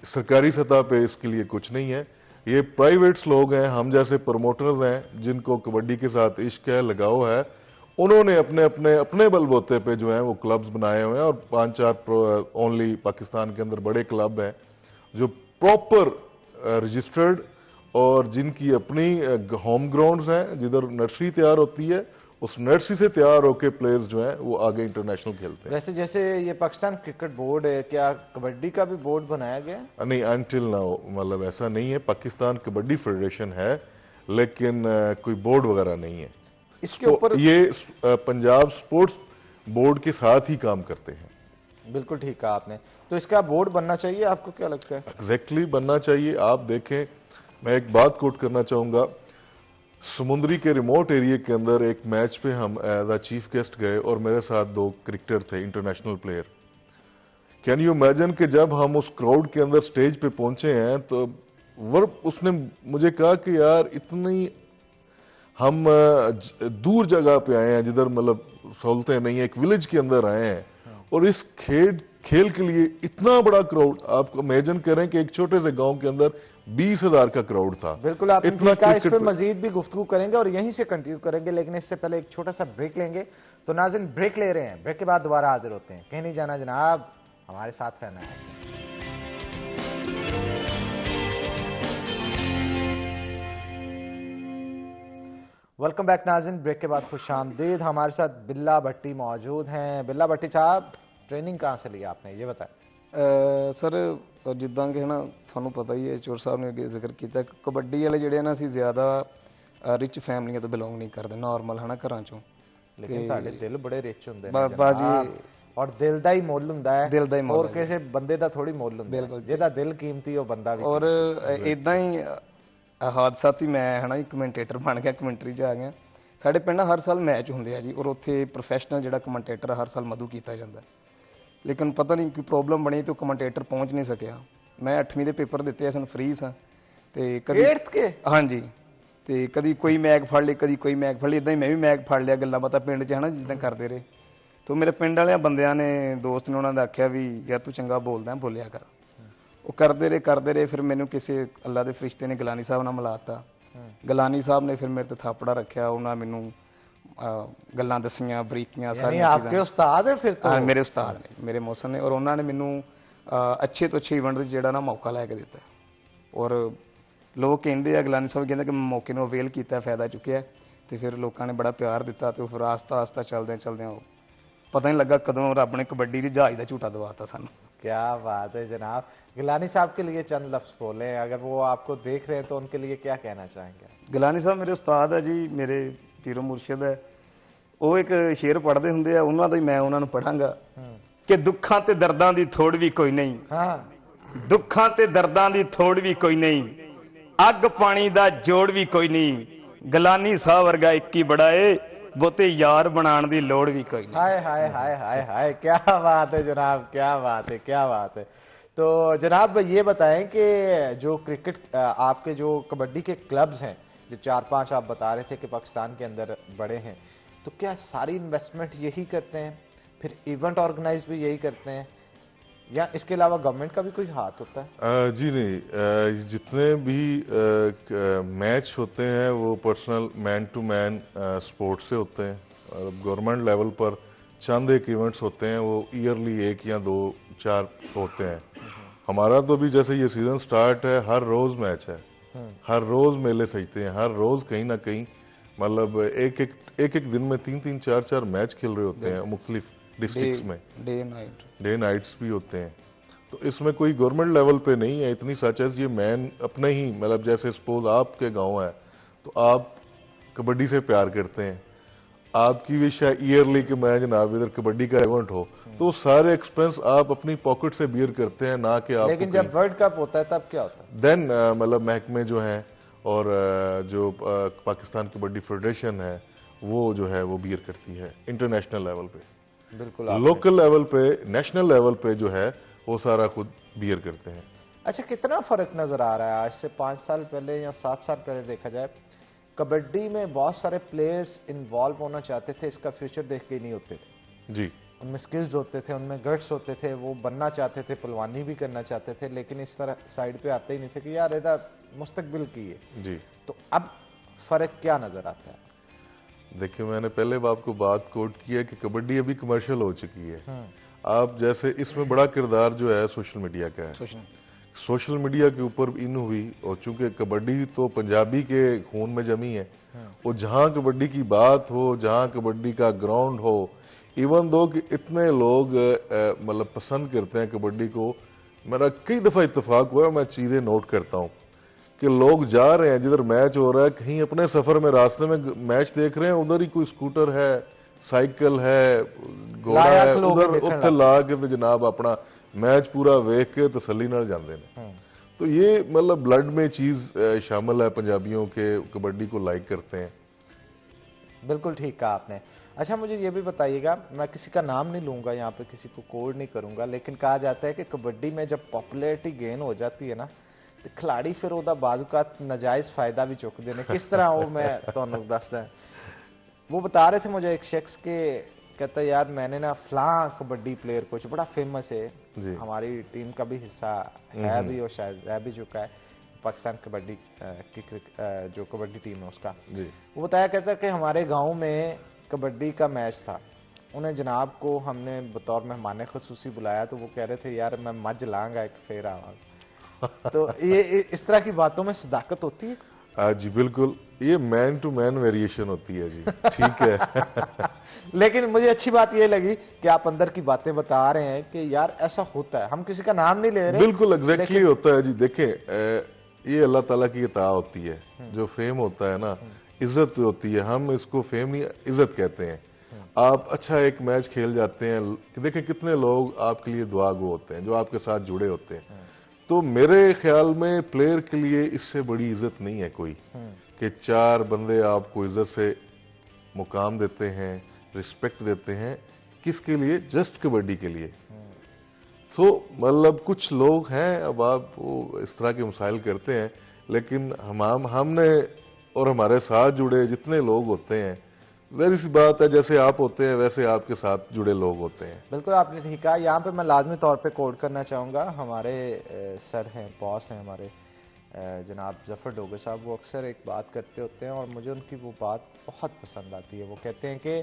सरकारी सतह पे इसके लिए कुछ नहीं है। ये प्राइवेट्स लोग हैं, हम जैसे प्रमोटर्स हैं जिनको कबड्डी के साथ इश्क है, लगाव है, उन्होंने अपने बलबूते पे जो है वो क्लब्स बनाए हुए हैं। और 5-4 ओनली पाकिस्तान के अंदर बड़े क्लब हैं जो प्रॉपर रजिस्टर्ड और जिनकी अपनी होम ग्राउंड्स हैं, जिधर नर्सरी तैयार होती है, उस नर्सरी से तैयार होकर प्लेयर्स जो हैं वो आगे इंटरनेशनल खेलते हैं। वैसे जैसे ये पाकिस्तान क्रिकेट बोर्ड है, क्या कबड्डी का भी बोर्ड बनाया गया? नहीं, अनटिल नाउ मतलब ऐसा नहीं है। पाकिस्तान कबड्डी फेडरेशन है लेकिन कोई बोर्ड वगैरह नहीं है। इसके ऊपर ये पंजाब स्पोर्ट्स बोर्ड के साथ ही काम करते हैं। बिल्कुल ठीक कहा आपने। तो इसका बोर्ड बनना चाहिए, आपको क्या लगता है? एग्जैक्टली बनना चाहिए। आप देखें, मैं एक बात कोट करना चाहूंगा, समुद्री के रिमोट एरिया के अंदर एक मैच पे हम एज अ चीफ गेस्ट गए और मेरे साथ 2 क्रिकेटर थे, international player. Can you imagine कि जब हम उस क्राउड के अंदर स्टेज पे पहुंचे हैं तो उसने मुझे कहा कि यार इतनी हम दूर जगह पे आए हैं जिधर मतलब सहूलतें नहीं है, एक विलेज के अंदर आए हैं और इस खेल के लिए इतना बड़ा क्राउड, आप इमेजिन करें कि एक छोटे से गांव के अंदर 20,000 का क्राउड था। बिल्कुल आपने ठीक कहा, इस पे मजीद भी गुफ्तगू करेंगे और यहीं से कंटिन्यू करेंगे, लेकिन इससे पहले एक छोटा सा ब्रेक लेंगे। तो नाज़रीन ब्रेक ले रहे हैं, ब्रेक के बाद दोबारा हाजिर होते हैं। कहीं नहीं जाना जनाब, हमारे साथ रहना है। वेलकम बैक नाज़रीन, ब्रेक के बाद खुशामदीद। हमारे साथ बिल्ला भट्टी मौजूद हैं। बिल्ला भट्टी साहब, ट्रेनिंग कहाँ से लिया आपने, ये बताएं। सर जिद्दां कि है ना, थानू पता ही है, चोर साहब ने अगे जिक्र किया, कबड्डी वाले जिहड़े ना असीं ज़्यादा रिच फैमिलियां तो बिलोंग नहीं करते, नॉर्मल है ना घरां चों, लेकिन ਤੁਹਾਡੇ ਦਿਲ ਬੜੇ ਰਿਚ ਹੁੰਦੇ ਨੇ ਬਾਜੀ, ਔਰ ਦਿਲ ਦਾ ਹੀ ਮੁੱਲ ਹੁੰਦਾ ਹੈ, ਦਿਲ ਦਾ ਹੀ ਮੁੱਲ, ਹੋਰ ਕਿਸੇ ਬੰਦੇ ਦਾ ਥੋੜੀ ਮੁੱਲ ਹੁੰਦਾ। ਬਿਲਕੁਲ, ਜਿਹਦਾ ਦਿਲ ਕੀਮਤੀ ਉਹ ਬੰਦਾ ਵੀ। ਔਰ ਇਦਾਂ ਹੀ ਹਾਦਸਾਤੀ ਮੈਂ ਹੈ ਨਾ ਕਮੈਂਟੇਟਰ ਬਣ ਗਿਆ, ਕਮੈਂਟਰੀ 'ਚ ਆ ਗਿਆ। ਸਾਡੇ ਪਿੰਡ ਹਰ ਸਾਲ ਮੈਚ ਹੁੰਦੇ ਆ ਜੀ, ਔਰ ਉੱਥੇ ਪ੍ਰੋਫੈਸ਼ਨਲ ਜਿਹੜਾ ਕਮੈਂਟੇਟਰ ਹਰ ਸਾਲ ਮਧੂ ਕੀਤਾ ਜਾਂਦਾ, ਲੇਕਿਨ ਪਤਾ ਨਹੀਂ ਕੋਈ ਪ੍ਰੋਬਲਮ ਬਣੀ ਤੇ ਉਹ ਕਮੈਂਟੇਟਰ ਪਹੁੰਚ ਨਹੀਂ ਸਕਿਆ। ਮੈਂ 8ਵੀਂ ਦੇ ਪੇਪਰ ਦਿੱਤੇ ਸਨ, ਫ੍ਰੀ ਸਾਂ, ਤੇ ਕਦੀ ਹਾਂਜੀ, ਤੇ ਕਦੀ ਕੋਈ ਮੈਗ ਫੜ ਲਈ, ਕਦੀ ਕੋਈ ਮੈਗ ਫੜ ਲਈ, ਇਦਾਂ ਹੀ ਮੈਂ ਵੀ ਮੈਗ ਫੜ ਲਿਆ, ਗੱਲਾਂ ਬਾਤਾਂ ਪਿੰਡ 'ਚ ਹੈ ਨਾ ਜਿੱਦਾਂ ਕਰਦੇ ਰਹੇ। ਤੇ ਮੇਰੇ ਪਿੰਡ ਵਾਲਿਆਂ ਬੰਦਿਆਂ ਨੇ, ਦੋਸਤ ਨੇ, ਉਹਨਾਂ ਨੇ ਆਖਿਆ ਵੀ ਯਾਰ ਤੂੰ ਚੰਗਾ ਬੋਲਦਾ, ਬੋਲਿਆ ਕਰ। ਉਹ ਕਰਦੇ ਰਹੇ। ਫਿਰ ਮੈਨੂੰ ਕਿਸੇ ਅੱਲਾ ਦੇ ਫਰਿਸ਼ਤੇ ਨੇ ਗਲਾਨੀ ਸਾਹਿਬ ਨਾਲ ਮਿਲਾਤਾ। ਗਲਾਨੀ ਸਾਹਿਬ ਨੇ ਫਿਰ ਮੇਰੇ ਤੇ ਥਾਪੜਾ ਰੱਖਿਆ, ਉਹਨਾਂ ਮੈਨੂੰ ਗੱਲਾਂ ਦਸੀਆਂ, ਬਰੀਕੀਆਂ ਸਾਰੀਆਂ ਚੀਜ਼ਾਂ। आपके उस्ताद है फिर तो? हाँ, मेरे उस्ताद ने, मेरे मौसम ने, और उन्होंने मैनू अच्छे तो अच्छे इवेंट ਜਿਹੜਾ ਨਾ ਮੌਕਾ ਲੈ ਕੇ ਦਿੱਤਾ। ਔਰ ਲੋਕ ਕਹਿੰਦੇ ਆ, ਗਲਾਨੀ ਸਾਹਿਬ ਕਹਿੰਦੇ ਕਿ ਮੈਂ ਮੌਕੇ ਨੂੰ ਅਵੇਲ ਕੀਤਾ, ਫਾਇਦਾ ਚੁੱਕਿਆ, ਤੇ ਫਿਰ ਲੋਕਾਂ ਨੇ ਬੜਾ ਪਿਆਰ ਦਿੱਤਾ, ਤੇ ਫਿਰ ਆਸਤਾ ਚੱਲਦਿਆਂ ਪਤਾ ਨਹੀਂ ਲੱਗਾ ਕਦੋਂ ਰੱਬ ਨੇ ਕਬੱਡੀ 'ਚ ਜਹਾਜ਼ ਦਾ ਝੂਟਾ ਦਵਾਤਾ ਸਾਨੂੰ। क्या बात है जनाब। गिलानी साहब के लिए चंद लफ्ज बोले, अगर वो आपको देख रहे हैं तो उनके लिए क्या कहना चाहेंगे? ਗਿਲਾਨੀ ਸਾਹਿਬ ਮੇਰੇ ਉਸਤਾਦ ਹੈ ਜੀ, ਮੇਰੇ ਪੀਰੋ ਮੁਰਸ਼ਿਦ ਹੈ। ਉਹ ਇੱਕ ਸ਼ੇਰ ਪੜ੍ਹਦੇ ਹੁੰਦੇ ਆ, ਉਹਨਾਂ ਦਾ ਹੀ ਮੈਂ ਉਹਨਾਂ ਨੂੰ ਪੜ੍ਹਾਂਗਾ ਕਿ ਦੁੱਖਾਂ ਤੇ ਦਰਦਾਂ ਦੀ ਥੋੜ ਵੀ ਕੋਈ ਨਹੀਂ, ਦੁੱਖਾਂ ਤੇ ਦਰਦਾਂ ਦੀ ਥੋੜ ਵੀ ਕੋਈ ਨਹੀਂ, ਅੱਗ ਪਾਣੀ ਦਾ ਜੋੜ ਵੀ ਕੋਈ ਨਹੀਂ, ਗਿਲਾਨੀ ਸਾਹਿਬ ਵਰਗਾ ਇੱਕ ਹੀ ਬੜਾ ਏ, ਬਹੁਤੇ यार बनाने की लोड़ भी कोई नहीं। हाय हाय हाय हाय हाय, क्या बात है जनाब, क्या बात है, क्या बात है। तो जनाब ये बताएं कि जो क्रिकेट, आपके जो कबड्डी के क्लब्स हैं, जो 4-5 आप बता रहे थे कि पाकिस्तान के अंदर बड़े हैं, तो क्या सारी इन्वेस्टमेंट यही करते हैं, फिर इवेंट ऑर्गेनाइज भी यही करते हैं, या इसके अलावा गवर्नमेंट का भी कोई हाथ होता है? जी नहीं, जितने भी मैच होते हैं वो personal man to man sports से होते हैं। गवर्नमेंट लेवल पर चंद एक इवेंट्स होते हैं, वो ईयरली 1 या 2-4 होते हैं। हमारा तो भी जैसे ये सीजन स्टार्ट है, हर रोज मैच है, हर रोज मेले सजते हैं, हर रोज कहीं ना कहीं मतलब एक दिन में 3-3, 4-4 मैच खेल रहे होते हैं मुख्तलिफ डिस्ट्रिक्ट्स में, डे नाइट्स भी होते हैं। तो इसमें कोई गवर्नमेंट लेवल पे नहीं है इतनी सचेस। ये मैन अपने ही मतलब जैसे सपोज आपके गांव है तो आप कबड्डी से प्यार करते हैं, आपकी विश है ईयरली कि मैं जनाब इधर कबड्डी का इवेंट हो, तो सारे एक्सपेंस आप अपनी पॉकेट से बियर करते हैं, ना कि आप। लेकिन जब वर्ल्ड कप होता है तब क्या होता है? देन मतलब महकमे जो हैं और जो पाकिस्तान कबड्डी फेडरेशन है वो जो है वो बियर करती है इंटरनेशनल लेवल पे। बिल्कुल, लोकल लेवल पे, नेशनल लेवल पे जो है वो सारा खुद बियर करते हैं। अच्छा, कितना फर्क नजर आ रहा है आज से 5 साल पहले या 7 साल पहले देखा जाए? कबड्डी में बहुत सारे प्लेयर्स इन्वॉल्व होना चाहते थे, इसका फ्यूचर देख के नहीं होते थे जी, उनमें स्किल्स होते थे, उनमें गट्स होते थे, वो बनना चाहते थे, पहलवानी भी करना चाहते थे, लेकिन इस तरह साइड पे आते ही नहीं थे कि यार ਇਹਦਾ मुस्तकबिल की है जी। तो अब फर्क क्या नजर आता है? देखिए, मैंने पहले आपको बात कोट की है कि कबड्डी अभी कमर्शियल हो चुकी है। आप जैसे इसमें बड़ा किरदार जो है सोशल मीडिया का है, सोशल मीडिया के ऊपर इन हुई, और चूंकि कबड्डी तो पंजाबी के खून में जमी है, और जहां कबड्डी की बात हो, जहां कबड्डी का ग्राउंड हो, इवन दो कि इतने लोग मतलब पसंद करते हैं कबड्डी को, मेरा कई दफा इत्तेफाक हुआ, मैं चीजें नोट करता हूँ कि लोग जा रहे हैं जिधर मैच हो रहा है, कहीं अपने सफर में रास्ते में मैच देख रहे हैं, उधर ही कोई स्कूटर है, साइकिल है, घोड़ा है, उधर उत्थे ला के जनाब अपना मैच पूरा वेख के तसल्ली नाल जांदे ने। तो ये मतलब ब्लड में चीज शामिल है पंजाबियों के, कबड्डी को लाइक करते हैं। बिल्कुल ठीक कहा आपने। अच्छा मुझे ये भी बताइएगा, मैं किसी का नाम नहीं लूंगा यहाँ पे, किसी को कोड नहीं करूंगा, लेकिन कहा जाता है कि कबड्डी में जब पॉपुलैरिटी गेन हो जाती है ना तो खिलाड़ी फिर ओदा बाजू का नाजायज फायदा भी चुक देने। किस तरह वो मैं तो दसदा है। वो बता रहे थे मुझे एक शख्स के, कहता है यार मैंने ना फलां कबड्डी प्लेयर को, बड़ा फेमस है, हमारी टीम का भी हिस्सा है भी और शायद रह भी चुका है, पाकिस्तान कबड्डी की जो कबड्डी टीम है उसका। वो बताया, कहता कि हमारे गांव में कबड्डी का मैच था, उन्हें जनाब को हमने बतौर मेहमान खसूसी बुलाया, तो वो कह रहे थे यार मैं मज लाऊंगा एक फेर आवांगा। तो ये इस तरह की बातों में सदाकत होती है? जी बिल्कुल, ये मैन टू मैन वेरिएशन होती है जी। ठीक है। लेकिन मुझे अच्छी बात ये लगी कि आप अंदर की बातें बता रहे हैं कि यार ऐसा होता है, हम किसी का नाम नहीं ले रहे। बिल्कुल एग्जैक्टली होता है जी। देखें, ये अल्लाह ताला की इताअत होती है। जो फेम होता है ना, इज्जत होती है, हम इसको फेम नहीं इज्जत कहते हैं। आप अच्छा एक मैच खेल जाते हैं, देखें कितने लोग आपके लिए दुआ गो होते हैं जो आपके साथ जुड़े होते हैं। तो मेरे ख्याल में प्लेयर के लिए इससे बड़ी इज्जत नहीं है कोई, कि 4 बंदे आपको इज्जत से मुकाम देते हैं, रिस्पेक्ट देते हैं। किसके लिए? जस्ट कबड्डी के लिए। सो मतलब कुछ लोग हैं, अब आप वो इस तरह के मसाइल करते हैं, लेकिन हमने और हमारे साथ जुड़े जितने लोग होते हैं, जाहिर सी बात है जैसे आप होते हैं वैसे आपके साथ जुड़े लोग होते हैं। बिल्कुल आपने ठीक कहा। यहाँ पे मैं लाजमी तौर पे कोड करना चाहूँगा, हमारे सर हैं, बॉस हैं हमारे जनाब जफर डोगर साहब, वो अक्सर एक बात करते होते हैं और मुझे उनकी वो बात बहुत पसंद आती है। वो कहते हैं कि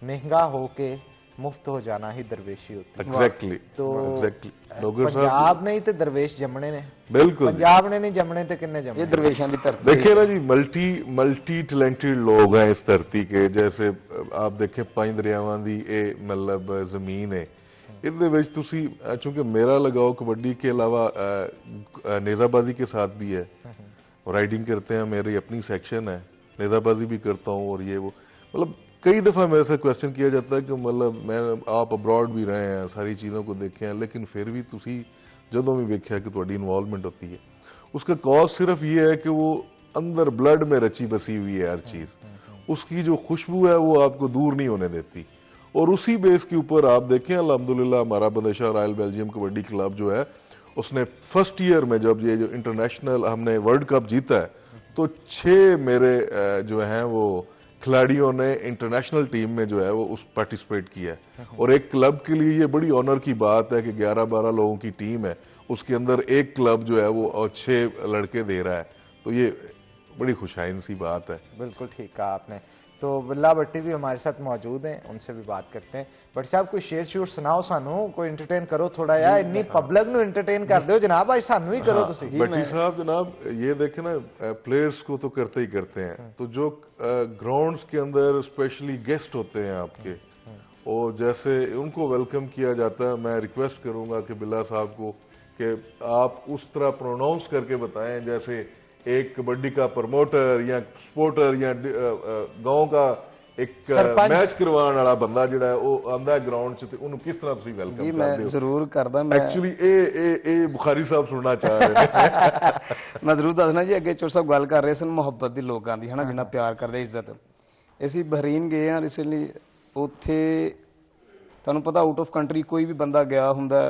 महंगा हो के मुफ्त हो जाना ही दरवेशी होती है। एग्जैक्टली। तो पंजाब नहीं तो दरवेश जमने ने, बिल्कुल पंजाब ने नहीं जमने थे, किन्ने जमने? ये दरवेशों की धरती। देखिए ना जी, मल्टी टैलेंटेड लोग हैं इस धरती के। जैसे आप देखें 5 दरियावां दी मतलब जमीन है, ਇਹਦੇ ਵਿੱਚ ਤੁਸੀਂ चूंकि मेरा लगाओ कबड्डी के अलावा नेज़ाबाजी के साथ भी है, राइडिंग करते हैं, मेरी अपनी सेक्शन है, नेज़ाबाजी भी करता हूँ। और ये वो मतलब कई दफ़ा मेरे से क्वेश्चन किया जाता है कि मतलब मैं आप अब्रॉड भी रहे हैं, सारी चीज़ों को देखे हैं, लेकिन फिर भी तुसी जदों भी वेख्या कि तुहाडी इन्वॉल्वमेंट होती है, उसका कॉज सिर्फ ये है कि वो अंदर ब्लड में रची बसी हुई है हर चीज़। उसकी जो खुशबू है वो आपको दूर नहीं होने देती। और उसी बेस के ऊपर आप देखें, अल्हम्दुलिल्लाह हमारा बदशाह रॉयल बेल्जियम कबड्डी क्लब जो है, उसने फर्स्ट ईयर में जब ये जो इंटरनेशनल हमने वर्ल्ड कप जीता है, तो 6 मेरे जो हैं वो खिलाड़ियों ने इंटरनेशनल टीम में जो है वो उस पार्टिसिपेट किया है। और एक क्लब के लिए ये बड़ी ऑनर की बात है कि 11-12 लोगों की टीम है, उसके अंदर एक क्लब जो है वो 6 लड़के दे रहा है, तो ये बड़ी खुशाइन सी बात है। बिल्कुल ठीक कहा आपने। तो बिल्ला भट्टी भी हमारे साथ मौजूद हैं, उनसे भी बात करते हैं। भट्टी साहब कोई शेर शूर सुनाओ सानू, कोई एंटरटेन करो थोड़ा यार, इन्नी पब्लिक नु एंटरटेन कर दो जनाब, आज सानू ही करो तुसी। भट्टी साहब जनाब ये देखें ना, प्लेयर्स को तो करते ही करते हैं, तो जो ग्राउंड्स के अंदर स्पेशली गेस्ट होते हैं आपके, और जैसे उनको वेलकम किया जाता है, मैं रिक्वेस्ट करूंगा कि बिल्ला साहब को कि आप उस तरह प्रोनाउंस करके बताएं जैसे एक कबड्डी का प्रमोटर या स्पोर्टर या गांव का एक मैच करवाने वाला बंदा जिहड़ा है वो आंदा है ग्राउंड च, ते उन्होंने किस तरह तुसीं वेलकम करदे हो? मैं जरूर करदा। मैं एक्चुअली ए बुखारी साहब सुनना चाह रहे हैं। मैं जरूर दसना जी, अगे चोर साहब गल कर रहे सन मुहब्बत दी लोगों दी, है ना, जिन्ना प्यार करदे, इज्जत। ਅਸੀਂ बहरीन गए हैं रिसेंटली, ਉੱਥੇ ਤੁਹਾਨੂੰ पता आउट ऑफ कंट्री कोई भी बंदा गया ਹੁੰਦਾ,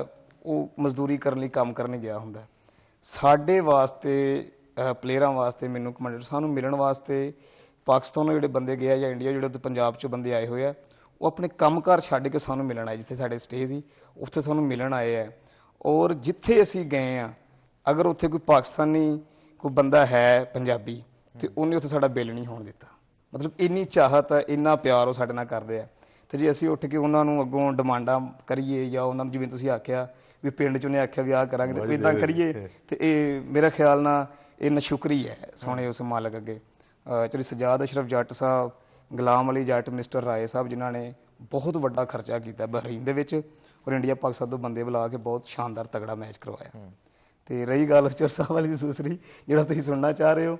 ਉਹ ਮਜ਼ਦੂਰੀ ਕਰਨ ਲਈ ਕੰਮ ਕਰਨ ਗਿਆ ਹੁੰਦਾ। ਸਾਡੇ ਵਾਸਤੇ प्लेयरां वास्ते, मैनू कमांडर सानू मिलण वास्ते पाकिस्तानों ਜਿਹੜੇ ਬੰਦੇ गए ਜਾਂ इंडिया ਜਿਹੜੇ ਉੱਥੇ पंजाब चों बंदे आए हुए ਆ, ਉਹ ਆਪਣੇ ਕੰਮਕਾਰ ਛੱਡ ਕੇ ਸਾਨੂੰ ਮਿਲਣ ਆਏ। ਜਿੱਥੇ ਸਾਡੇ ਸਟੇ ਸੀ ਉੱਥੇ ਸਾਨੂੰ ਮਿਲਣ ਆਏ ਆ। ਔਰ ਜਿੱਥੇ ਅਸੀਂ ਗਏ ਆ, ਅਗਰ ਉੱਥੇ ਕੋਈ ਪਾਕਿਸਤਾਨੀ ਕੋਈ ਬੰਦਾ ਹੈ ਪੰਜਾਬੀ, ਤੇ ਉਹਨੇ ਉੱਥੇ ਸਾਡਾ ਬਿੱਲ ਨਹੀਂ ਹੋਣ ਦਿੱਤਾ। ਮਤਲਬ ਇੰਨੀ ਚਾਹਤ ਹੈ, ਇੰਨਾ ਪਿਆਰ ਉਹ ਸਾਡੇ ਨਾਲ ਕਰਦੇ ਆ। ਤੇ ਜੇ ਅਸੀਂ ਉੱਠ ਕੇ ਉਹਨਾਂ ਨੂੰ ਅੱਗੋਂ ਡਿਮਾਂਡਾਂ ਕਰੀਏ, ਜਾਂ ਉਹਨਾਂ ਨੂੰ ਜਿਵੇਂ ਤੁਸੀਂ ਆਖਿਆ ਵੀ ਪਿੰਡ 'ਚ ਉਹਨੇ ਆਖਿਆ ਵੀ ਆਹ ਕਰਾਂਗੇ, ਤੇ ਇੱਦਾਂ ਕਰੀਏ, ਤੇ ਇਹ ਮੇਰਾ ਖਿਆਲ ਨਾਲ ਇਹ ਨਸ਼ੁਕਰੀ ਹੈ ਸੋਹਣੇ ਉਸ ਮਾਲਕ ਅੱਗੇ। ਚਲੋ ਸਜਾਦ ਅਸ਼ਰਫ ਜੱਟ ਸਾਹਿਬ, ਗੁਲਾਮ ਅਲੀ ਜੱਟ, ਮਿਸਟਰ ਰਾਏ ਸਾਹਿਬ, ਜਿਨ੍ਹਾਂ ਨੇ ਬਹੁਤ ਵੱਡਾ ਖਰਚਾ ਕੀਤਾ ਬਹਰੀਨ ਦੇ ਵਿੱਚ, ਔਰ ਇੰਡੀਆ ਪਾਕਿਸਤਾਨ ਤੋਂ ਬੰਦੇ ਬੁਲਾ ਕੇ ਬਹੁਤ ਸ਼ਾਨਦਾਰ ਤਗੜਾ ਮੈਚ ਕਰਵਾਇਆ। ਤੇ ਰਹੀ ਗੱਲ ਚੋਰ ਸਾਹਿਬ ਵਾਲੀ ਦੀ ਦੂਸਰੀ, ਜਿਹੜਾ ਤੁਸੀਂ ਸੁਣਨਾ ਚਾਹ ਰਹੇ ਹੋ,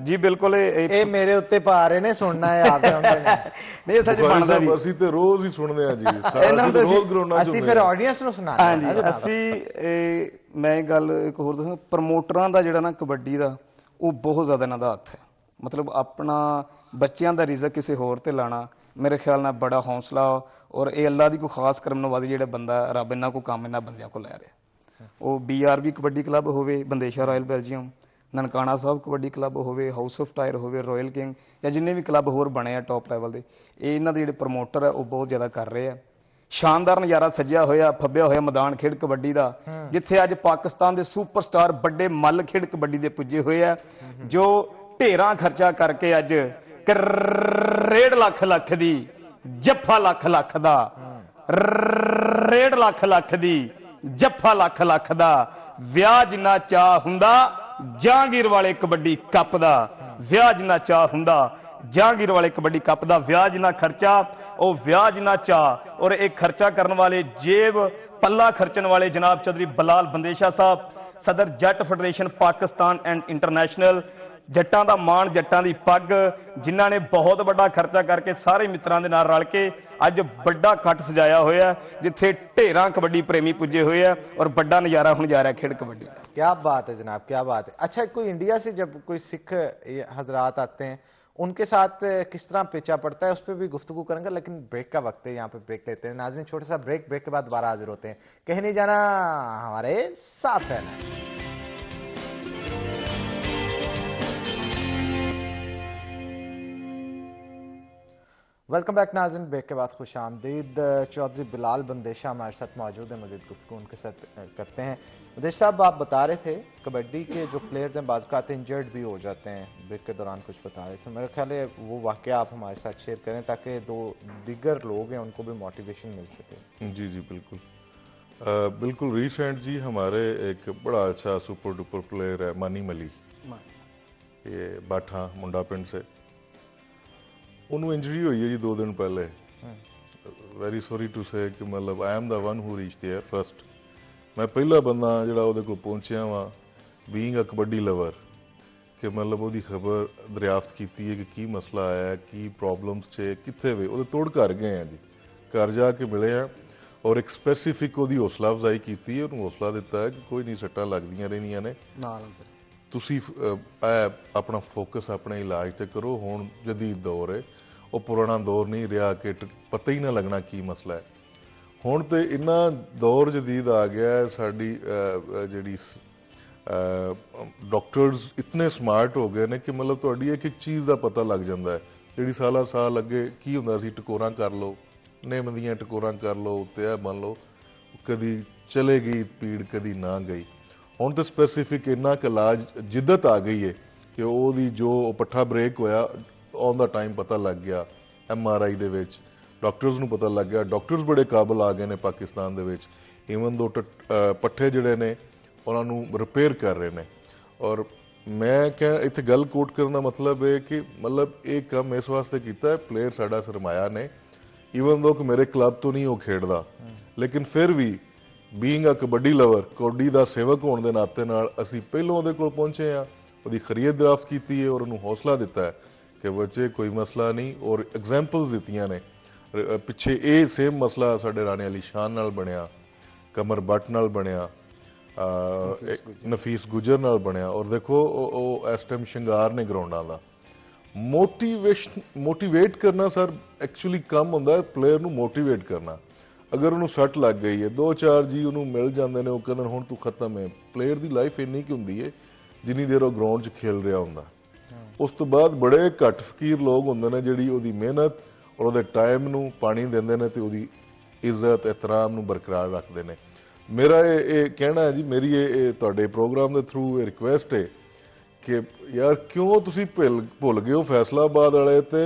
ਜੀ ਬਿਲਕੁਲ ਇਹ ਮੇਰੇ ਉੱਤੇ ਪਾ ਰਹੇ ਨੇ, ਸੁਣਨਾ ਹੈ ਆਪ ਨਹੀਂ, ਇਹ ਸਾਡੇ ਬਣਦਾ ਵੀ, ਅਸੀਂ ਤੇ ਰੋਜ਼ ਹੀ ਸੁਣਦੇ ਆ ਜੀ, ਰੋਜ਼ ਗਰਾਊਂਡਾਂ 'ਚ ਅਸੀਂ ਫਿਰ ਆਡੀਅנס ਨੂੰ ਸੁਣਾਉਂਦੇ ਹਾਂ। ਹਾਂਜੀ, ਅਸੀਂ ਮੈਂ ਇਹ ਗੱਲ ਇੱਕ ਹੋਰ ਦੱਸਾਂ, ਪ੍ਰਮੋਟਰਾਂ ਦਾ ਜਿਹੜਾ ਨਾ ਕਬੱਡੀ ਦਾ, ਉਹ ਬਹੁਤ ਜ਼ਿਆਦਾ ਇਹਨਾਂ ਦਾ ਹੱਥ ਹੈ। ਮਤਲਬ ਆਪਣਾ ਬੱਚਿਆਂ ਦਾ ਰਿਜ਼ਕ ਕਿਸੇ ਹੋਰ ਤੇ ਲਾਣਾ, मेरे ख्याल नाल बड़ा हौसला और ये अल्लाह की कोई खास करम नवाजी जिहड़ा बंदा रब इन्हां को काम इन्हां बंदियां को लै रहा। वो BRB कबड्डी क्लब होवे, बंदेशा रॉयल बेल्जियम, ननकाना साहब कबड्डी क्लब होवे, हाउस ऑफ टायर होवे, रॉयल किंग या जिन्ने भी क्लब होर बने आ टॉप लैवल के, ये इन्हां दे जिहड़े प्रमोटर है वो बहुत ज़्यादा कर रहे हैं। शानदार नज़ारा सजिया होया फब्बिया होया मैदान खेड कबड्डी का, जिथे अज पाकिस्तान के सुपरस्टार बड़े मल खेड कबड्डी के पुजे हुए है, जो ढेरां खर्चा करके अज 1.5 लाख दी जफ्फा लाख दा 1.5 लाख दी जफ्फा लाख दा विआह जिन्ना चाह हुंदा जहांगीर वाले कबड्डी कप दा, विआह जिन्ना चाह हुंदा जहांगीर वाले कबड्डी कप दा, विआह जिन्ना खर्चा ਉਹ ਵਿਆਹ ਜਿੰਨਾ ਚਾਹ ਔਰ ਇਹ ਖਰਚਾ ਕਰਨ ਵਾਲੇ ਜੇਬ ਪੱਲਾ ਖਰਚਣ ਵਾਲੇ ਜਨਾਬ ਚੌਧਰੀ ਬਲਾਲ ਬੰਦੇਸ਼ਾ ਸਾਹਿਬ, ਸਦਰ ਜੱਟ ਫੈਡਰੇਸ਼ਨ ਪਾਕਿਸਤਾਨ ਐਂਡ ਇੰਟਰਨੈਸ਼ਨਲ, ਜੱਟਾਂ ਦਾ ਮਾਣ ਜੱਟਾਂ ਦੀ ਪੱਗ, ਜਿਨ੍ਹਾਂ ਨੇ ਬਹੁਤ ਵੱਡਾ ਖਰਚਾ ਕਰਕੇ ਸਾਰੇ ਮਿੱਤਰਾਂ ਦੇ ਨਾਲ ਰਲ ਕੇ ਅੱਜ ਵੱਡਾ ਕੱਟ ਸਜਾਇਆ ਹੋਇਆ, ਜਿੱਥੇ ਢੇਰਾਂ ਕਬੱਡੀ ਪ੍ਰੇਮੀ ਪੁੱਜੇ ਹੋਏ ਆ ਔਰ ਵੱਡਾ ਨਜ਼ਾਰਾ ਹੁਣ ਜਾ ਰਿਹਾ ਖੇਡ ਕਬੱਡੀ ਦਾ। क्या बात है जनाब, क्या बात है। अच्छा, कोई इंडिया से जब कोई सिख हजरात आते हैं उनके साथ किस तरह पेचा पड़ता है, उस पर भी गुफ्तगू करेंगे, लेकिन ब्रेक का वक्त है, यहाँ पे ब्रेक लेते हैं नाज़रीन। छोटा सा ब्रेक के बाद दोबारा हाजिर होते हैं, कहीं नहीं जाना, हमारे साथ रहना। वेलकम बैक नाज़रीन, ब्रेक के बाद खुश आमदीद। चौधरी बिलाल बंदेशा हमारे साथ मौजूद है, मज़ीद गुफ्तगू उनके साथ करते हैं। बंदेशा साहब, आप बता रहे थे कबड्डी के जो प्लेयर्स हैं बाज़ औक़ात इंजर्ड भी हो जाते हैं, ब्रेक के दौरान कुछ बता रहे थे, मेरा ख्याल है वो वाक़या आप हमारे साथ शेयर करें ताकि दो दीगर लोग हैं उनको भी मोटिवेशन मिल सके। जी जी बिल्कुल बिल्कुल। रिसेंट जी हमारे एक बड़ा अच्छा सुपर डुपर प्लेयर है मानी मली, ये बाठा मुंडा पिंड से, उन्होंने इंजरी हुई है जी 2 दिन पहले। वेरी सॉरी टू से कि मतलब I am the one who reach there first, मैं पहला बंदा जिहड़ा उहदे कोल पहुंचिया वा बीइंग अ कबड्डी लवर, कि मतलब उहदी खबर दरियाफ्त कीती है कि की मसला आया, की प्रॉब्लम्स चे कित्थे वे, उहदे तोड़ घर गए हैं जी, घर जाके मिले हैं और एक स्पेसिफिक उहदी हौसला अफजाई कीती है, उन्होंने हौसला दिता है कि कोई नहीं, सट्टां लगदियां रहिंदियां ने, तुसी अपना फोकस अपने इलाज ते करो, हुण जदीद दौर है, वो पुराना दौर नहीं रहा कि पता ही ना लगना की मसला है। हुण तो इन्ना दौर जदीद आ गया है, साडी जिहड़ी डॉक्टर्स इतने स्मार्ट हो गए ने कि मतलब तुहाडी एक एक चीज़ का पता लग जाता है, जिहड़ी साल अगे की हुंदा सी टकोरां कर लो, निम दियां टकोरां कर लो, उत्ते मान लो कदी चले गई पीड़ कदी ना गई। हुण तो स्पैसीफिक इन्ना क इलाज जिद्दत आ गई है कि ओहदी जो पट्ठा ब्रेक होया ऑन द टाइम पता लग गया, MRI दे विच डॉक्टर्स नूं पता लग गया, डॉक्टर्स बड़े काबिल आ गए ने पाकिस्तान दे विच, ईवन दो पट्ठे जिहड़े ने उन्हां नूं रिपेयर कर रहे ने। और मैं क्या इत्थे गल कोट करन दा मतलब है कि मतलब एक काम इस वास्ते कीता है, प्लेयर साडा सरमाया ने, ईवन दो कि मेरे क्लब तो नहीं वो खेडदा, लेकिन फिर भी being a kabaddi lover, kabaddi का सेवक होने के नाते नाल असी पहलों उहदे कोल पहुंचे हाँ, उहदी खरीद दराफ्त की है और उन्होंने हौसला दिता है कि बच्चे कोई मसला नहीं, और एग्जाम्पल्स दित्तियां ने। पिछे ये सेम मसला साडे राणे अली शान नाल बनिया, कमर बट नाल बनिया, नफीस गुजर नाल बनिया, और देखो इस टाइम शिंगार ने ग्राउंडां दा। मोटिवेट करना सर एक्चुअली कम हुंदा है, प्लेयर नूं मोटिवेट करना। अगर उन्होंने सट लग गई है, 2-4 जी उन्होंने मिल जाते हैं, कहते हुण तू खत्म है। प्लेयर की लाइफ इन्नी की होंदी है जिन्नी देर वो ग्राउंड च खेल रहा होंदा, उस तो बाद बड़े घट फकीर लोग होंदे ने जिहड़ी उहदी मेहनत और उहदे टाइम नूं पानी देंदे ने ते उहदी इज्जत एहतराम नूं बरकरार रखते हैं। मेरा ये कहना है जी, मेरी ये तुहाडे प्रोग्राम के थ्रू ये रिक्वेस्ट है कि यार क्यों तुसीं भुल गए हो फैसलाबाद वाले, ते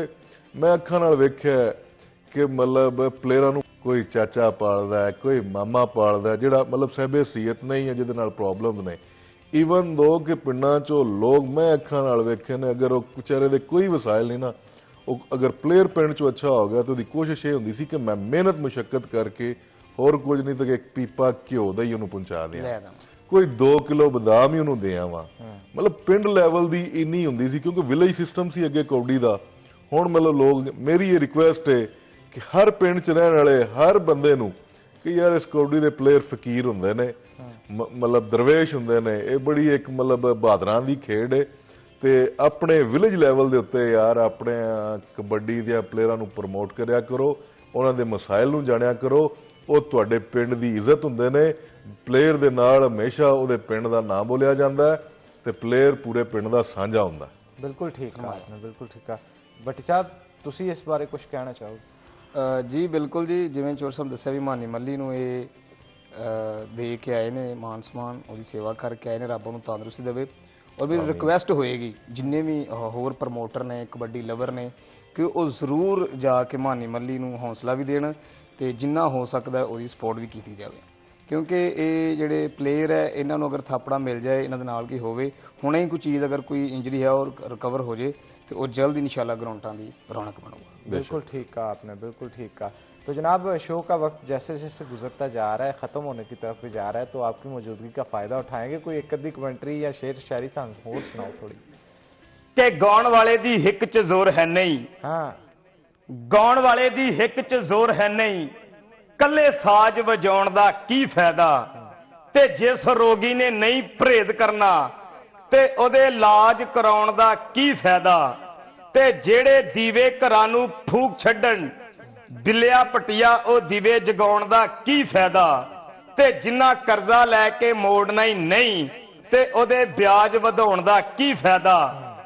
मैं अखां नाल वेख्या कि मतलब प्लेयरां नूं कोई चाचा पालदा है, कोई मामा पालदा है, जिहड़ा मतलब सहबे सीयत नहीं है, जिहदे नाल प्रॉब्लम ने। ईवन दो कि पिंडां चों लोग मैं अखां नाल वेखे ने, अगर वो बेचारे दे कोई वसाइल नहीं ना, वो अगर प्लेयर पिंड चों अच्छा हो गया तो उसकी कोशिश ये होंदी सी कि मैं मेहनत मुशक्कत करके होर कुछ नहीं तो एक पीपा घ्यो दा ही उन्होंने पहुंचा दिया, कोई 2 किलो बदाम ही उन्होंने दे आवां। मतलब पिंड लैवल दी इन्नी हुंदी सी, क्योंकि विलेज सिस्टम सी अगे कबड्डी दा। हुण मतलब लोग, मेरी ये रिक्वेस्ट है कि हर पिंड च रहने वाले हर बंदे नूं कि यार इस कबड्डी दे प्लेयर फकीर हुंदे ने, मतलब दरवेश हुंदे ने, ये बड़ी एक मतलब बहादरां दी खेड है, ਤੇ ਆਪਣੇ ਵਿਲੇਜ ਲੈਵਲ ਦੇ ਉੱਤੇ ਯਾਰ ਆਪਣੇ ਕਬੱਡੀ ਦੇ ਪਲੇਅਰਾਂ ਨੂੰ ਪ੍ਰਮੋਟ ਕਰਿਆ ਕਰੋ, ਉਹਨਾਂ ਦੇ ਮਸਾਇਲ ਨੂੰ ਜਾਣਿਆ ਕਰੋ। ਉਹ ਤੁਹਾਡੇ ਪਿੰਡ ਦੀ ਇੱਜ਼ਤ ਹੁੰਦੇ ਨੇ। ਪਲੇਅਰ ਦੇ ਨਾਲ ਹਮੇਸ਼ਾ ਉਹਦੇ ਪਿੰਡ ਦਾ ਨਾਮ ਬੋਲਿਆ ਜਾਂਦਾ ਹੈ ਤੇ ਪਲੇਅਰ ਪੂਰੇ ਪਿੰਡ ਦਾ ਸਾਂਝਾ ਹੁੰਦਾ। ਬਿਲਕੁਲ ਠੀਕ ਕਹਾ आपने, बिल्कुल ठीक कहा। भट्टी साहब ਤੁਸੀਂ ਇਸ ਬਾਰੇ ਕੁਝ ਕਹਿਣਾ ਚਾਹੋਗੇ? ਜੀ ਬਿਲਕੁਲ ਜੀ, ਜਿਵੇਂ ਚੋਰ ਸਾਹਿਬ ਦੱਸਿਆ ਵੀ ਮਾਨੀ ਮੱਲੀ ਨੂੰ ਇਹ ਦੇ ਕੇ ਆਏ ਨੇ ਮਾਨ ਸਨਮਾਨ, ਉਹਦੀ ਸੇਵਾ ਕਰਕੇ ਆਏ ਨੇ, ਰੱਬ ਉਹਨੂੰ ਤੰਦਰੁਸਤੀ ਦੇਵੇ। ਔਰ ਵੀ ਰਿਕੁਐਸਟ ਹੋਏਗੀ ਜਿੰਨੇ ਵੀ ਹੋਰ ਪ੍ਰਮੋਟਰ ਨੇ, ਕਬੱਡੀ ਲਵਰ ਨੇ, ਕਿ ਉਹ ਜ਼ਰੂਰ ਜਾ ਕੇ ਮਾਨੀ ਮੱਲੀ ਨੂੰ ਹੌਸਲਾ ਵੀ ਦੇਣ ਤੇ ਜਿੰਨਾ ਹੋ ਸਕਦਾ ਉਹਦੀ ਸਪੋਰਟ ਵੀ ਕੀਤੀ ਜਾਵੇ, ਕਿਉਂਕਿ ਇਹ ਜਿਹੜੇ ਪਲੇਅਰ ਹੈ ਇਹਨਾਂ ਨੂੰ ਅਗਰ ਥਾਪੜਾ ਮਿਲ ਜਾਏ, ਇਹਨਾਂ ਦੇ ਨਾਲ ਕੀ ਹੋਵੇ, ਹੁਣੇ ਹੀ ਕੋਈ ਚੀਜ਼ ਅਗਰ ਕੋਈ ਇੰਜਰੀ ਹੈ और रिकवर हो जाए तो वो जल्द इंशाल्लाह ग्राउंडां दी रौनक बनूगा। बिल्कुल ठीक कहा आपने, बिल्कुल ठीक कहा। तो जनाब शो का वक्त जैसे जैसे गुजरता जा रहा है, ख़त्म होने की तरफ भी जा रहा है, तो आपकी मौजूदगी का फ़ायदा उठाएंगे। कोई एक अद्धी कमेंट्री या शेर शायरी और सुनाओ थोड़ी। कि गाउण वाले दी हिक च जोर है नहीं, हाँ गाउण वाले दी हिक च जोर है नहीं, कल्ले साज वजाउण दा की फायदा, ते जिस रोगी ने नहीं परहेज करना ते ओदे इलाज कराउण दा की फायदा, ते जेड़े दीवे घरां नूं फूक छड्डण, बिलिया पटिया ओ दीवे जगाउण दा की फायदा, ते जिन्ना कर्जा लैके मोड़ना ही नहीं ते ओदे ब्याज वधाउण दा की फायदा,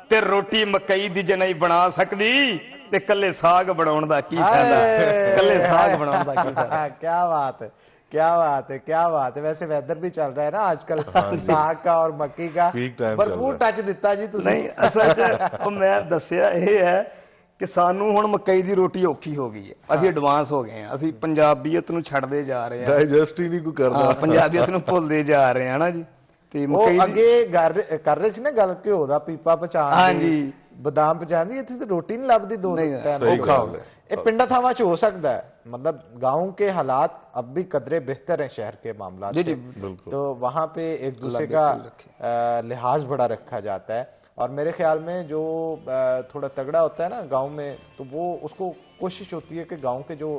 ते रोटी मकई दी जे नहीं बना सकदी ते कल्ले साग बनाउण दा की फायदा, कल्ले साग बनाउण दा की फायदा। क्या बात है, क्या बात है, क्या बात है। वैसे वेदर भी चल रहा है ना आजकल, साग का और मक्की का भरपूर टच दिता जी तुसीं। नहीं असल च मैं दस्सिया ਇਹ ਹੈ ਕਿ ਸਾਨੂੰ ਹੁਣ ਮਕਈ ਦੀ ਰੋਟੀ ਔਖੀ ਹੋ ਗਈ ਹੈ, ਅਸੀਂ ਐਡਵਾਂਸ ਹੋ ਗਏ ਹਾਂ, ਅਸੀਂ ਪੰਜਾਬੀਅਤ ਨੂੰ ਛੱਡਦੇ ਜਾ ਰਹੇ ਹਾਂ, ਡਾਈਜੈਸਟ ਹੀ ਨਹੀਂ ਕੋਈ ਕਰਦਾ, ਪੰਜਾਬੀਅਤ ਨੂੰ ਭੁੱਲਦੇ ਜਾ ਰਹੇ ਹਾਂ ਨਾ ਜੀ। ਤੇ ਮਕਈ ਅੱਗੇ ਕਰ ਰਹੇ ਸੀ ਨਾ ਗੱਲ, ਘਿਓ ਦਾ ਪੀਪਾ ਪਹੁੰਚਾਉਣ ਦੀ, ਹਾਂਜੀ ਬਦਾਮ ਪਹੁੰਚਾਉਣ ਦੀ, ਇੱਥੇ ਤੇ ਰੋਟੀ ਨਹੀਂ ਲੱਭਦੀ ਦੋ ਟਾਈਮ। ਔਖਾ ਹੋ ਗਿਆ। ये पिंडा थावा च हो सकता है, मतलब गाँव के हालात अब भी कदरे बेहतर हैं शहर के मामला से, तो वहाँ पे एक दूसरे का लिहाज बड़ा रखा जाता है। और मेरे ख्याल में जो थोड़ा तगड़ा होता है ना गांव में, तो वो उसको कोशिश होती है कि गांव के जो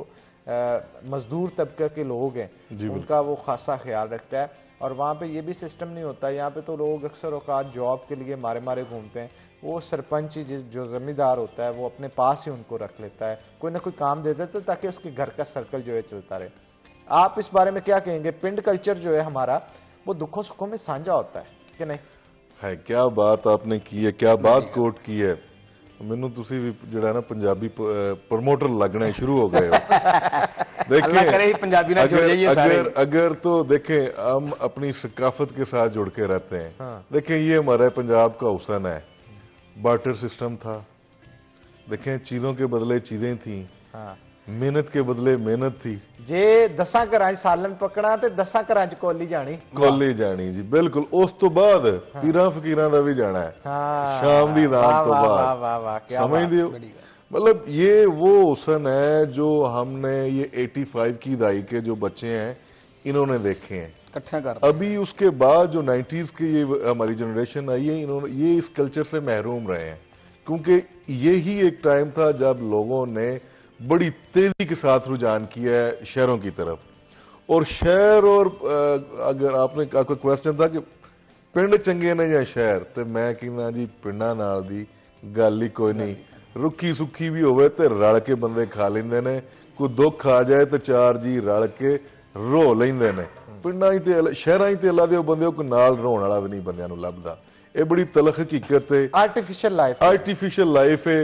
मजदूर तबके के लोग हैं उनका वो खासा ख्याल रखता है। और वहाँ पे ये भी सिस्टम नहीं होता, यहाँ पे तो लोग अक्सर औकात जॉब के लिए मारे मारे घूमते हैं। वो सरपंच जो जमींदार होता है वो अपने पास ही उनको रख लेता है, कोई ना कोई काम दे देता है ताकि उसके घर का सर्कल जो है चलता रहे। आप इस बारे में क्या कहेंगे? पिंड कल्चर जो है हमारा वो दुखों सुखों में साझा होता है कि नहीं है? क्या बात आपने की है, क्या बात कोट की है। मैनू तुसी भी जड़ा ना पंजाबी प्रमोटर लगने शुरू हो गए हो। देखिए अगर तो देखें हम अपनी सकाफत के साथ जुड़ के रहते हैं। हाँ। देखें ये हमारे पंजाब का हुसन है, बार्टर सिस्टम था, देखें चीजों के बदले चीजें थी। हाँ। मेहनत के बदले मेहनत थी। जे 10 घरां सालन पकड़ा ते 10 घरां कोली जानी जी, बिल्कुल। उस तो बाद पीरां फकीरां दा भी जाना है। हाँ। शाम दी दान तो बाद समझ दियो, मतलब ये वो हुसन है जो हमने ये 85 की दहाई के जो बच्चे हैं इन्होंने देखे हैं। अभी उसके बाद जो 90s की ये हमारी जनरेशन आई है, इन्होंने ये इस कल्चर से महरूम रहे हैं, क्योंकि यही एक टाइम था जब लोगों ने बड़ी तेजी के साथ रुझान किया है शहरों की तरफ। और शहर और अगर आपने आपका क्वेश्चन था कि पिंड चंगे ने या शहर, तो मैं कहना जी पिंडा नाल दी गल ही कोई नहीं। रुखी सुखी भी होवे ते रल के बंदे खा लेंदे ने, कोई दुख आ जाए तो 4 जी रल के रो लेंदे ने। पिंडा ही ते शहरां ही ते अल्लाह दे बंदे को नाल रोण वाला भी नहीं बंदियां नूं लभदा। ये बड़ी तलख हकीकत है, आर्टिफिशियल लाइफ है,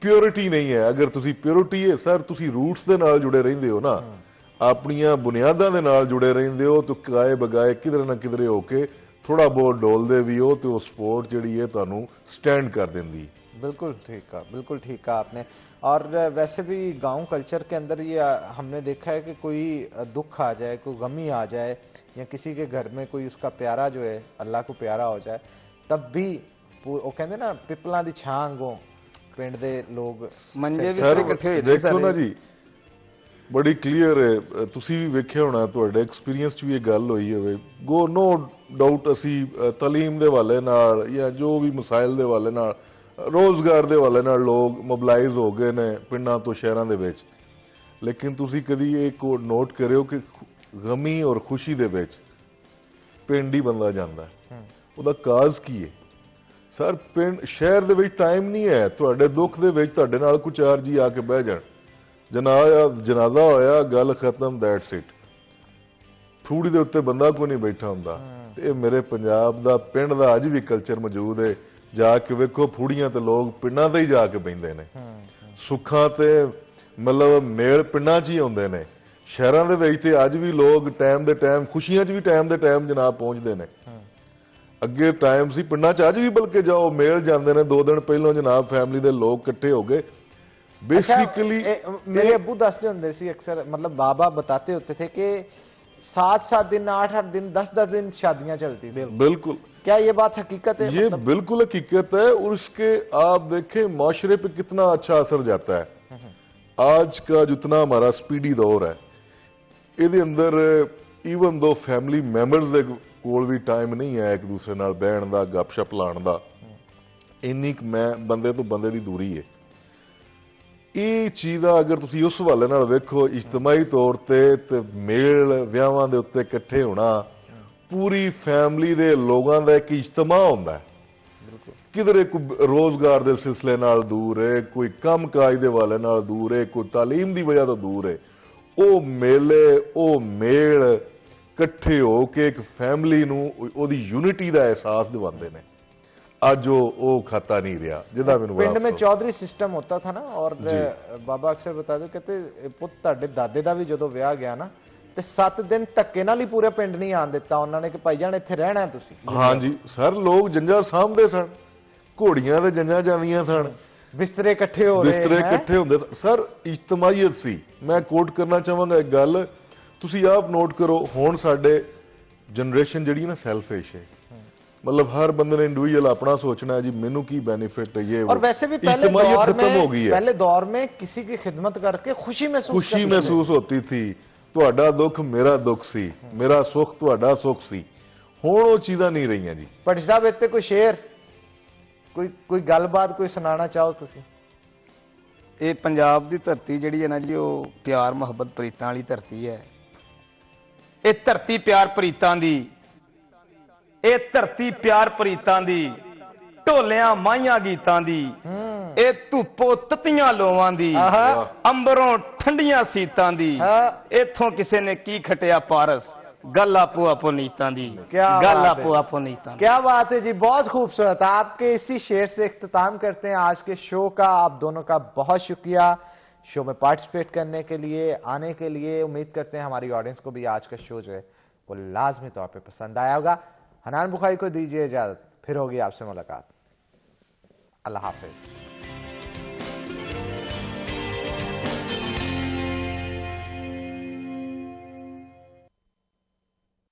प्योरिटी नहीं है। अगर तुसी प्योरिटी है सर, तुसी रूट्स दे नाल जुड़े रहिंदे हो ना, अपनियां बुनियादां दे नाल जुड़े रहिंदे हो, तो काए बगाए किधर ना किधरे होके थोड़ा बहुत डोलदे भी हो तो स्पोर्ट जिहड़ी है तुहानूं स्टैंड कर दिंदी। बिल्कुल ठीक कहा, बिल्कुल ठीक कहा आपने। और वैसे भी गांव कल्चर के अंदर ये हमने देखा है कि कोई दुख आ जाए, कोई गमी आ जाए, या किसी के घर में कोई उसका प्यारा जो है अल्लाह को प्यारा हो जाए, तब भी वो कहते ना पिपलां दी छां वांगू पिंड दे लोग मंजे भी इकट्ठे होए। देखो ना जी बड़ी क्लीयर है, तुसी भी वेख्या होना, तुहाडे एक्सपीरियंस च भी ये गल होई होवे। गो नो डाउट असी तलीम दे वाले नाल या जो भी मसाइल दे वाले नाल, रोजगार दे वाले नाल लोग मोबिलाइज हो गए ने पिंडां तो शहरां दे विच। लेकिन तुसी कदी एक नोट करियो कि गमी और खुशी दे विच पिंड ही बंदा जांदा है। ਉਹਦਾ ਕਾਜ਼ ਕੀ ਹੈ? ਸਰ ਪਿੰਡ ਸ਼ਹਿਰ ਦੇ ਵਿੱਚ ਟਾਈਮ ਨਹੀਂ ਹੈ, ਤੁਹਾਡੇ ਦੁੱਖ ਦੇ ਵਿੱਚ ਤੁਹਾਡੇ ਨਾਲ ਕੋਈ ਚਾਰ ਜੀ ਆ ਕੇ ਬਹਿ ਜਾਣ, ਜਨਾਜ਼ਾ ਹੋਇਆ, ਗੱਲ ਖਤਮ, ਦੈਟਸ ਇਟ। ਠੂੜੀ ਦੇ ਉੱਤੇ ਬੰਦਾ ਕੋਈ ਨਹੀਂ ਬੈਠਾ ਹੁੰਦਾ। ਤੇ ਇਹ ਮੇਰੇ ਪੰਜਾਬ ਦਾ ਪਿੰਡ ਦਾ ਅੱਜ ਵੀ ਕਲਚਰ ਮੌਜੂਦ ਹੈ। ਜਾ ਕੇ ਵੇਖੋ ਫੂੜੀਆਂ ਤੇ ਲੋਕ ਪਿੰਡਾਂ ਤੇ ਹੀ ਜਾ ਕੇ ਬਹਿੰਦੇ ਨੇ, ਸੁੱਖਾਂ ਤੇ ਮਤਲਬ ਮੇਲ ਪਿੰਡਾਂ 'ਚ ਹੀ ਆਉਂਦੇ ਨੇ। ਸ਼ਹਿਰਾਂ ਦੇ ਵਿੱਚ ਤੇ ਅੱਜ ਵੀ ਲੋਕ ਟਾਈਮ ਦੇ ਟਾਈਮ, ਖੁਸ਼ੀਆਂ 'ਚ ਵੀ ਟਾਈਮ ਦੇ ਟਾਈਮ ਜਨਾਬ ਪਹੁੰਚਦੇ ਨੇ। ਅੱਗੇ ਟਾਈਮ ਸੀ ਪਿੰਡਾਂ 'ਚ, ਅੱਜ ਵੀ ਬਲਕਿ ਜਾਓ ਮੇਲ ਜਾਂਦੇ ਨੇ 2 ਦਿਨ ਪਹਿਲਾਂ ਜਨਾਬ, ਫੈਮਿਲੀ ਦੇ ਲੋਕ ਇਕੱਠੇ ਹੋ ਗਏ। बेसिकली मेरे अब्बू दसते होंगे सी अक्सर, मतलब बाबा बताते होते थे कि 7-7 दिन, 8-8 दिन, 10-10 दिन शादियां चलती थी। बिल्कुल, क्या ये बात हकीकत है? ये मतलब? बिल्कुल हकीकत है। और उसके आप देखें माशरे पे कितना अच्छा असर जाता है। आज का जितना हमारा स्पीडी दौर है, ਇਹਦੇ ਅੰਦਰ ਈਵਨ ਦੋ ਫੈਮਿਲੀ ਮੈਂਬਰਸ ਦੇ ਕੋਲ ਵੀ ਟਾਈਮ ਨਹੀਂ ਹੈ ਇੱਕ ਦੂਸਰੇ ਨਾਲ ਬਹਿਣ ਦਾ, ਗੱਪਸ਼ਪ ਲਾਉਣ ਦਾ। ਇੰਨੀ ਮੈਂ ਬੰਦੇ ਤੋਂ ਬੰਦੇ ਦੀ ਦੂਰੀ ਹੈ। ਇਹ ਚੀਜ਼ ਦਾ ਅਗਰ ਤੁਸੀਂ ਉਸ ਹਵਾਲੇ ਨਾਲ ਵੇਖੋ, ਇਜਤਮਾਈ ਤੌਰ ਤੇ ਮੇਲ ਵਿਆਹਾਂ ਦੇ ਉੱਤੇ ਇਕੱਠੇ ਹੋਣਾ, ਪੂਰੀ ਫੈਮਿਲੀ ਦੇ ਲੋਕਾਂ ਦਾ ਇੱਕ ਇਜਤਮਾ ਹੁੰਦਾ ਹੈ। ਕਿਧਰੇ ਕੋਈ ਰੋਜ਼ਗਾਰ ਦੇ ਸਿਲਸਿਲੇ ਨਾਲ ਦੂਰ ਹੈ, ਕੋਈ ਕੰਮ ਕਾਜ ਦੇ ਹਵਾਲੇ ਨਾਲ ਦੂਰ ਹੈ, ਕੋਈ ਤਾਲੀਮ ਦੀ ਵਜ੍ਹਾ ਤੋਂ ਦੂਰ ਹੈ। ਉਹ ਮੇਲੇ, ਉਹ ਮੇਲ ਇਕੱਠੇ ਹੋ ਕੇ ਇੱਕ ਫੈਮਿਲੀ ਨੂੰ ਉਹਦੀ यूनिटी ਦਾ एहसास दिवाते हैं। आज वो खाता नहीं रहा जिदा मैंने पिंड में चौधरी सिस्टम होता था ना, और बाबा अक्सर बताते, कहते पुत तुहाडे दादे दा भी जदों विआह गया ना ते 7 दिन धक्के नाल ही पूरे पिंड नहीं आन दिता उन्होंने कि भाई जान इत्थे रहना है तुसीं। हाँ जी सर, लोग जंजा सामभदे सन, घोड़ियां ते जंजा जांदियां सन, बिस्तरे इकट्ठे हो रहे, बिस्तरे इकट्ठे होंदे सर। इज्तमाईयत सी। मैं कोट करना चाहांगा एक गल, तुसीं आप नोट करो, हुण साडे जनरेशन जिहड़ी ना सैल्फिश है, मतलब हर बंदे ने इंडिविजुअल अपना सोचना है जी, मैनू की बेनिफिट है ये। और वैसे भी पहले दौर में किसी की खिदमत करके खुशी महसूस होती थी। तुहाडा दुख मेरा दुख सी, मेरा सुख तुहाडा सुख सी। हुण वो चीज़ां नहीं रही जी। भट्ट साहब इत्ते कोई शेर, कोई गलबात कोई सुनाना चाहो तुसीं? ਇਹ ਪੰਜਾਬ ਦੀ ਧਰਤੀ ਜਿਹੜੀ ਹੈ ਨਾ ਜੀ, ਉਹ ਪਿਆਰ ਮੁਹੱਬਤ ਪ੍ਰੀਤਾਂ ਵਾਲੀ ਧਰਤੀ ਹੈ। ਇਹ ਧਰਤੀ ਪਿਆਰ ਪ੍ਰੀਤਾਂ ਦੀ, ਇਹ ਧਰਤੀ ਪਿਆਰ ਪ੍ਰੀਤਾਂ ਦੀ, ਢੋਲਿਆਂ ਮਾਈਆਂ ਗੀਤਾਂ ਦੀ, ਇਹ ਧੁੱਪੋਂ ਤਤੀਆਂ ਲੋਵਾਂ ਦੀ, ਅੰਬਰੋਂ ਠੰਡੀਆਂ ਸੀਤਾਂ ਦੀ, ਇੱਥੋਂ ਕਿਸੇ ਨੇ ਕੀ ਖਟਿਆ ਪਾਰਸ, गल आपो आपो नीतां दी, गल आपो आपो नीतां। क्या बात है जी, बहुत खूबसूरत। आपके इसी शेर से इख्तिताम करते हैं आज के शो का। आप दोनों का बहुत शुक्रिया शो में पार्टिसिपेट करने के लिए, आने के लिए। उम्मीद करते हैं हमारी ऑडियंस को भी आज का शो जो है वो लाजमी तौर पे पसंद आया होगा। हनान बुखारी को दीजिए इजाजत, फिर होगी आपसे मुलाकात। अल्लाह हाफिज।